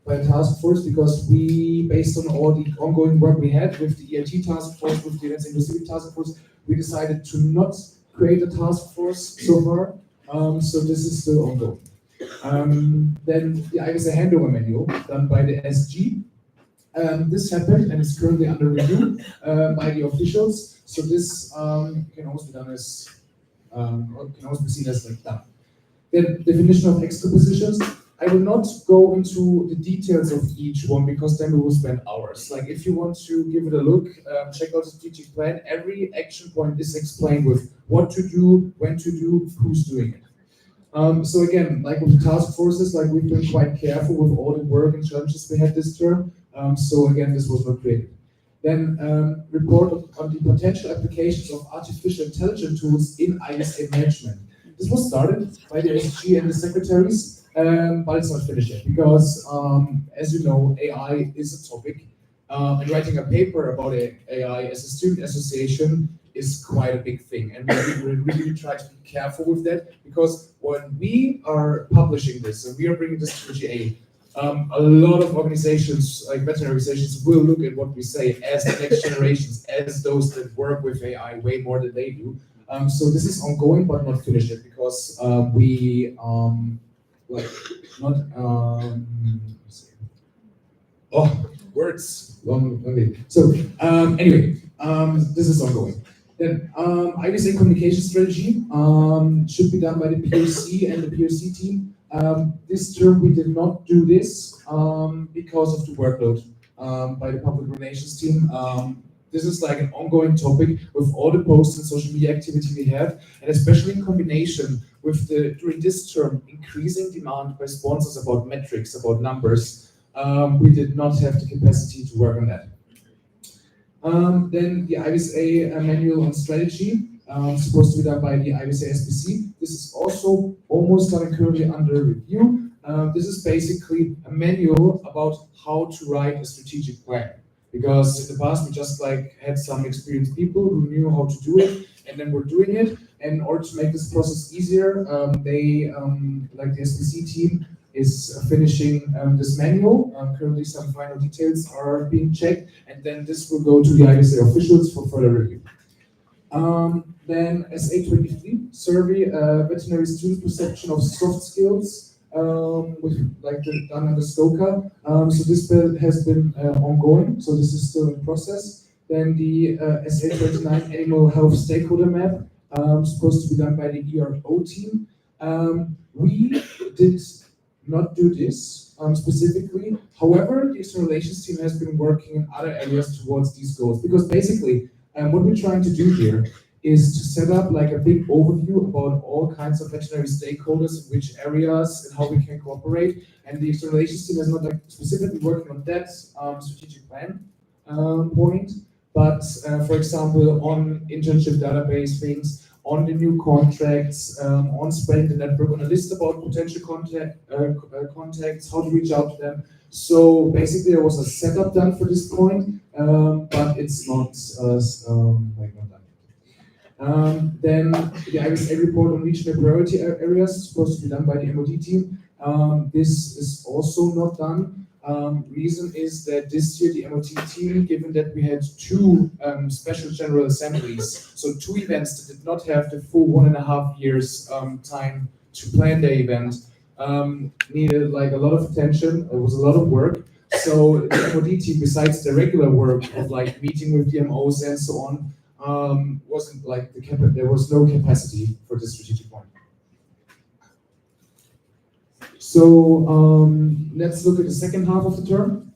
by a task force, because we, based on all the ongoing work we had with the EIT task force, with the Events Inclusivity task force, we decided to not create a task force so far, so this is still ongoing. Then the ISA handover manual done by the SG. This happened and is currently under review by the officials. So this can also be done as or can also be seen as like done. Then definition of extra positions. I will not go into the details of each one because then we will spend hours. Like if you want to give it a look, check out the strategic plan. Every action point is explained with what to do, when to do, who's doing it. So again, like with the task forces, like we've been quite careful with all the work and challenges we had this term. So again, this was not created. Then report on the potential applications of artificial intelligence tools in ISA management. This was started by the SG and the secretaries, but it's not finished yet because, as you know, AI is a topic. And writing a paper about AI as a student association is quite a big thing. And we really try to be careful with that because when we are publishing this and we are bringing this to GA, a lot of organizations, like veterinary organizations, will look at what we say as the next generations, as those that work with AI way more than they do. So this is ongoing but not finished yet because we like not words long. So anyway, this is ongoing. Then ISA communication strategy should be done by the POC and the POC team. This term we did not do this because of the workload by the public relations team. This is like an ongoing topic with all the posts and social media activity we have, and especially in combination with the, during this term, increasing demand by sponsors about metrics, about numbers. We did not have the capacity to work on that. Then the ISA manual on strategy, supposed to be done by the ISA SPC. This is also almost done and currently under review. This is basically a manual about how to write a strategic plan. Because in the past we just like had some experienced people who knew how to do it, and then we're doing it. And in order to make this process easier, they, like the SPC team, is finishing this manual. Currently some final details are being checked, and then this will go to the ISA officials for further review. Then SA23 survey, veterinary student perception of soft skills, with like done under STOCA. So this has been ongoing, so this is still in process. Then the SA29 animal health stakeholder map, supposed to be done by the ERO team. We did not do this specifically. However, the external relations team has been working in other areas towards these goals, because basically what we're trying to do here is to set up like a big overview about all kinds of veterinary stakeholders, in which areas and how we can cooperate. And the external relations team is not like specifically working on that strategic plan point, but for example, on internship database things, on the new contracts, on spreading the network, on a list about potential contacts, how to reach out to them. So basically, there was a setup done for this point, but it's not like not done. Then the ISA report on regional priority areas is supposed to be done by the MOD team. This is also not done. Reason is that this year the MOT team, given that we had two special general assemblies, so two events that did not have the full 1.5 years time to plan the event, needed like a lot of attention. It was a lot of work. So the MOD team, besides the regular work of like meeting with DMOs and so on, wasn't like there was no capacity for this strategic point. So let's look at the second half of the term.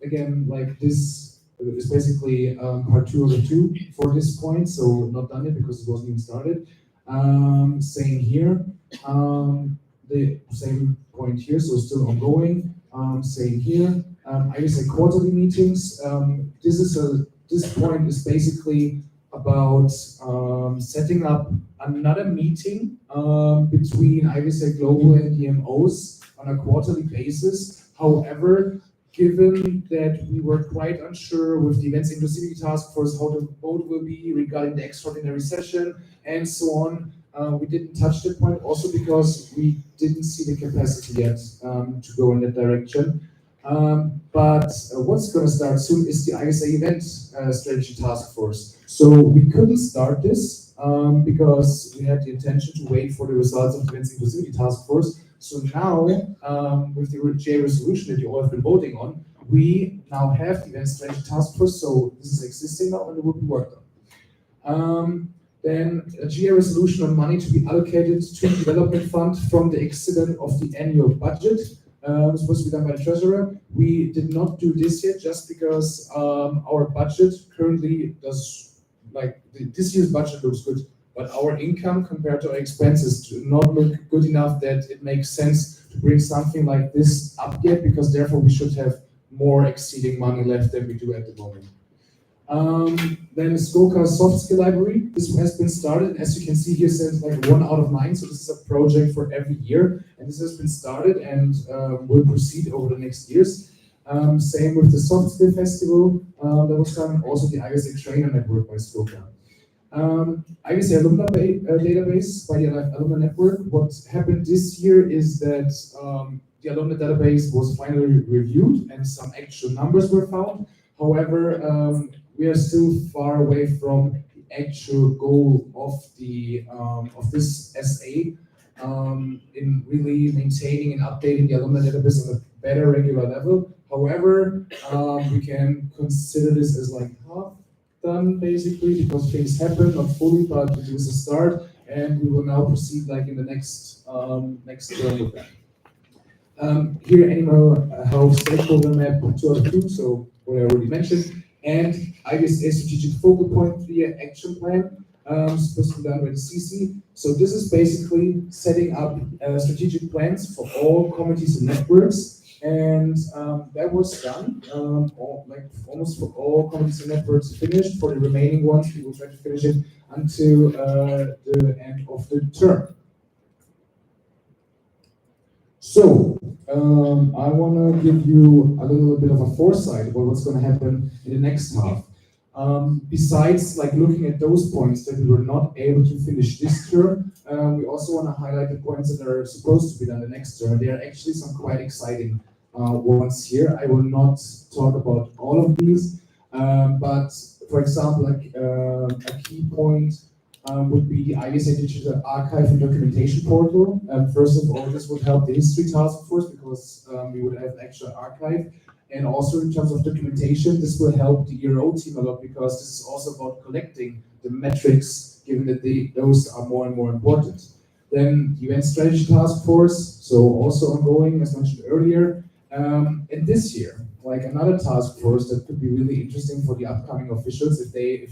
Again, like this is basically part 2 of the 2 for this point, so not done yet because it wasn't even started. Same here, the same point here, so still ongoing. Same here. I would say quarterly meetings. This point is basically about setting up another meeting between IVSA Global and DMOs on a quarterly basis. However, given that we were quite unsure with the Events Inclusivity Task Force how the vote will be regarding the extraordinary session and so on, we didn't touch that point, also because we didn't see the capacity yet to go in that direction. But what's going to start soon is the ISA Event Strategy Task Force. So we couldn't start this because we had the intention to wait for the results of the Events Inclusivity Task Force. So now, with the GA resolution that you all have been voting on, we now have the Event Strategy Task Force, so this is existing now and it will be worked on. Then a GA resolution on money to be allocated to the development fund from the excedent of the annual budget. Supposed to be done by the treasurer. We did not do this yet just because our budget currently does, like this year's budget looks good, but our income compared to our expenses do not look good enough that it makes sense to bring something like this up yet, because therefore we should have more exceeding money left than we do at the moment. Then Skoka soft skill library. This has been started. As you can see here, says like 1 out of 9. So this is a project for every year, and this has been started and will proceed over the next years. Same with the soft skill festival that was done. Also the ISA trainer network by Skoka. ISA alumni database by the Alumni network. What happened this year is that the alumni database was finally reviewed and some actual numbers were found. However, we are still far away from the actual goal of the of this SA in really maintaining and updating the alumni database on a better regular level. However, we can consider this as like half done basically, because things happen, not fully, but it was a start, and we will now proceed like in the next term with that. Here, animal health stakeholder map 2 out of 2, so what I already mentioned. And IBSA strategic focal point 3-year action plan, supposed to be done by the CC. So this is basically setting up strategic plans for all committees and networks, and that was done. Almost for all committees and networks finished. For the remaining ones, we will try to finish it until the end of the term. So, I want to give you a little bit of a foresight about what's going to happen in the next half. Besides like looking at those points that we were not able to finish this term, we also want to highlight the points that are supposed to be done the next term. There are actually some quite exciting ones here. I will not talk about all of these, but for example, like a key point would be the IBSA Digital Archive and Documentation Portal. First of all, this would help the History Task Force because we would have an actual archive. And also in terms of documentation, this will help the ERO team a lot because this is also about collecting the metrics, given that those are more and more important. Then the Event Strategy Task Force, so also ongoing, as mentioned earlier. And this year, like another task force that could be really interesting for the upcoming officials if they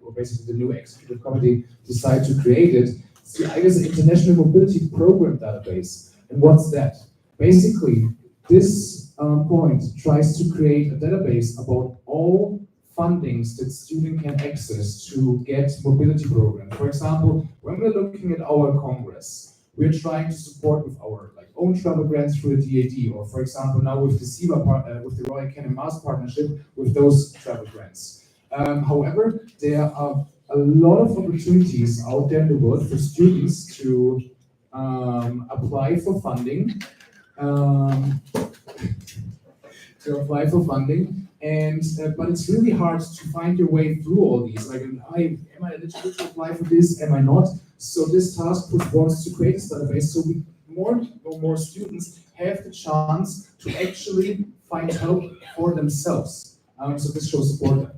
or basically the new executive committee decide to create it. It's the IBSA International Mobility Program Database. And what's that? Basically, this point tries to create a database about all fundings that students can access to get mobility programs. For example, when we're looking at our Congress, we're trying to support with our own travel grants through the DAD, or for example, now with the SIVA, with the Royal Canin Mars partnership, with those travel grants. However, there are a lot of opportunities out there in the world for students to apply for funding. And but it's really hard to find your way through all these. Like, am I eligible to apply for this? Am I not? So this task force wants to create this database so more students have the chance to actually find help for themselves. So this shows support.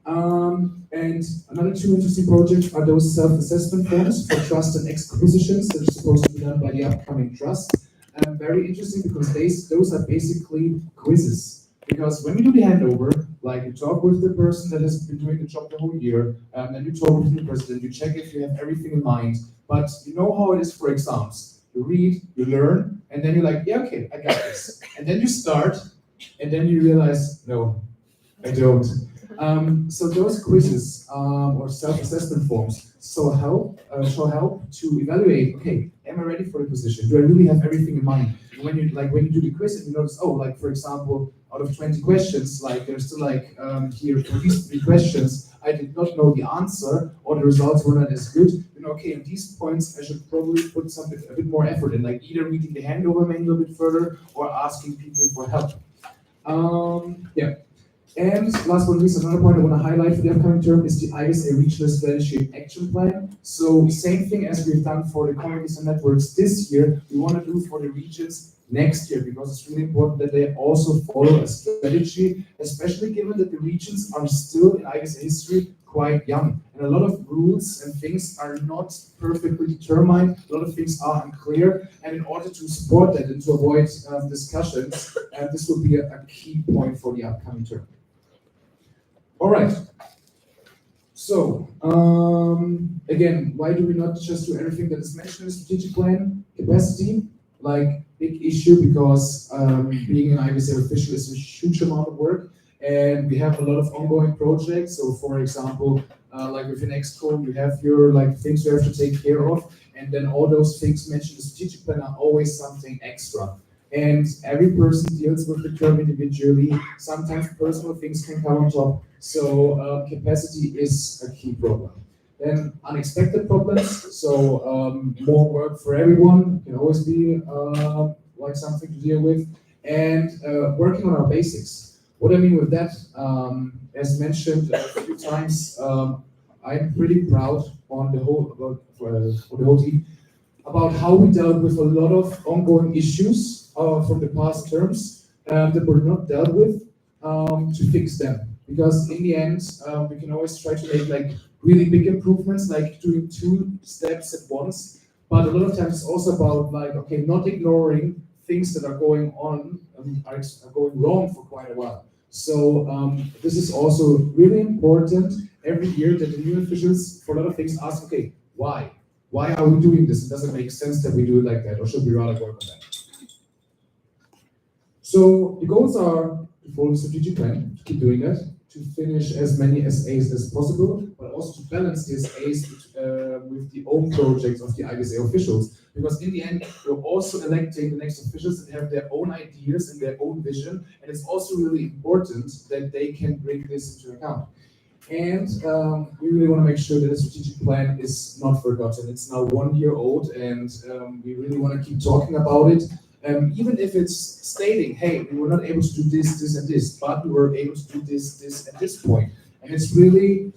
And another 2 interesting projects are those self-assessment forms for trust and exco positions that are supposed to be done by the upcoming trust. Very interesting because those are basically quizzes. Because when you do the handover, like you talk with the person that has been doing the job the whole year, then you talk with the president, you check if you have everything in mind. But you know how it is for exams. You read, you learn, and then you're like, yeah, okay, I got this. And then you start, and then you realize, no, I don't. So those quizzes or self-assessment forms shall help to evaluate. Okay, am I ready for the position? Do I really have everything in mind? And when you do the quiz and you notice, oh, like for example, out of 20 questions, like there's still like here for these 3 questions, I did not know the answer or the results were not as good. You know, okay, at these points I should probably put a bit more effort in, like either reading the handover manual a bit further or asking people for help. Yeah. And last but not least, another point I want to highlight for the upcoming term is the ISA Regional Strategy and Action Plan. So same thing as we've done for the communities and networks this year, we want to do for the regions next year, because it's really important that they also follow a strategy, especially given that the regions are still in ISA history quite young. And a lot of rules and things are not perfectly determined, a lot of things are unclear, and in order to support that and to avoid discussions, this will be a key point for the upcoming term. All right. So, again, why do we not just do everything that is mentioned in the strategic plan? Capacity, like big issue, because being an IBSA official is a huge amount of work, and we have a lot of ongoing projects. So, for example, like with an ExCo, you have your like things you have to take care of, and then all those things mentioned in the strategic plan are always something extra. And every person deals with the term individually. Sometimes personal things can come on top. So capacity is a key problem. Then unexpected problems. So more work for everyone can always be like something to deal with. And working on our basics. What I mean with that, as mentioned a few times, I'm pretty proud on the whole for the whole team about how we dealt with a lot of ongoing issues from the past terms that were not dealt with to fix them. Because in the end, we can always try to make like really big improvements, like doing 2 steps at once. But a lot of times it's also about like, okay, not ignoring things that are going on, are going wrong for quite a while. So this is also really important every year that the new officials, for a lot of things, ask, okay, why? Why are we doing this? It doesn't make sense that we do it like that, or should we rather work on that? So the goals are to follow the strategic plan, to keep doing that, to finish as many SAs as possible, but also to balance the SAs with the own projects of the IBSA officials. Because in the end, we're also electing the next officials that have their own ideas and their own vision, and it's also really important that they can bring this into account. And we really want to make sure that the strategic plan is not forgotten. It's now 1 year old, and we really want to keep talking about it. Even if it's stating, hey, we were not able to do this, this, and this, but we were able to do this, this, and this point. And it's really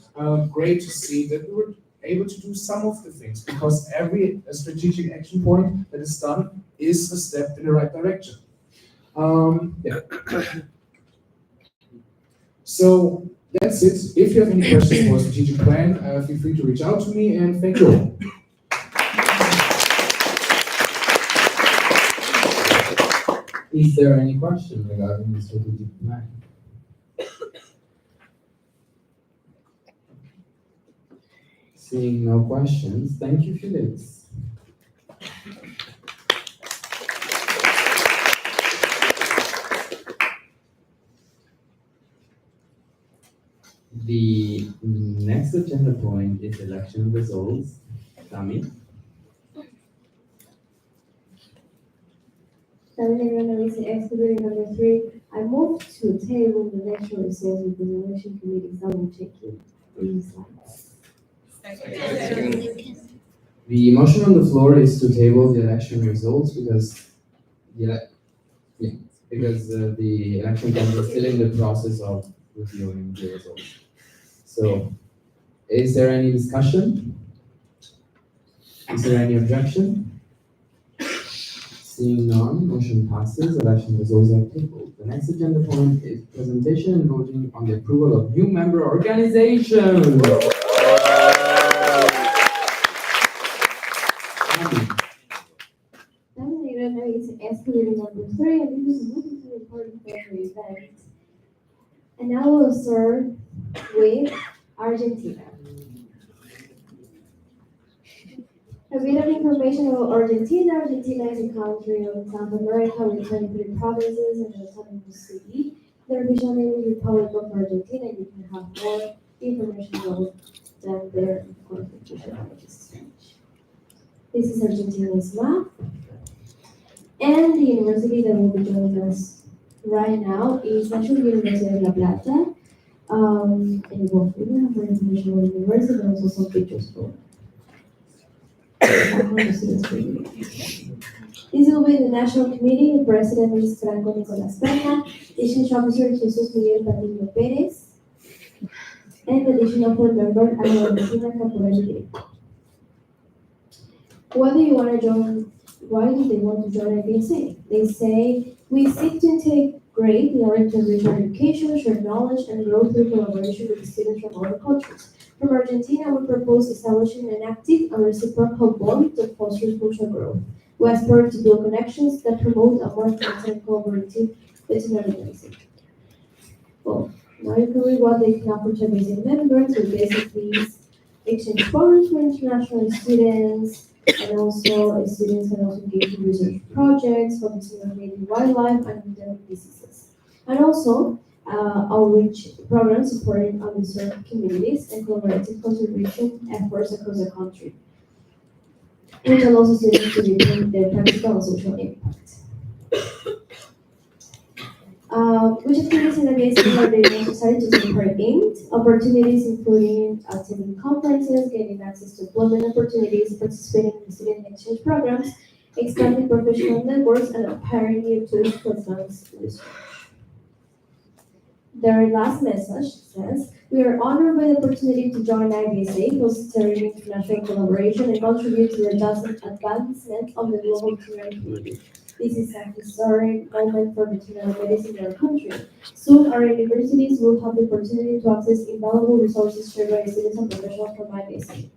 great to see that we were able to do some of the things, because every strategic action point that is done is a step in the right direction. Yeah. So that's it. If you have any questions for a strategic plan, feel free to reach out to me, and thank you all. Is there any question regarding the strategic plan? Seeing no questions, thank you, Felix. The next agenda point is election results. Tami? Excluding number 3, I move to table the election results with the election committee's double checking these slides. The motion on the floor is to table the election results because the election committee is still in the process of reviewing the results. So, is there any discussion? Is there any objection? Seeing none, motion passes, election results are tabled. The next agenda point is presentation and voting on the approval of new member organizations. Excluding number 3, and this is looking to important for the event. And now we'll start with Argentina. A bit of information about Argentina. Argentina is a country of South America with 23 provinces and an autonomous city. The official name is Republic of Argentina. You can have more information about them there, of course, the official language is Spanish. This is Argentina's map. And the university that will be joining us right now is National University of La Plata. And well, we don't have more information about the university, but also some pictures for This will be the National Committee. The President is Franco Nicolas Pena, Exchange Officer Jesus Miguel Patiño Perez, and additional board member Ana Valentina Caporelli. Why do you want to join? Why do they want to join IBSA? They say we seek to integrate in order to enrich our education, share knowledge, and grow through collaboration with students from other countries. From Argentina, we propose establishing an active and reciprocal bond that fosters mutual growth. We aspire to build connections that promote a more connected and collaborative veterinary medicine. Well, now you can read what they can offer to basic members, with basically exchange programs for international students, and also students can also engage in research projects focusing on native wildlife and endemic diseases. And also outreach programs supporting underserved communities and collaborative conservation efforts across the country, which allows students to deepen their practical and social impact. Which activities in the basic are they necessary to take part in? Opportunities including attending conferences, gaining access to employment opportunities, participating in student exchange programs, expanding professional networks, and acquiring new tools for advanced research. Their last message says, we are honored by the opportunity to join IBSA, fostering international collaboration and contribute to the advancement of the global veterinary community. This is a historic moment for veterinary medicine in our country. Soon, our universities will have the opportunity to access invaluable resources shared by students and professionals from IBSA.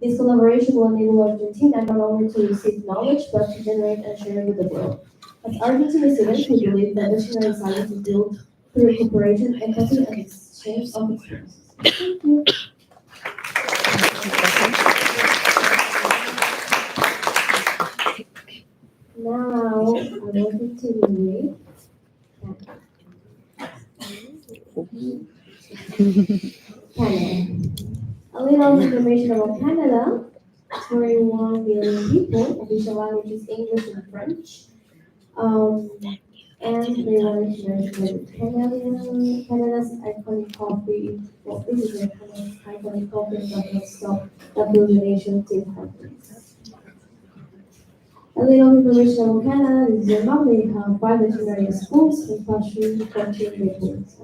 This collaboration will enable Argentina not only to receive knowledge, but to generate and share it with the world. As Argentine students, we believe that veterinary science is built through cooperation, empathy, and exchange of experiences. Thank you. Now, I will continue Canada. A little information about Canada. 41 million people. Official language is English and French. And they wanted to mention Canada's iconic coffee. Well, this is their iconic coffee and chocolate stop that build the nation's tea companies. A little information about Canada. This is their map. They have 5 veterinary schools and passion, coaching, networks.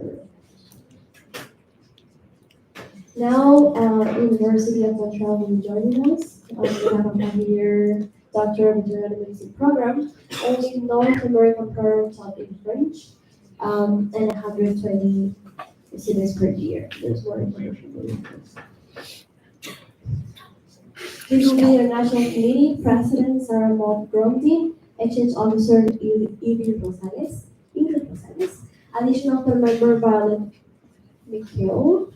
Now, University of Montreal will be joining us. We have a 5-year Doctor of Veterinary Medicine program. Only North American program taught in French, and 120 students per year. There's more information for you. This will be the National Committee, President Sarah Maud Gromty, Exchange Officer Ingrid Rosales, additional third member Violet Mikhail.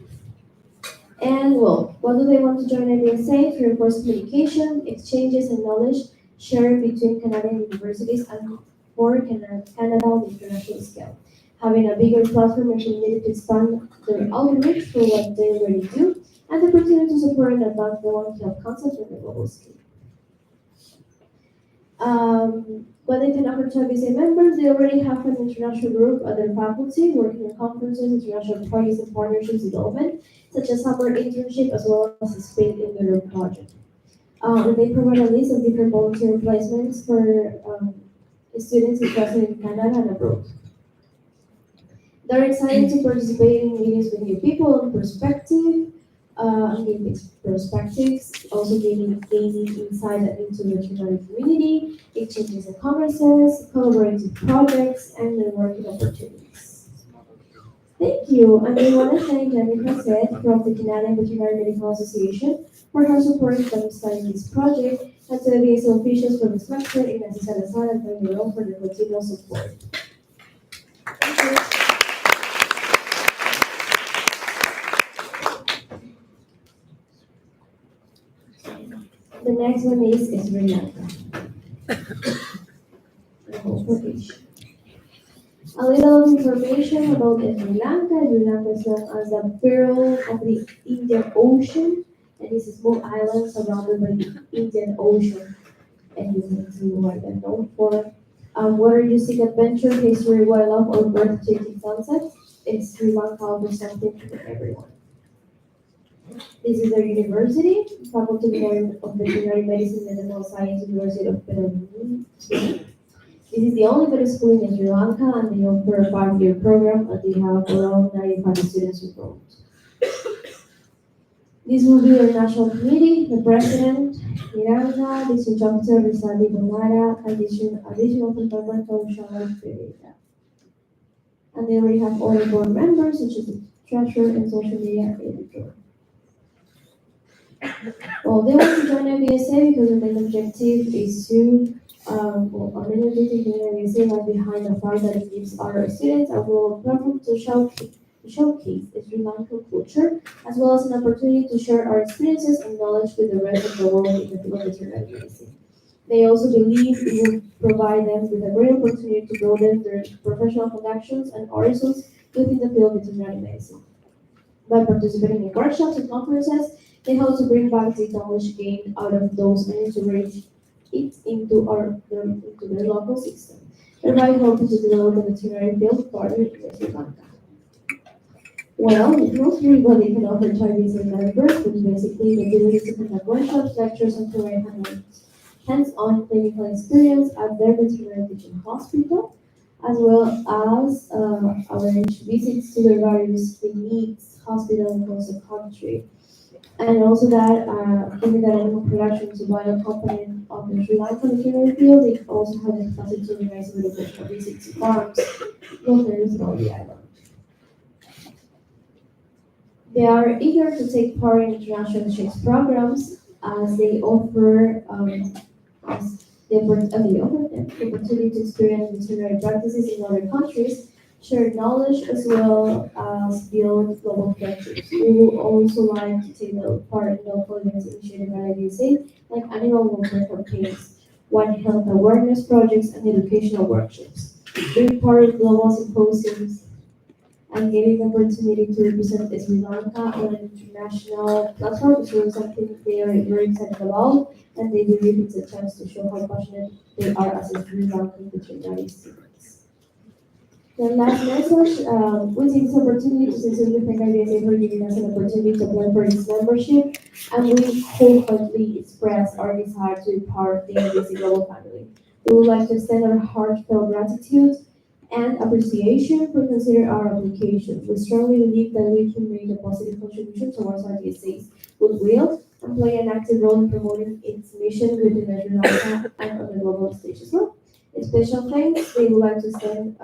And well, what do they want to join IBSA? To reinforce communication, exchanges, and knowledge sharing between Canadian universities and for Canada on the international scale. Having a bigger platform and community to expand their outreach for what they already do, and the opportunity to support and advance the One Health concept on the global scale. What they can offer to IBSA members, they already have an international group at their faculty working on conferences, international projects, and partnerships development, such as summer internship as well as a Spain in Europe project. And they provide a list of different volunteer placements for students interested in Canada and abroad. They're excited to participate in meetings with new people and perspectives, also gaining insight into the veterinary community, exchanges and conferences, collaborative projects, and networking opportunities. Thank you, and we want to thank Jennifer Said from the Canadian Veterinary Medical Association for her support in starting this project, and to the VSO officials for the structure, Ignacio Salazar and Tony for the continual support. Thank you. The next one is Sri Lanka. A little information about Sri Lanka. Sri Lanka is known as the Pearl of the Indian Ocean, and it's a small island surrounded by the Indian Ocean. And you can see what they're known for. Water-using adventure, history, wildlife, or breathtaking sunsets. It's Sri Lanka offers something for everyone. This is their university, Faculty of Veterinary Medicine and Animal Science, University of Pennsylvania. This is the only medical school in Sri Lanka, and they offer a 5-year program, and they have around 95 students enrolled. This will be their national committee, the president, Miranda, district officer, Rizali Bonara, additional fundamental Shaman Pereira. And they already have other board members, such as the treasurer and social media editor. Well, they want to join IBSA because the main objective is to, our main objective in IBSA lies behind the fact that it gives our students a global platform to showcase the Sri Lankan culture, as well as an opportunity to share our experiences and knowledge with the rest of the world in the field of veterinary medicine. They also believe it will provide them with a great opportunity to broaden their professional connections and horizons within the field of veterinary medicine. By participating in workshops and conferences, they hope to bring back the knowledge gained out of those and integrate it into their local system, thereby helping to develop the veterinary field further in Sri Lanka. Well, not everybody can offer Chinese and members, which basically the ability to conduct workshops, lectures, and provide hands-on clinical experience at their veterinary teaching hospital, as well as arrange visits to the various clinics, hospitals across the country. And also that, given that animal production is a vital component of the Sri Lankan veterinary field, they also have the capacity to organize educational visits to farms located throughout the island. They are eager to take part in international exchange programs as they offer the opportunity to experience veterinary practices in other countries, share knowledge as well as build global friendships. We would also like to take part in local events initiated by IBSA, like animal welfare campaigns, One Health awareness projects, and educational workshops. Being part of global symposiums and getting the opportunity to represent Sri Lanka on an international platform is really something they are very excited about, and they believe it's a chance to show how passionate they are as a Sri Lankan veterinary students. The last message, we take this opportunity to sincerely thank IBSA for giving us an opportunity to apply for its membership, and we wholeheartedly express our desire to be part of the IBSA global family. We would like to extend our heartfelt gratitude and appreciation for considering our application. We strongly believe that we can make a positive contribution towards IBSA's goodwill and play an active role in promoting its mission within Sri Lanka and on the global stage as well. A special thanks, they would like to send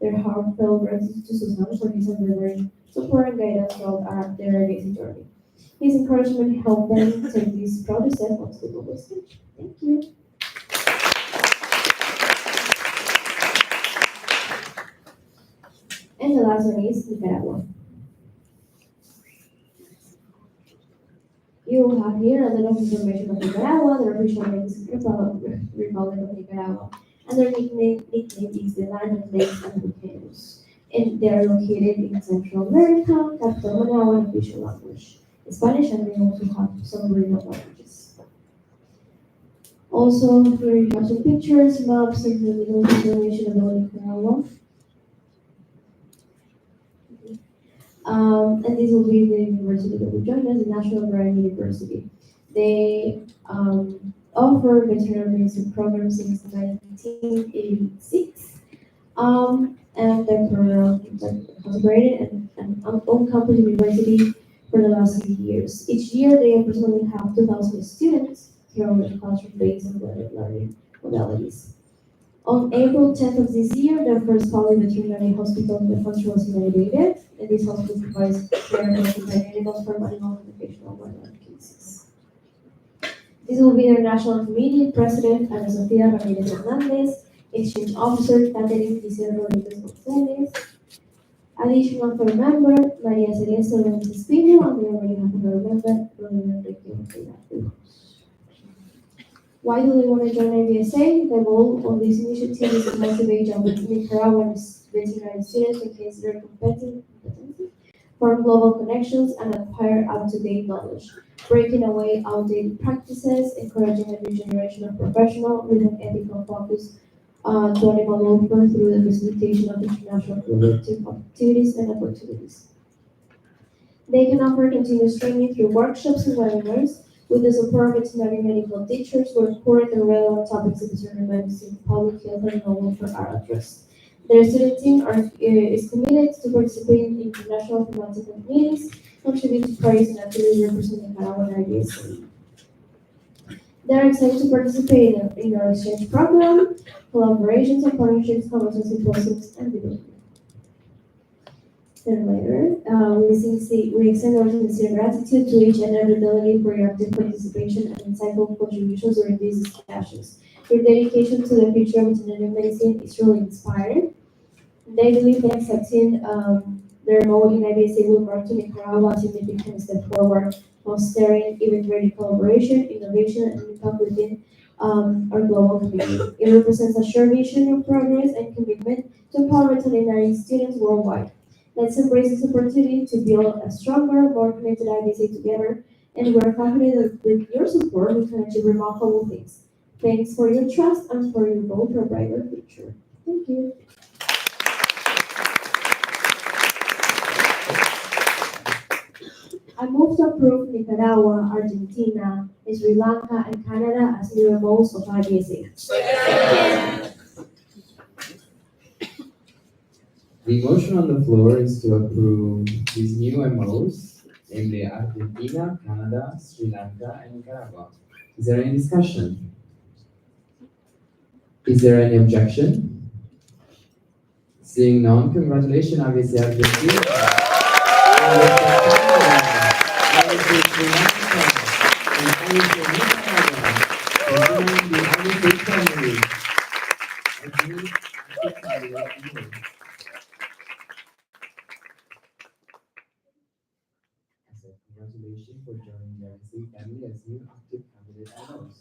their heartfelt gratitude to Susan for his unwavering support and guidance throughout their amazing journey. His encouragement helped them take this proud step onto the global stage. Thank you. And the last one is Nicaragua. You have here a lot of information of Nicaragua. Their official name is Republic of Nicaragua, and their nickname is the Land of Lakes and Volcanoes. And they are located in Central America, capital Managua, and official language Spanish, and they also have some regional languages. Also, here you have some pictures, maps, and the little information about Nicaragua. And this will be the university that will join us, the National Agrarian University. They offer veterinary medicine programs since 1986. And their program has operated an on-campus university for the last 6 years. Each year, they approximately have 2,000 students throughout the classroom-based and blended learning modalities. On April 10th of this year, the first public veterinary hospital in the country was inaugurated, and this hospital provides care for companion animals for animal and occasional wildlife cases. This will be their national committee president, Ana Sofia Ramirez Hernandez, exchange officer, Catherine Giselle Rodriguez Gonzalez, additional for member, Maria Celeste López Espino, and we already have another member, Rodrigo Enrique Ortega. Why do they want to join IBSA? The goal of this initiative is to motivate young Nicaraguan veterinary students to increase their competency, form global connections, and acquire up-to-date knowledge, breaking away outdated practices, encouraging a new generation of professionals with an ethical focus to animal welfare through the facilitation of international collaborative activities and opportunities. They can offer continuous training through workshops and webinars with the support of veterinary medical teachers who report the relevant topics of veterinary medicine, public health, and novel for our address. Their student team is committed to participating in international thematic meetings, contributing to parties and actively representing Taiwan IBSA. They're excited to participate in our exchange program, collaborations and partnerships, conferences, symposiums, and debates. Then later, we extend our sincere gratitude to each and every delegate for your active participation and insightful contributions during these discussions. Your dedication to the future of veterinary medicine is really inspiring. They believe that accepting their role in IBSA will mark to Nicaragua a significant step forward, fostering even greater collaboration, innovation, and impact within our global community. It represents a shared vision of progress and commitment to empower veterinary students worldwide. Let's embrace this opportunity to build a stronger, more connected IBSA together, and we're confident that with your support, we can achieve remarkable things. Thanks for your trust and for your vote for a brighter future. Thank you. I move to approve Nicaragua, Argentina, Sri Lanka, and Canada as new MOs of IBSA. The motion on the floor is to approve these new MOs in the Argentina, Canada, Sri Lanka, and Nicaragua. Is there any discussion? Is there any objection? Seeing none, congratulations, IBSA Argentina. IBSA Sri Lanka, and IBSA Nicaragua. Join the IBSA family. Congratulations for joining the IBSA family as new active candidate MOs.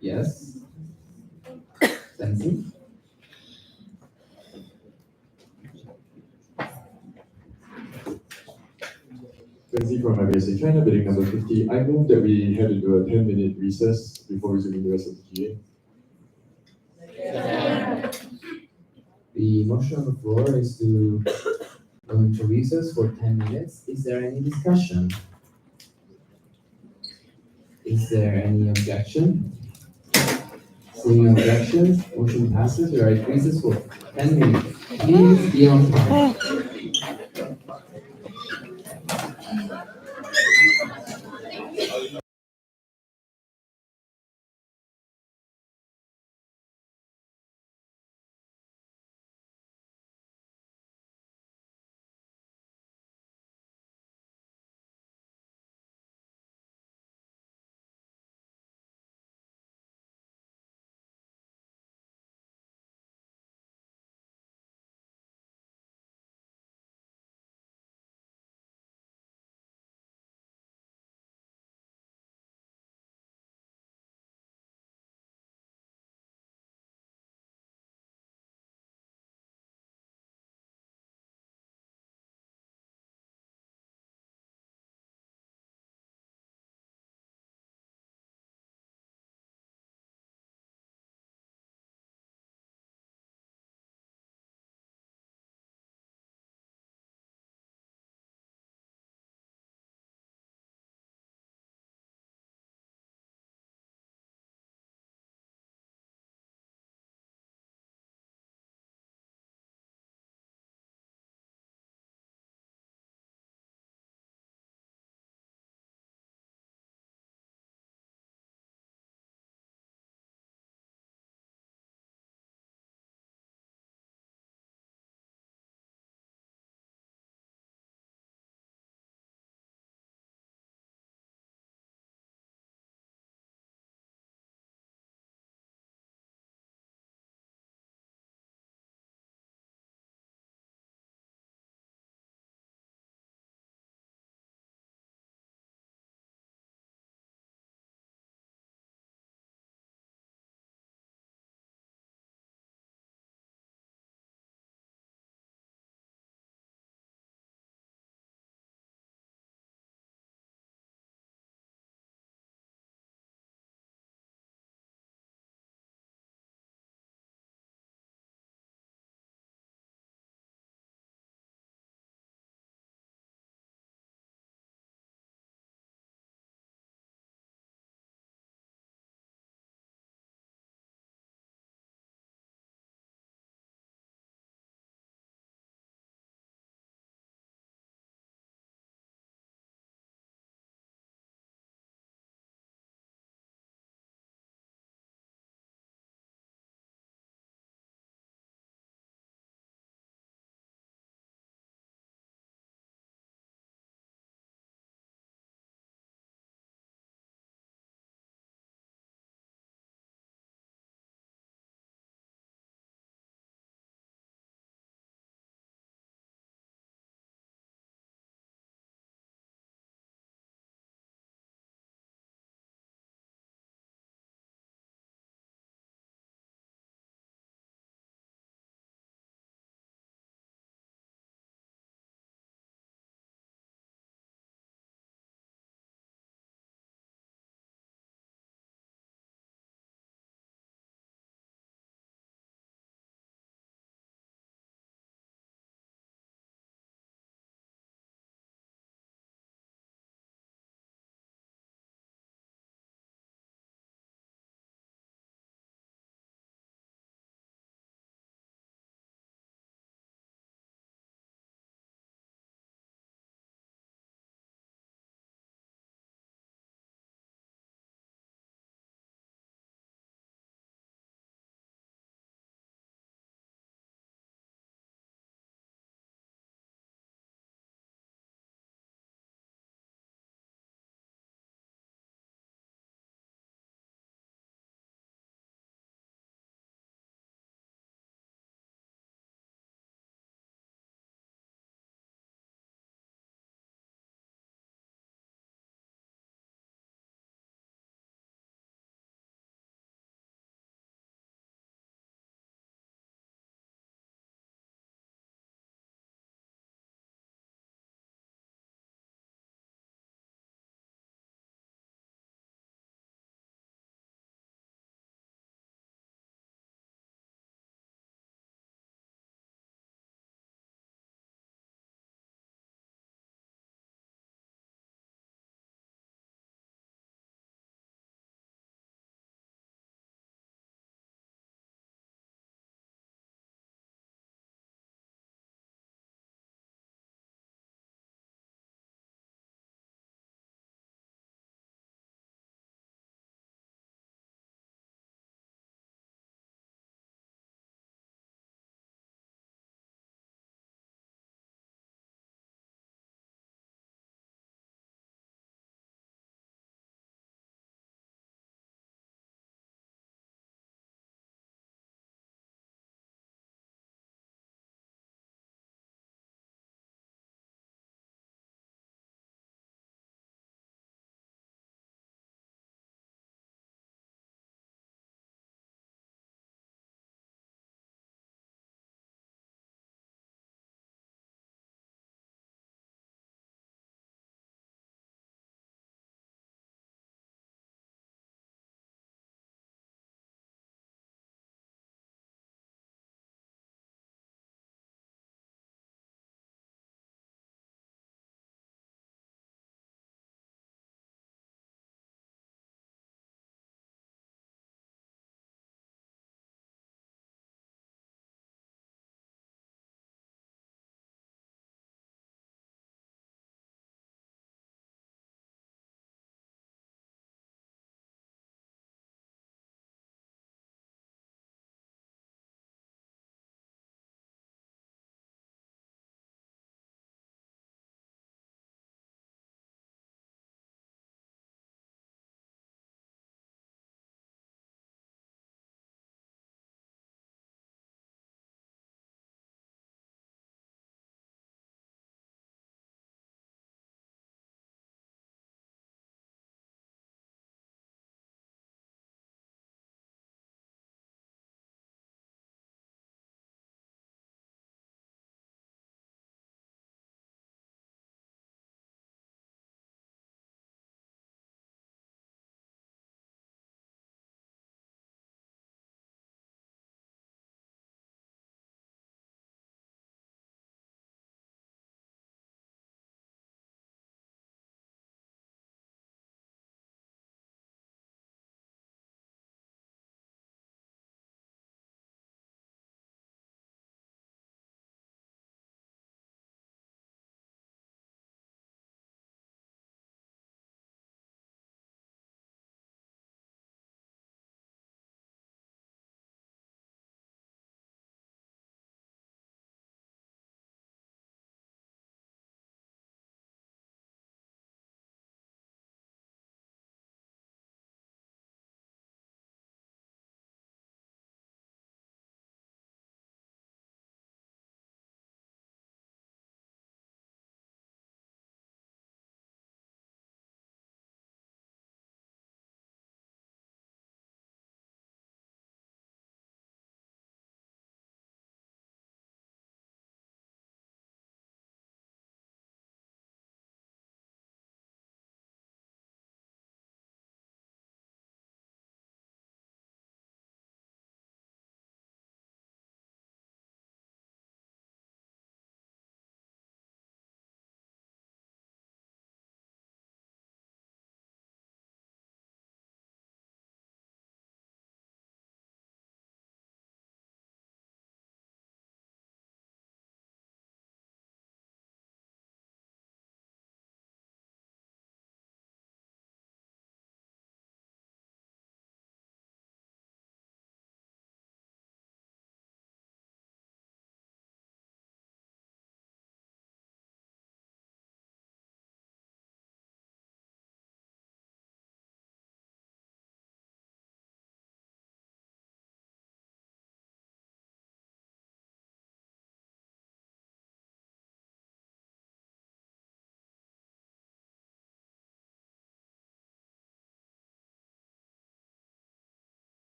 Yes. Sensi? Lindsay from IBSA China, bidding number 50. I move that we head into a 10-minute recess before resuming the rest of the GA. The motion on the floor is to go into recess for 10 minutes. Is there any discussion? Is there any objection? Seeing no objections, motion passes. We are at recess for 10 minutes. Please be on time.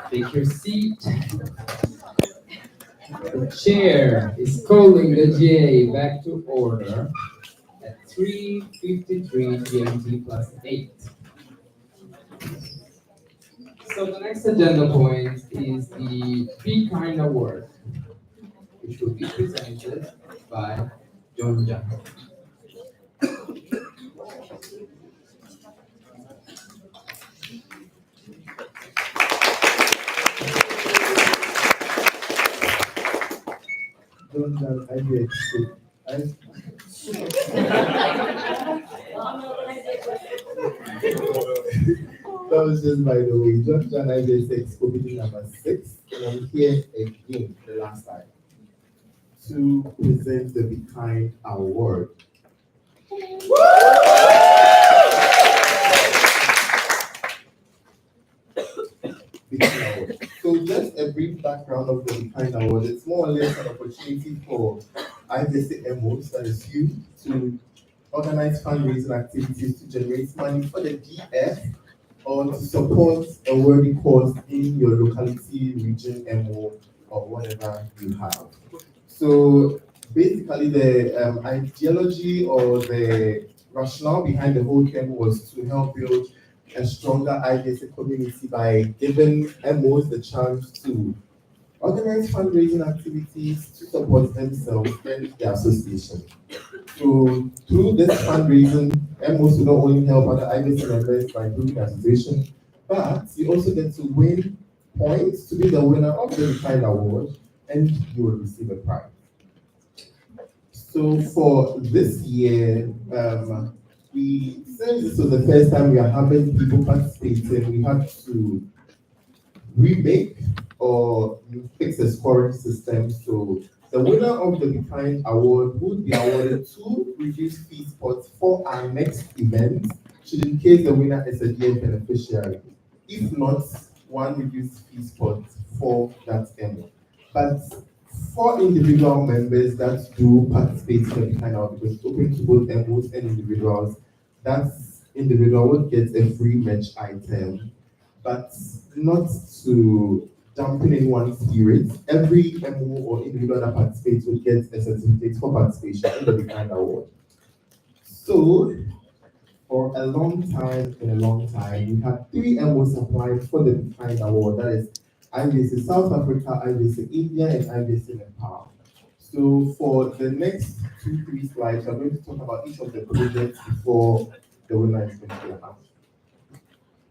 Take your seat. The chair is calling the GA back to order at 3:53 GMT plus 8. So the next agenda point is the Be Kind Award, which will be presented by John Jang. John Jan, I get it. That was just by the way. John Jan, I get Expo meeting number 6, and I'm here again the last time to present the Be Kind Award. Be Kind Award. So just a brief background of the Be Kind Award. It's more or less an opportunity for IVSMOs, that is you, to organize fundraising activities to generate money for the DF or to support a worthy cause in your locality, region, MO, or whatever you have. So basically the ideology or the rationale behind the whole thing was to help build a stronger IVSA community by giving MOs the chance to organize fundraising activities to support themselves and their association. So through this fundraising, MOs will not only help other IVSA members by improving their situation, but you also get to win points to be the winner of the Be Kind Award, and you will receive a prize. So for this year, since this was the first time we are having people participating, we had to remake or fix the scoring system. So the winner of the Be Kind Award would be awarded 2 reduced fee spots for our next event, should in case the winner is a DF beneficiary. If not, 1 reduced fee spot for that MO. But for individual members that do participate in the Be Kind Award, because it's open to both MOs and individuals, that individual would get a free merch item, but not to dampen anyone's spirits. Every MO or individual that participates will get a certificate for participation in the Be Kind Award. So, for a long time, we had 3 MOs applying for the Be Kind Award. That is IVSA South Africa, IVSA India, and IVSA Nepal. So for the next 2-3 slides, I'm going to talk about each of the projects before the winner is going to be announced.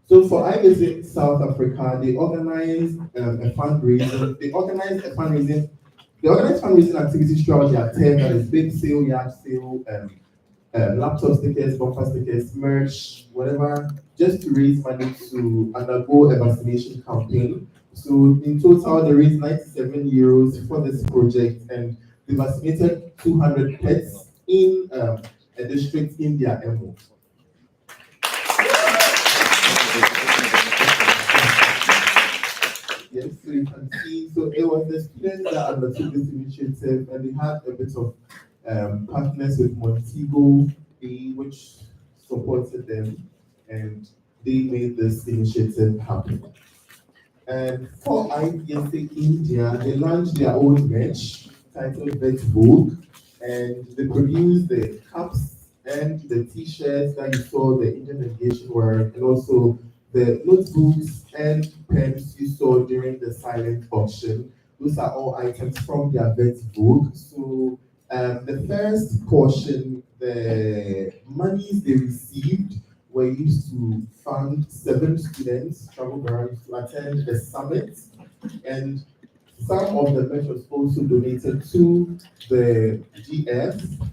So for IVSA South Africa, they organized a fundraising. They organized fundraising activities throughout their term. That is big sale, yard sale, laptop stickers, bumper stickers, merch, whatever, just to raise money to undergo a vaccination campaign. So in total, they raised 97 euros for this project, and they vaccinated 200 pets in a district in their MO. Yes, so you can see, so it was the students that undertook this initiative, and they had a bit of partners with Montego Bay, which supported them, and they made this initiative happen. And for IVSA India, they launched their own merch titled Vet Vogue, and they produced the caps and the t-shirts that you saw the Indian delegation wear, and also the notebooks and pens you saw during the silent auction. Those are all items from their Vet Vogue. So the first portion, the monies they received were used to fund 7 students travel around to attend the summit, and some of the merch was also donated to the GF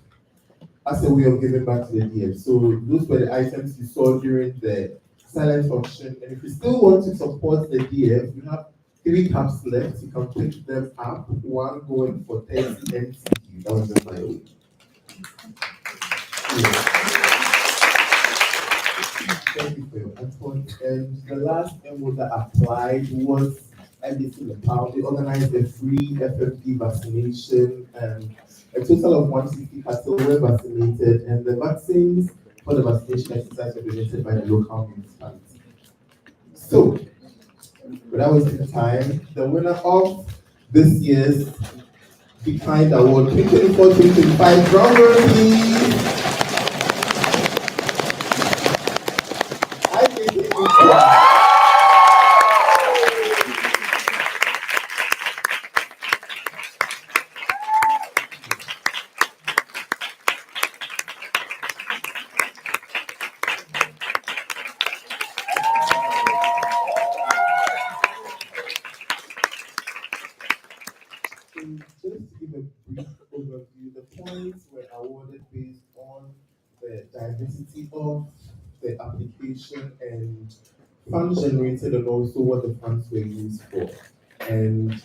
as a way of giving back to the DF. So those were the items you saw during the silent auction. And if you still want to support the DF, you have 3 caps left. You can pick them up. One going for 30 MTQ. That was just my own. Thank you for your effort. And the last MO that applied was IVSA Nepal. They organized a free FFP vaccination, and a total of 160 cattle were vaccinated, and the vaccines for the vaccination exercise coordinated by the local municipality. So, without wasting time, the winner of this year's Be Kind Award 2024-2025, drum roll please. I think it is just to give a brief overview, the points were awarded based on the diversity of the application and funds generated and also what the funds were used for. And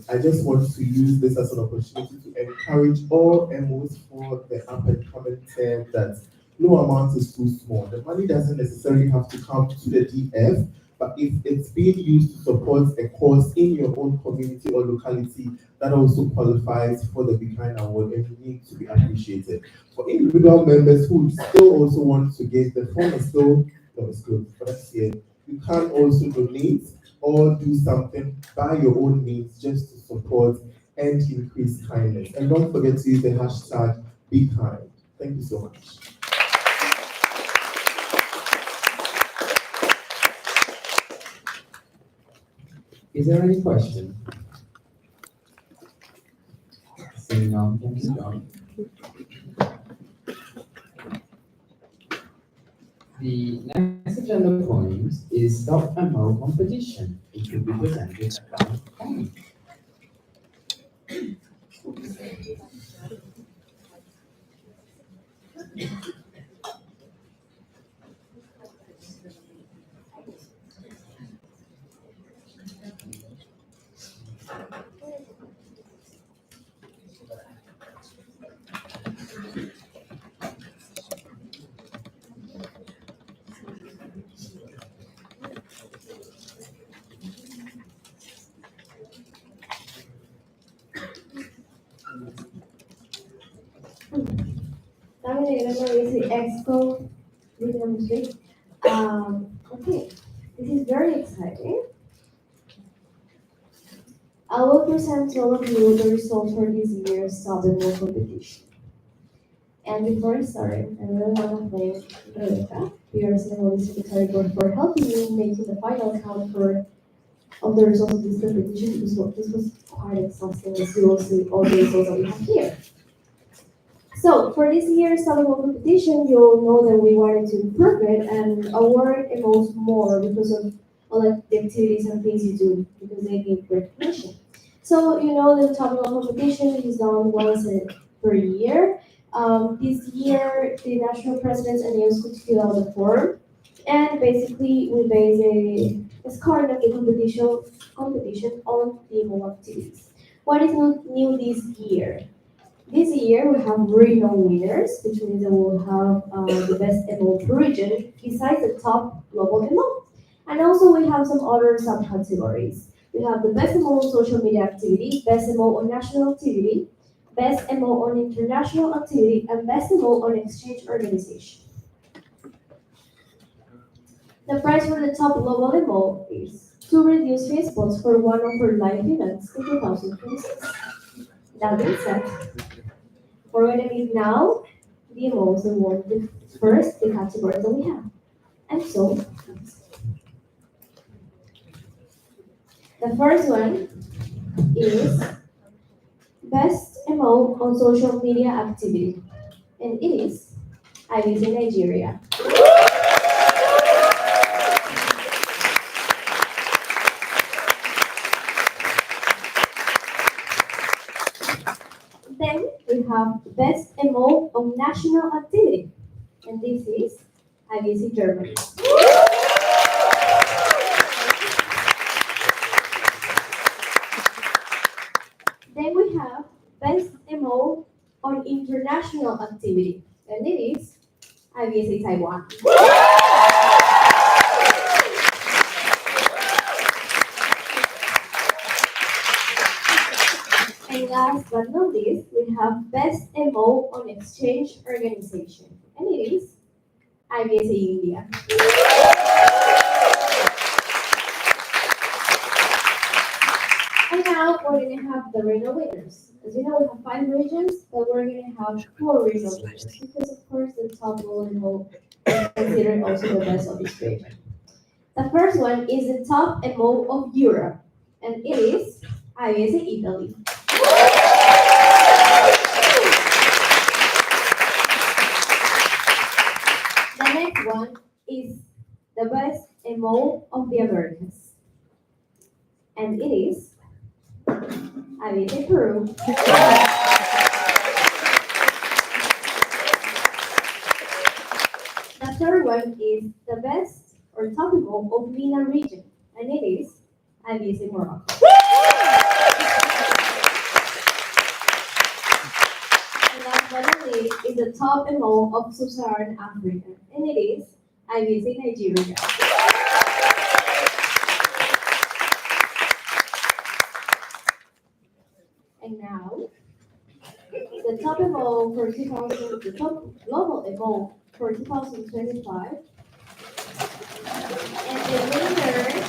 I just want to use this as an opportunity to encourage all MOs for the up and coming term that no amount is too small. The money doesn't necessarily have to come to the DF, but if it's being used to support a cause in your own community or locality, that also qualifies for the Be Kind Award and need to be appreciated. For individual members who still also want to give, the form is still, no, it's good, for next year. You can also donate or do something by your own means just to support and increase kindness. And don't forget to use the hashtag Be Kind. Thank you so much. Is there any question? Seeing none, thank you, John. The next agenda point is .MO competition. It will be presented by Alumni. Now we're gonna is the Expo Rhythm Week. Okay, this is very exciting. I will present to all of you the results for this year's Sabemo competition. And before I start, I really want to thank Rebecca, PR Ceremony Secretary, for helping me in making the final count of the results of this competition, because this was quite exhausting, as you will see all the results that we have here. So for this year's Sabemo competition, you'll know that we wanted to improve it and award MOs more because of all the activities and things you do, because they give recognition. So you know the Sabemo competition is done once per year. This year, the national presidents and youth could fill out the form, and basically we base a scoring of the competition on the MO activities. What is new this year? This year we have regional winners, which means that we'll have the best MO per region, besides the top global MO. And also we have some other subcategories. We have the best MO on social media activity, best MO on national activity, best MO on international activity, and best MO on exchange organization. The prize for the top global MO is to reduce face spots for one of our live events in 2026. That being said, we're going to give now the MOs that won the categories that we have. And so, the first one is Best MO on social media activity, and it is IBC Nigeria. Then we have Best MO on national activity, and this is IBC Germany. Then we have Best MO on international activity, and it is IBC Taiwan. And last but not least, we have Best MO on exchange organization, and it is IBSA India. And now we're going to have the regional winners. As you know, we have 5 regions, but we're going to have 4 regional winners because, of course, the top role is considered also the best of each region. The first one is the top MO of Europe, and it is IBSA Italy. The next one is the best MO of the Americas, and it is IBSA Peru. The third one is the best or top MO of MENA region, and it is IBSA Morocco. And last but not least is the top MO of Sub-Saharan Africa, and it is IBSA Nigeria. And now, the top MO for 2000, the top global MO for 2025, and the winner is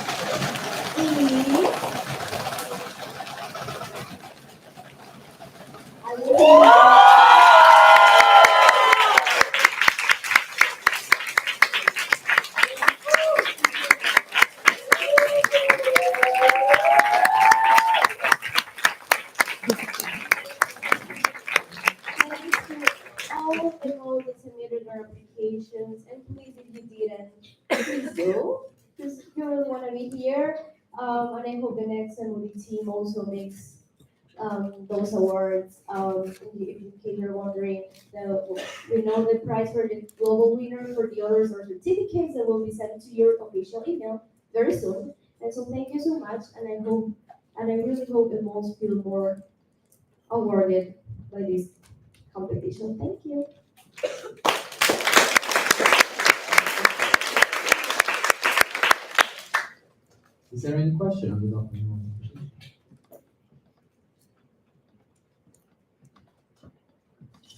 all of the MOs that submitted their applications, and please, if you didn't, please do, because you really want to be here. And I hope the next MOD team also makes those awards. In case you're wondering, we know the prize for the global winner. For the others are certificates that will be sent to your official email very soon. And so thank you so much, and I really hope the most feel more awarded by this competition. Thank you. Is there any question on the document?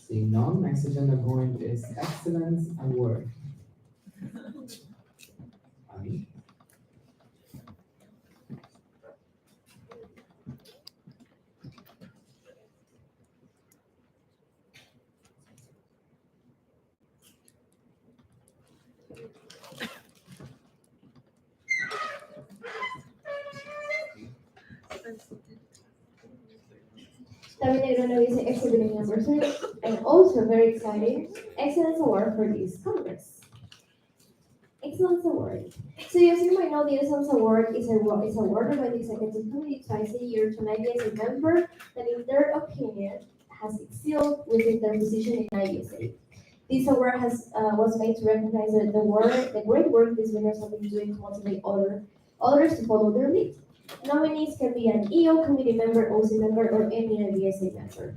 Seeing none, next agenda point is Excellence Award. Ali? Terminator is exhibiting number 3, and also very exciting, Excellence Award for this Congress. Excellence Award. So as you might know, the Excellence Award is awarded by the Executive Committee twice a year to an IBSA member that in their opinion has excelled within their position in IBSA. This award was made to recognize the great work these winners have been doing to motivate others to follow their lead. Nominees can be an EO committee member, OC member, or any IBSA member.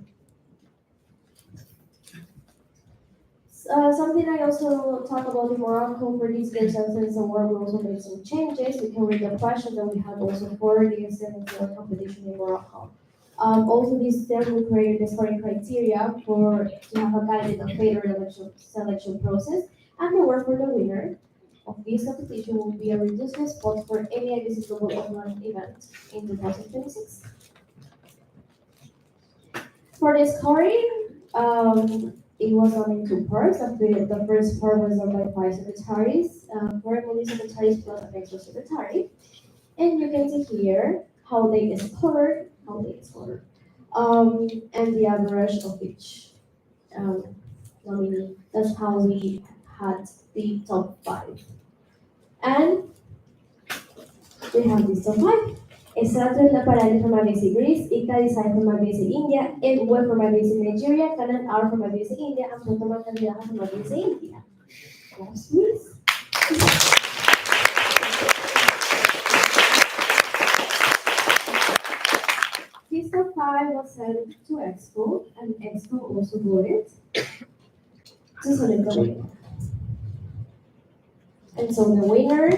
Something I also talk about in Morocco for this year's Excellence Award, we also made some changes. We can read the question that we have also for the Excellence Award competition in Morocco. Also, this term we created the scoring criteria to have a guided and fairer selection process, and the award for the winner of this competition will be a reduced spot for any IBSA Global Online event in 2026. For the scoring, it was done in 2 parts. The first part was done by 5 secretaries, 4 MOD secretaries plus an extra secretary. And you can see here how they scored, and the average of each nominee. That's how we had the top 5. And we have this top 5. Extracto La Parade from IBSA Greece, Ika Design from IBSA India, Ed Web from IBSA Nigeria, Canon R from IBSA India, and Protoma Candidaja from IBSA India. Yes, please. This top 5 was sent to Expo, and Expo also voted to select the winner. And so the winner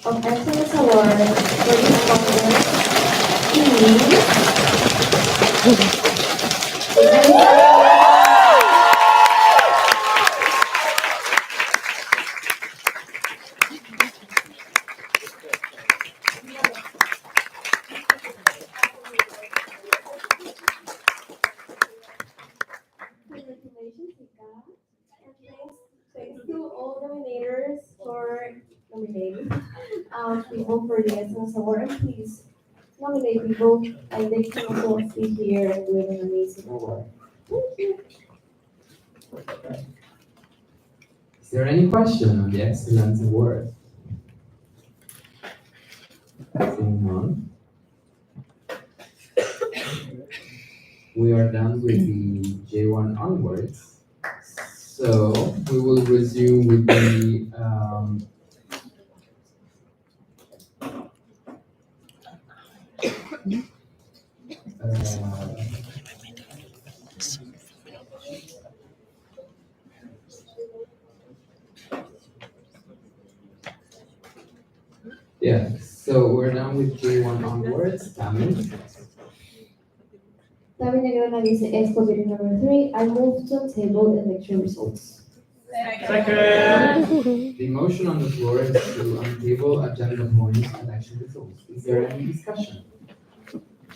of Excellence Award for this Congress vote for the Excellence Award, and please nominate people, and they can also be here and do an amazing award. Thank you. Is there any question on the Excellence Award? Seeing none. We are done with the J1 onwards. So we will resume with the yeah, so we're done with J1 onwards. Tammy? Tammy Negrona dice Expo Bidding number 3. I move to table election results. Second. The motion on the floor is to untable agenda points election results. Is there any discussion?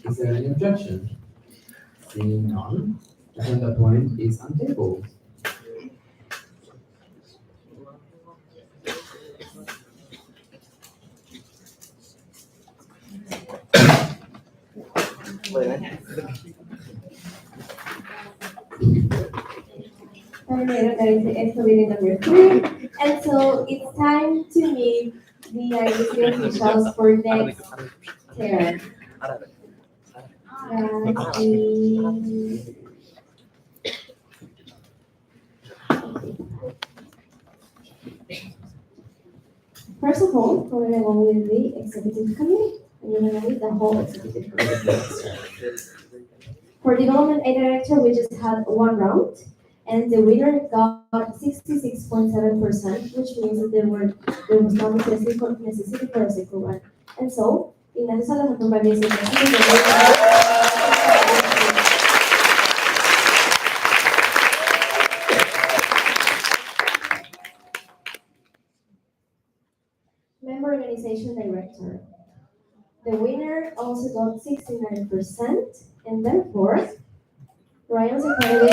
Is there any objection? Seeing none, agenda point is untabled. Expo Bidding number 3. And so it's time to meet the IBC officials for next term. First of all, we're going to go with the executive committee, and you're going to meet the whole executive committee. For development aid director, we just had one round, and the winner got 66.7%, which means that there was no necessity for a second one. And so, in the sala de compromiso, member organization director. The winner also got 69%, and therefore, Ryan's Academy.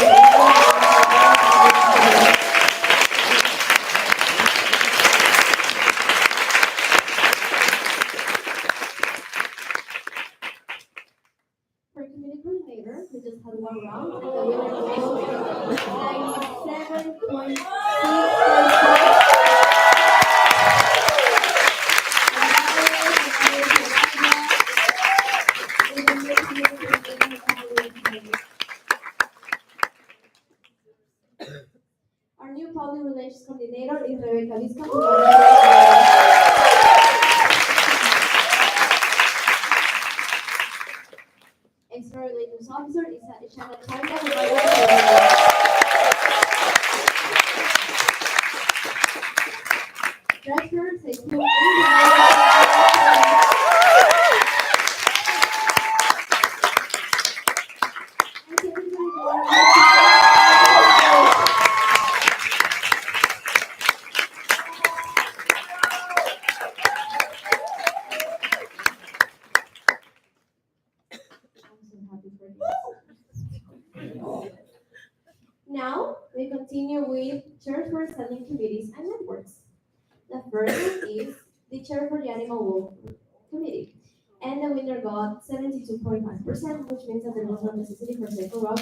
For community coordinator, we just had one round, and the winner was 97.6%. Our new public relations coordinator is Rebecca Vizca. External relations officer is Shana Changa. Treasurer is Now, we continue with chair for standing committees and networks. The first one is the chair for the animal welfare committee. And the winner got 72.5%, which means that there was no necessity for second round.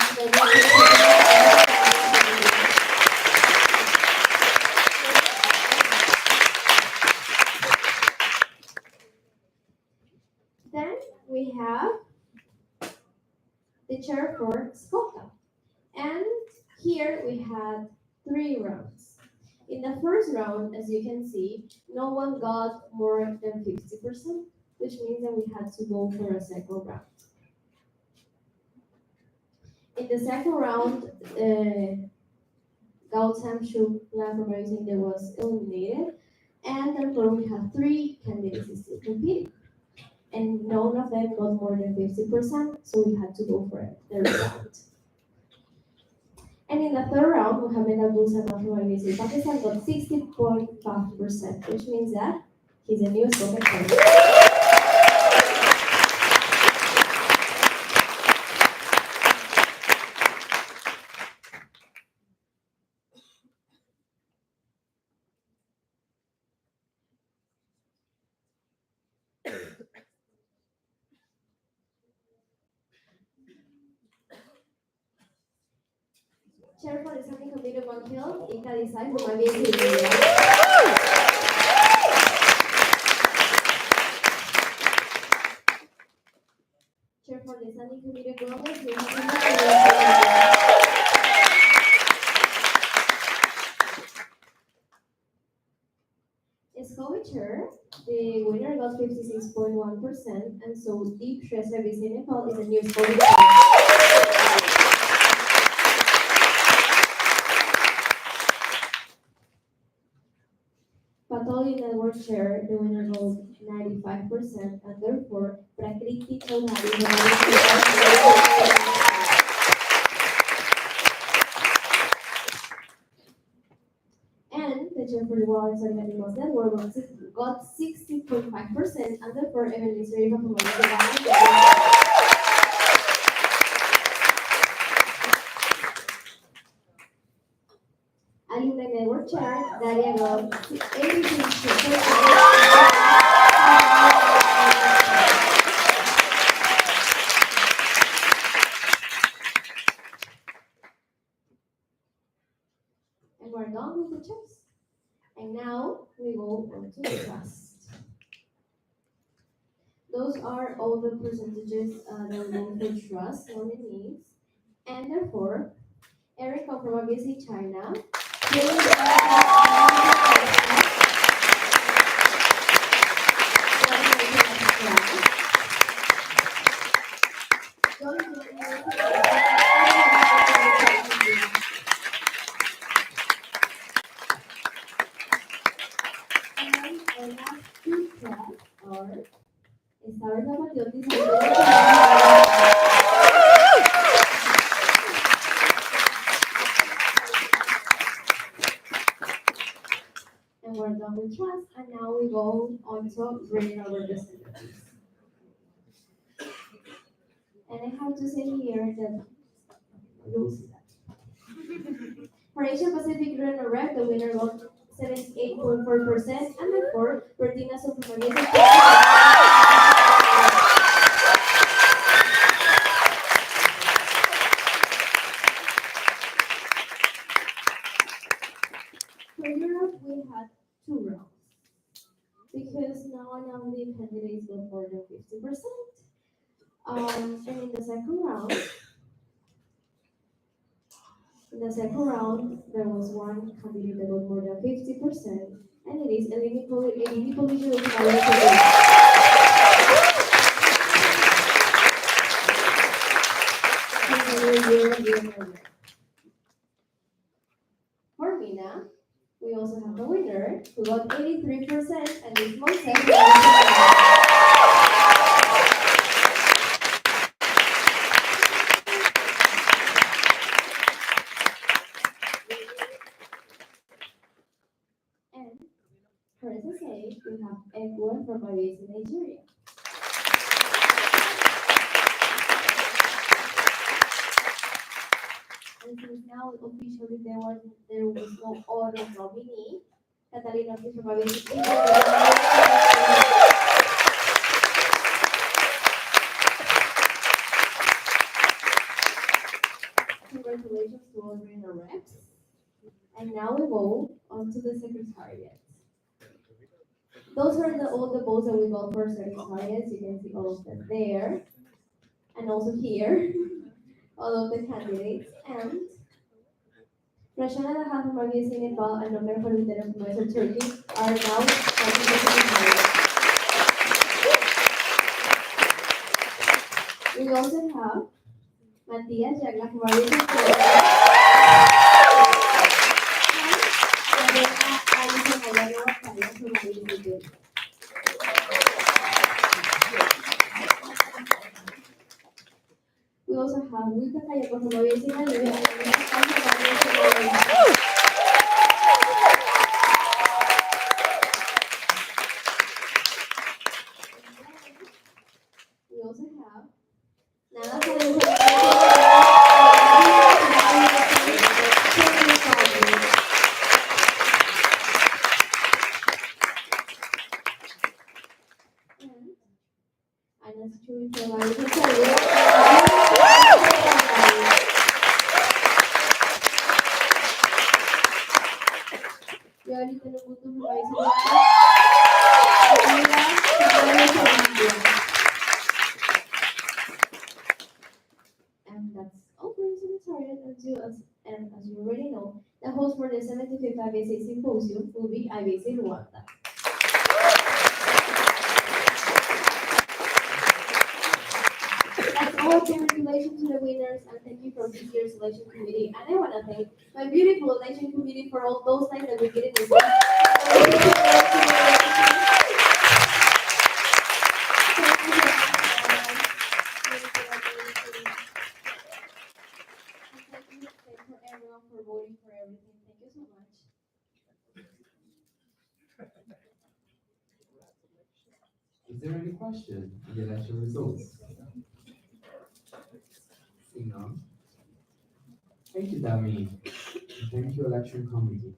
Then we have the chair for SCOTA. And here we had 3 rounds. In the first round, as you can see, no one got more than 50%, which means that we had to go for a second round. In the second round, Gautam Shukla from Marizinde was eliminated, and therefore we have 3 candidates still competing. And none of them got more than 50%, so we had to go for a third round. And in the third round, Mohamed Abdul Samad from IBC Pakistan got 60.5%, which means that he's a new spoken candidate. Chair for the Standing Committee of One Hill, Ika Desai from Aviation Area. Chair for the Standing Committee of Wellness, we have as co-chair, the winner got 56.1%, and so Deep Shrestha Visi Nepal is a new co-chair. Pathology Network Chair, the winner got 95%, and therefore Prakriti Chaudhary and the chair for the Wild and Exotic Animals Network got 60.5%, and therefore Evan Mystery from Alumni Network Chair, Daria got 86%. And we're done with the checks. And now we go on to the trust. Those are all the percentages that we want for trust nominees. And therefore, Eric from obviously China. And we're done with trust, and now we go on to regional representatives. And I have to say here that you'll see that. For Asia Pacific Regional Rep, the winner got 78.4%, and therefore Bertina Sofumagese. For Europe, we had 2 rounds because none of the candidates got more than 50%. And in the second round, there was one candidate that got more than 50%, and it is Eleni Polito. For Mina, we also have the winner who got 83%, and it's Montse. And for SSA, we have Edward from Aviation Nigeria. And since now officially there was no other nominee, Catalina from Aviation Congratulations to all winner reps. And now we go on to the secretariat. Those are all the votes that we got for secretariats. You can see all of them there. And also here, all of the candidates. And Rashana Daha from Aviation Nepal and Nomer for Lieutenant Professor Turkey are now on the secretariat. We also have Matthias Jagla from Aviation We also have Wika Kayako from Aviation Nigeria. We also have Nana menunggu supervisor. And that's all for the secretariat. As you already know, the host for the 75th IBSA Symposium will be IBSA Rwanda. That's all congratulations to the winners and thank you from this year's selection committee. And I want to thank my beautiful election committee for all those times that we didn't miss. For everyone for voting for everything. Thank you so much. Is there any question on the election results? Seeing none. Thank you, Dami. And thank you, election committee.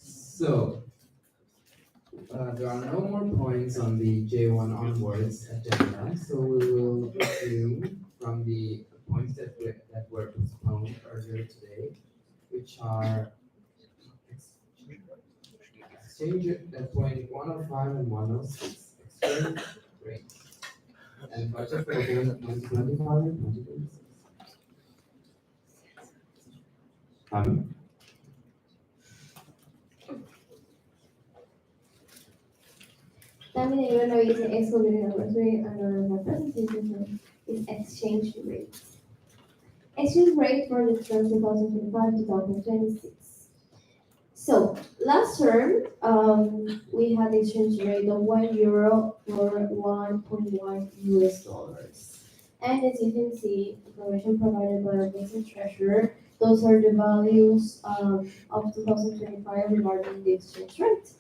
So, there are no more points on the J1 onwards agenda, so we will resume from the points that were postponed earlier today, which are exchange at point 105 and 106, exchange rate, and budget for both 2025 and 2026. También hay una visa excluded under the presentation is exchange rate. Exchange rate for the term 2025-2026. So last term, we had exchange rate of €1 for 1.1 US dollars. And as you can see, information provided by our business treasurer, those are the values of 2025 regarding the exchange rate.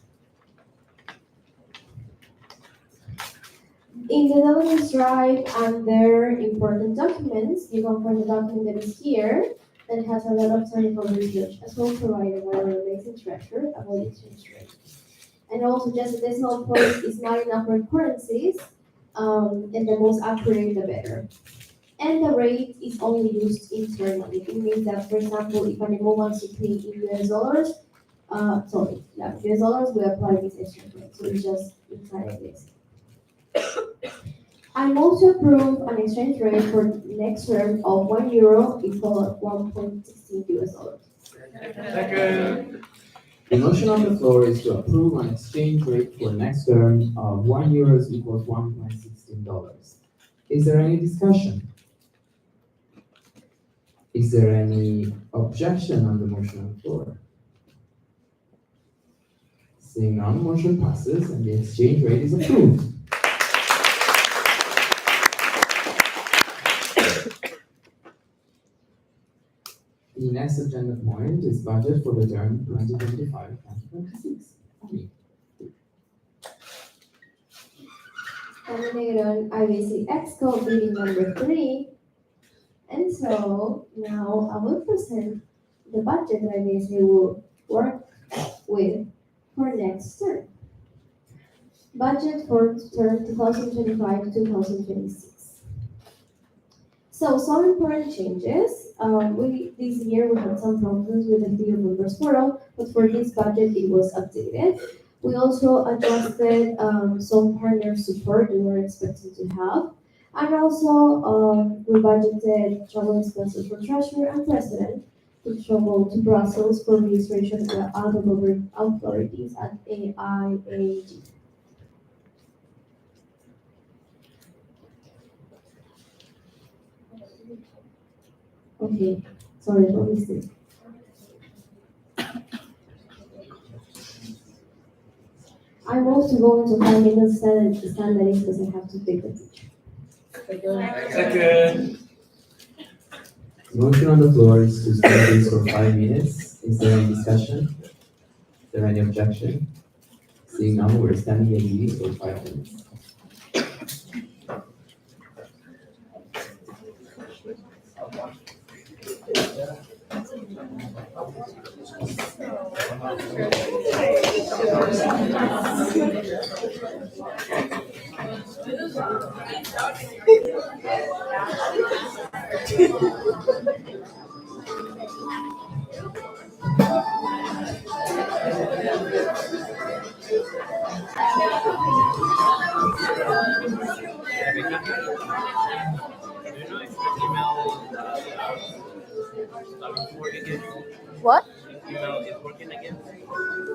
In the documents drive and their important documents, you can find the document that is here that has a lot of technical research as well provided by our amazing treasurer about exchange rate. And also just a decimal point is not enough for currencies, and the most accurate the better. And the rate is only used internally. It means that, for example, if an animal wants to pay in US dollars, US dollars, we apply this exchange rate. So it's just inside this. I'm also approved an exchange rate for next term of €1 equal 1.16 US dollars. Second. The motion on the floor is to approve an exchange rate for next term of €1 equals $1.16. Is there any discussion? Is there any objection on the motion on the floor? Seeing none, motion passes and the exchange rate is approved. The next agenda point is budget for the term 2025-2026. Negron IBC Exco meeting number 3. And so now I will present the budget that IBC will work with for next term. Budget for term 2025-2026. So some important changes. This year we had some problems with the video members portal, but for this budget it was updated. We also adjusted some partner support that we were expecting to have. And also we budgeted travel expenses for treasurer and president to travel to Brussels for registration with other government authorities at AIAG. Okay, sorry for mistake. I'm also going to 5 minutes stand because I have to take a picture. Second. Motion on the floor is to stand this for 5 minutes. Is there any discussion? Is there any objection? Seeing none, we're standing in these for 5 minutes. What?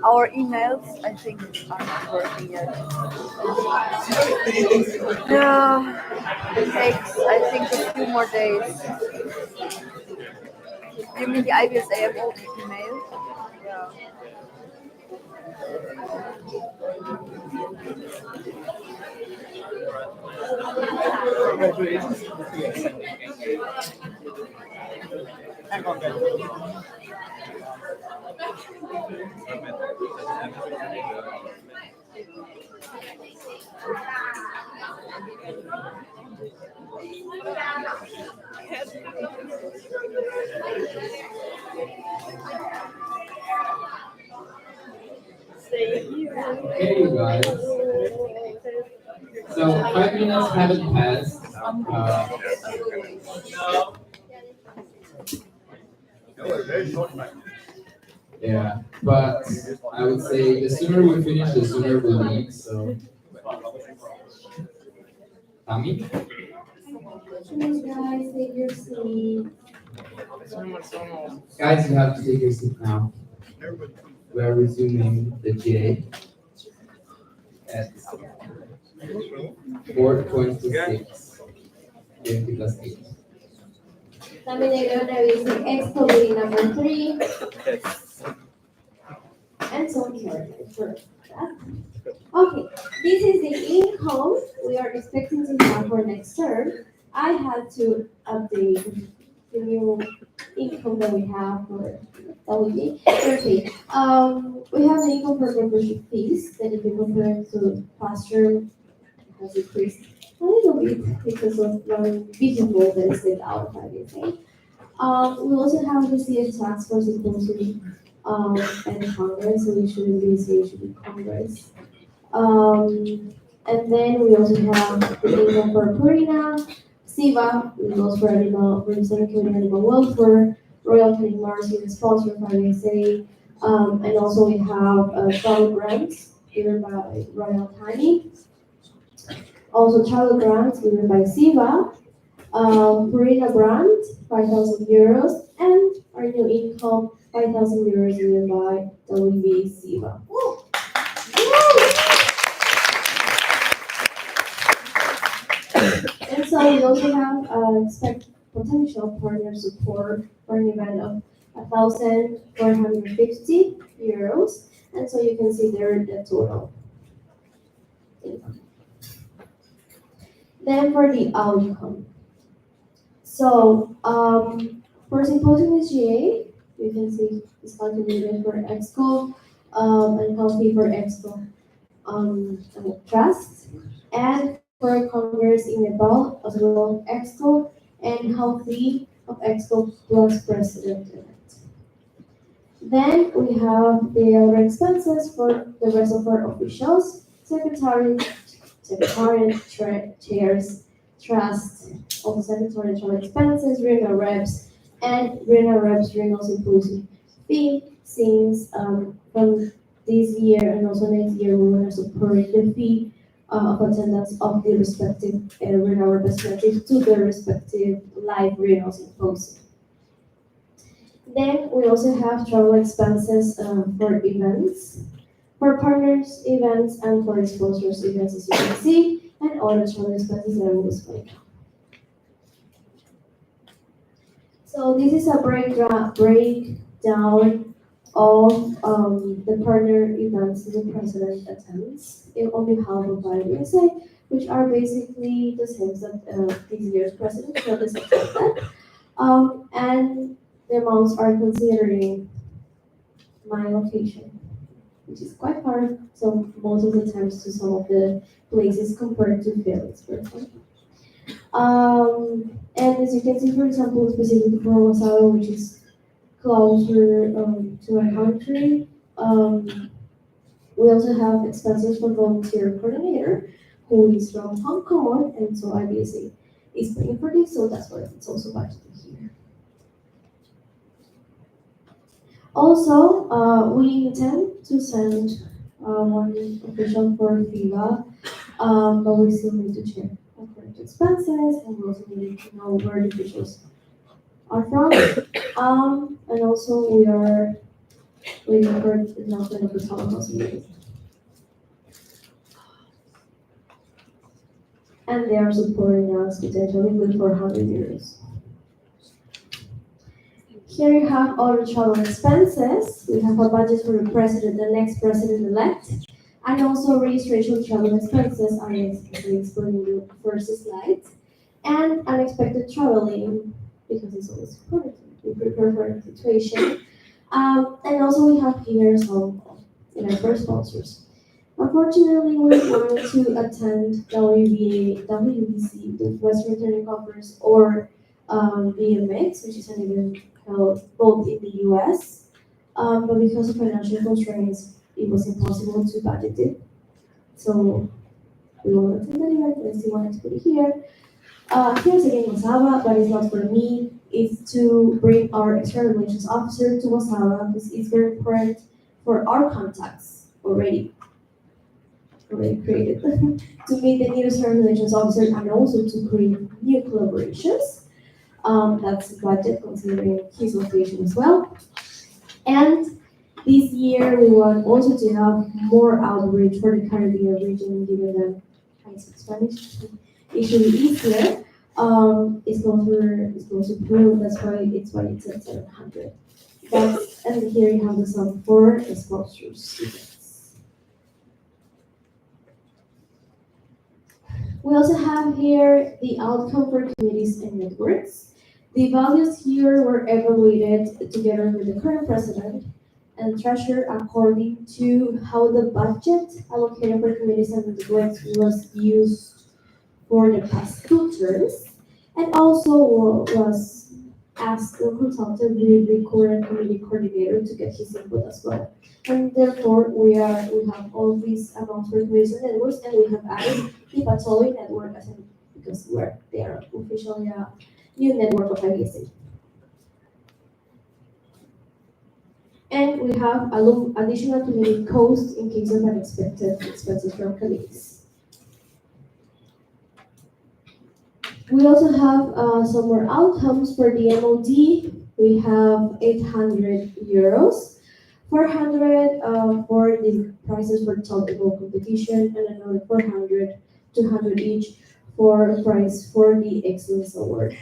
Our emails, I think, are not working yet. Yeah, it takes, I think, a few more days. You mean the IBSAM email? Yeah. Okay, you guys. So 5 minutes haven't passed. Yeah, but I would say the sooner we finish, the sooner we leave. So, Tommy? Please, guys, take your seat. Guys, you have to take your seat now. We are resuming the GA at 4:26. 20 plus 8. Terminator Revision Expo number 3. And so here for that. Okay, this is the income we are expecting to have for next term. I had to update the new income that we have for WG. Okay, we have the income for membership fees that if you compare it to past term has decreased a little bit because of one vehicle that is let out by the thing. We also have the CF tax force imposing and Congress, so we shouldn't be it should be Congress. And then we also have the income for Purina, SIVA, laws for animal, for Canadian animal welfare, Royal Canin Mars, the sponsor of ISA, and also we have travel grants given by Royal Canin. Also travel grants given by SIVA, Purina brand, 5,000 euros, and our new income, 5,000 euros given by WB SIVA. And so we also have expect potential partner support for an event of 1,450 euros, and so you can see there the total income. Then for the outcome. So for symposium SGA, you can see it's calculated for Exco and healthy for Exco trust, and for Congress in Nepal as well Exco and healthy of Exco plus president elect. Then we have the other expenses for the rest of our officials, secretary, chairs, trust, also secretarial expenses, renal reps, and renal reps renal symposium fee, since from this year and also next year we want to support the fee of attendance of the respective renal representatives to the respective live renal symposium. Then we also have travel expenses for events, for partners events, and for sponsors events, as you can see, and all the travel expenses that I will explain now. So this is a breakdown of the partner events that the president attends on behalf of IBSA, which are basically the same as this year's president, so this is that. And the amounts are considering my location, which is quite far, so most of the times to some of the places compared to Felix, for example. And as you can see, for example, specifically for Wasao, which is closer to our country. We also have expenses for volunteer coordinator, who is from Hong Kong, and so IBSA is paying for this, so that's why it's also budgeted here. Also, we intend to send one official for FIVA, but we still need to check according to expenses, and we also need to know where the officials are from. And also we are waiting for the announcement of the Holocaust meeting. And they are supporting us potentially with 400 euros. Here you have all the travel expenses. We have a budget for the president and next president-elect, and also registration travel expenses are explained in the first slide, and unexpected traveling, because it's always important. We prepare for a situation. And also we have here some for sponsors. Unfortunately, we wanted to attend WBC, the Western Training Conference, or BMX, which is an event held both in the US, but because of financial constraints, it was impossible to budget it. So we won't attend that event, but I still wanted to put it here. Here's again Wasawa, but it's not for me. It's to bring our external relations officer to Wasawa, because it's very important for our contacts already created to meet the new external relations officer and also to create new collaborations. That's budget considering his location as well. And this year we want also to have more outreach for the Caribbean region, given that I speak Spanish. It should be easier. It's closer to Peru, that's why it's at 700. And here you have the sum for the sponsors. We also have here the outcome for committees and networks. The values here were evaluated together with the current president and treasurer according to how the budget allocated for committees and networks was used for the past 2 terms, and also was asked the consultant with the current committee coordinator to get his input as well. And therefore, we have all these amounts for committees and networks, and we have added the Patoli network because they are officially a new network of IBSA. And we have additional committee costs in case of unexpected expenses from committees. We also have some more outcomes for the MOD. We have 800 euros, 400 for the prizes for top level competition, and another 400, 200 each for prize for the Excellence Award.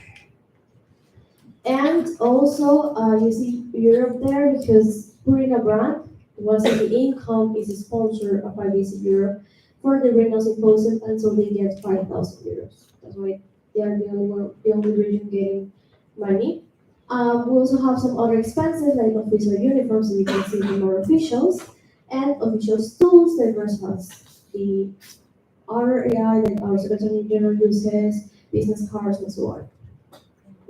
And also, you see Europe there because Purina brand was the income is a sponsor of IBC Europe for the Renal Symposium, and so they get 5,000 euros. That's why they are the only region getting money. We also have some other expenses like official uniforms, so you can see the more officials, and official tools that versus the RAI that our Secretary General uses, business cards, and so on.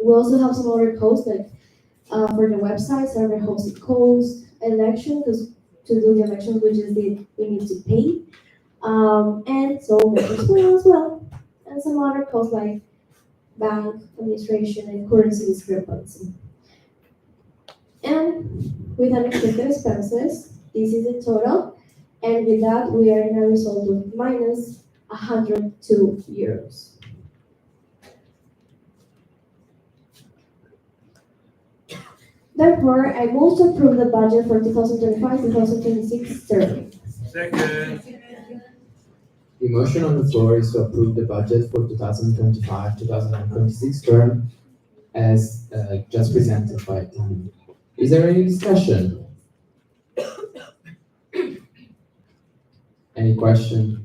We also have some other costs like for the website, server hosted costs, election, because to do the elections, which is we need to pay, and so as well, and some other costs like bank administration and currency discrepancy. And with unexpected expenses, this is the total, and with that we are in a result of minus 102 euros. Therefore, I move to approve the budget for 2025-2026 term. Second. The motion on the floor is to approve the budget for 2025-2026 term as just presented by Tony. Is there any discussion? Any question?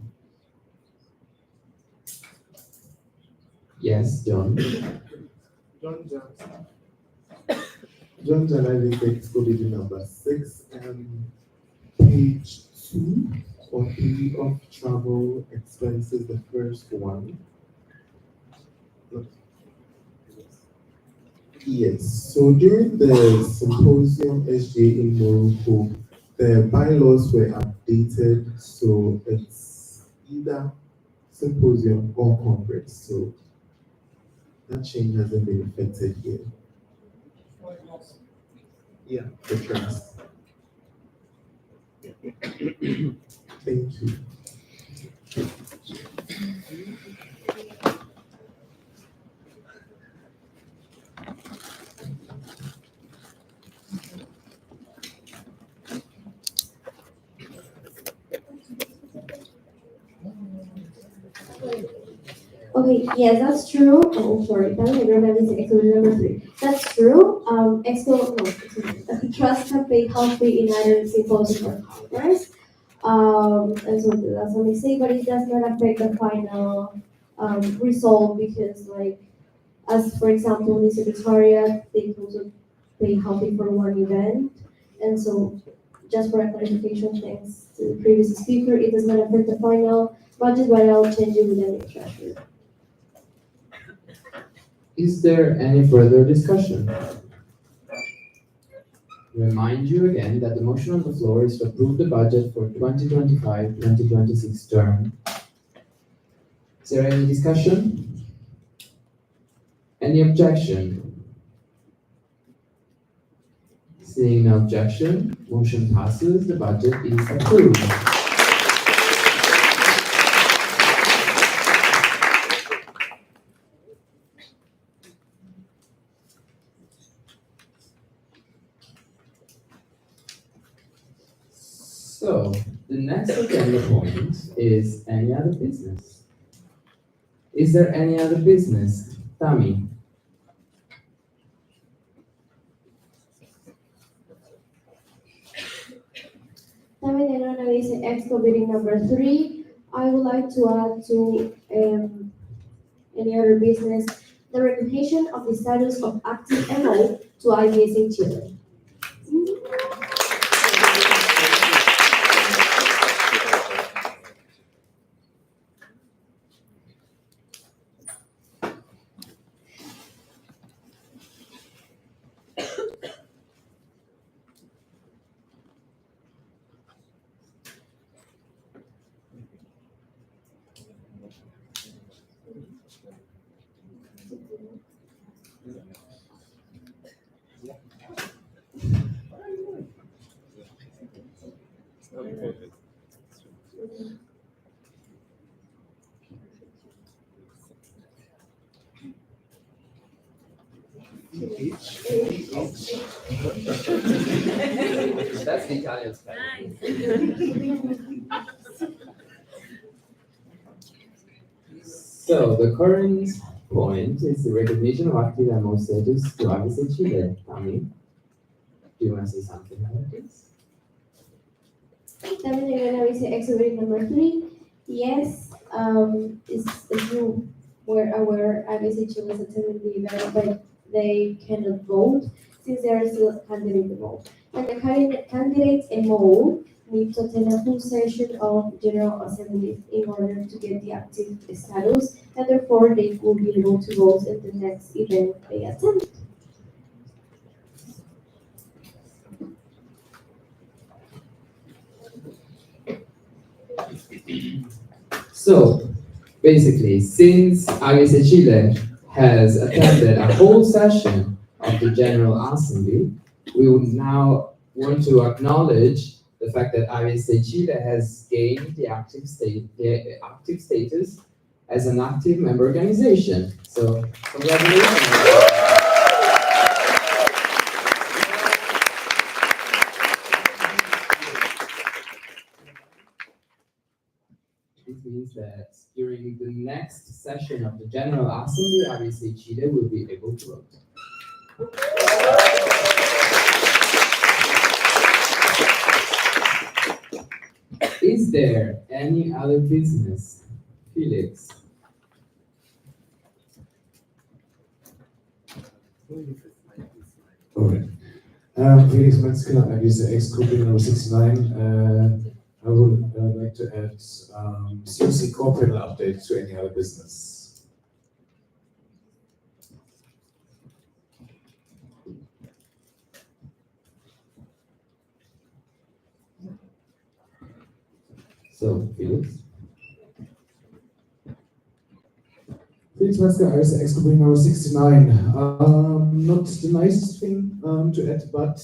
Yes, John. John Johnson. John Janailik, Scooby number 6, page 2 or 3 of travel expenses, the first one. Yes, so during the symposium SJ in Morocco, the bylaws were updated, so it's either symposium or congress, so that change hasn't been effected here. Yeah, the trust. Thank you. Okay, yes, that's true. Oh, sorry, that I don't have this exclusion number 3. That's true. Trust have paid halfway in either symposium or congress. And so that's a mistake, but it does not affect the final result because, like, as for example, the secretariat, they can also pay halfway for one event, and so just for a clarification, thanks to the previous speaker, it does not affect the final budget, but I'll change it with the new treasurer. Is there any further discussion? Remind you again that the motion on the floor is to approve the budget for 2025-2026 term. Is there any discussion? Any objection? Seeing no objection, motion passes, the budget is approved. So, the next agenda point is any other business. Is there any other business? Tammy? Tammy is Expo bidding number 3. I would like to add to any other business the recognition of the status of active MO to IBSA Chile. That's the Italian style. So the current point is the recognition of active MO status to IBSA Chile. Tammy, do you want to say something about this? Tammy Expo bidding number 3. Yes, as you were aware, IBSA Chile is attending the event, but they cannot vote since they are still candidates involved. And the candidates involved need to attend a full session of General Assembly in order to get the active status, and therefore they will be able to vote in the next event they attend. So, basically, since IBSA Chile has attended a whole session of the General Assembly, we would now want to acknowledge the fact that IBSA Chile has gained the active status as an active member organization. So, congratulations. This means that during the next session of the General Assembly, IBSA Chile will be able to vote. Is there any other business? Felix? Alright. Felix Metzger, IBSA Exco bidding number 69. I would like to add COC core panel update to any other business. So, Felix. Felix Metzger, ISA Exco Building number 69. Not the nicest thing to add, but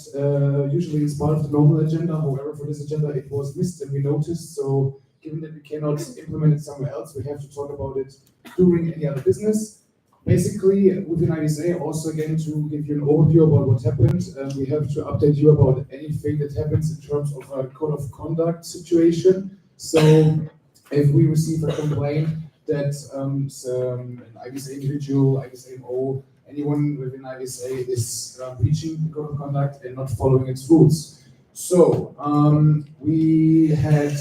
usually it's part of the normal agenda. However, for this agenda, it was missed and we noticed. So, given that we cannot implement it somewhere else, we have to talk about it during any other business. Basically, within ISA, also again to give you an overview about what happened, we have to update you about anything that happens in terms of a code of conduct situation. So, if we receive a complaint that an IBSA individual, IBSA anyone within IBSA is breaching the code of conduct and not following its rules. So we had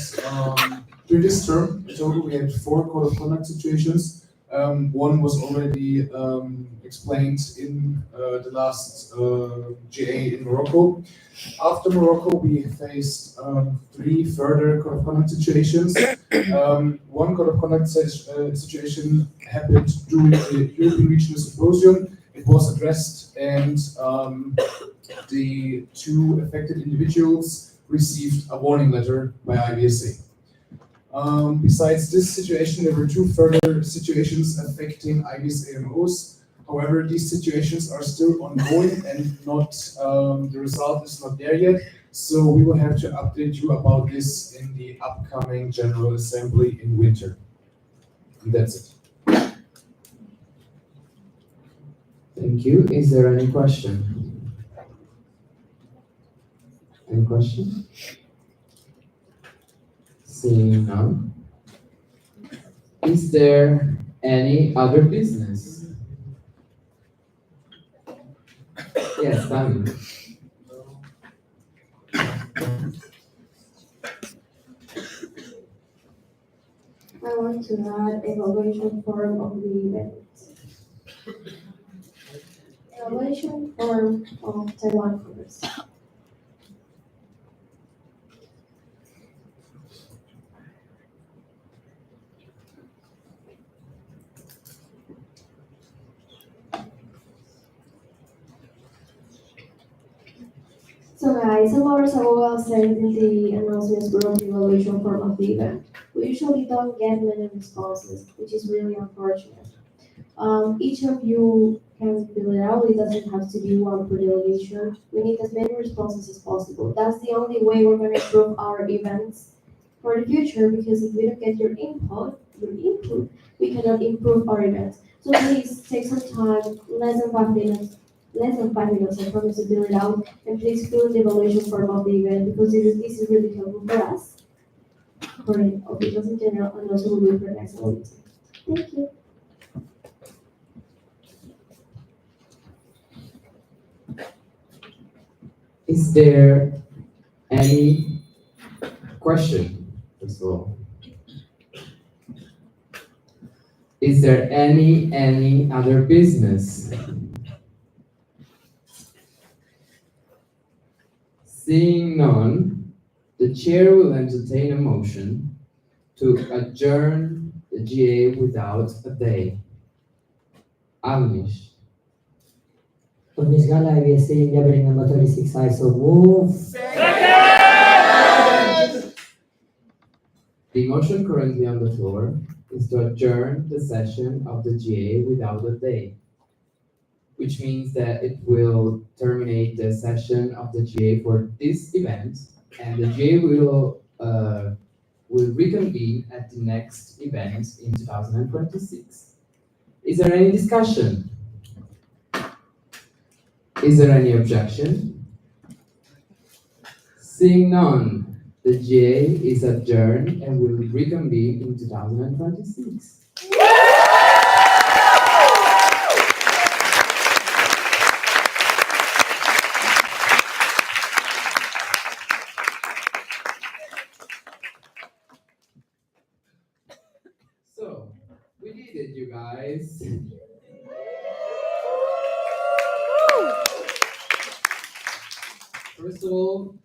during this term in total we had 4 code of conduct situations. One was already explained in the last GA in Morocco. After Morocco, we faced 3 further code of conduct situations. One code of conduct situation happened during the European Regional Symposium. It was addressed, and the 2 affected individuals received a warning letter by IBSA. Besides this situation, there were 2 further situations affecting IBS AMOs. However, these situations are still ongoing and not the result is not there yet. So we will have to update you about this in the upcoming General Assembly in winter. And that's it. Thank you. Is there any question? Any question? Seeing none. Is there any other business? Yes, Danny. I want to add evaluation form of the event. Evaluation form of Taiwan Congress. So guys, some hours ago I sent in the announcements group evaluation form of the event. We usually don't get many responses, which is really unfortunate. Each of you can fill it out. It doesn't have to be one per delegation. We need as many responses as possible. That's the only way we're going to improve our events for the future, because if we don't get your input, we cannot improve our events. So please take some time, less than 5 minutes, I promise to fill it out, and please fill in the evaluation form of the event, because this is really helpful for us, for officials in general, and also will be for next week. Thank you. Is there any question, first of all? Is there any other business? Seeing none, the chair will entertain a motion to adjourn the GA without a day. Alumni. Miss Gala, IBSA India Building number 36, I so move. The motion currently on the floor is to adjourn the session of the GA without a day, which means that it will terminate the session of the GA for this event, and the GA will reconvene at the next event in 2026. Is there any discussion? Is there any objection? Seeing none, the GA is adjourned and will reconvene in 2026. So, we did it, you guys. First of all,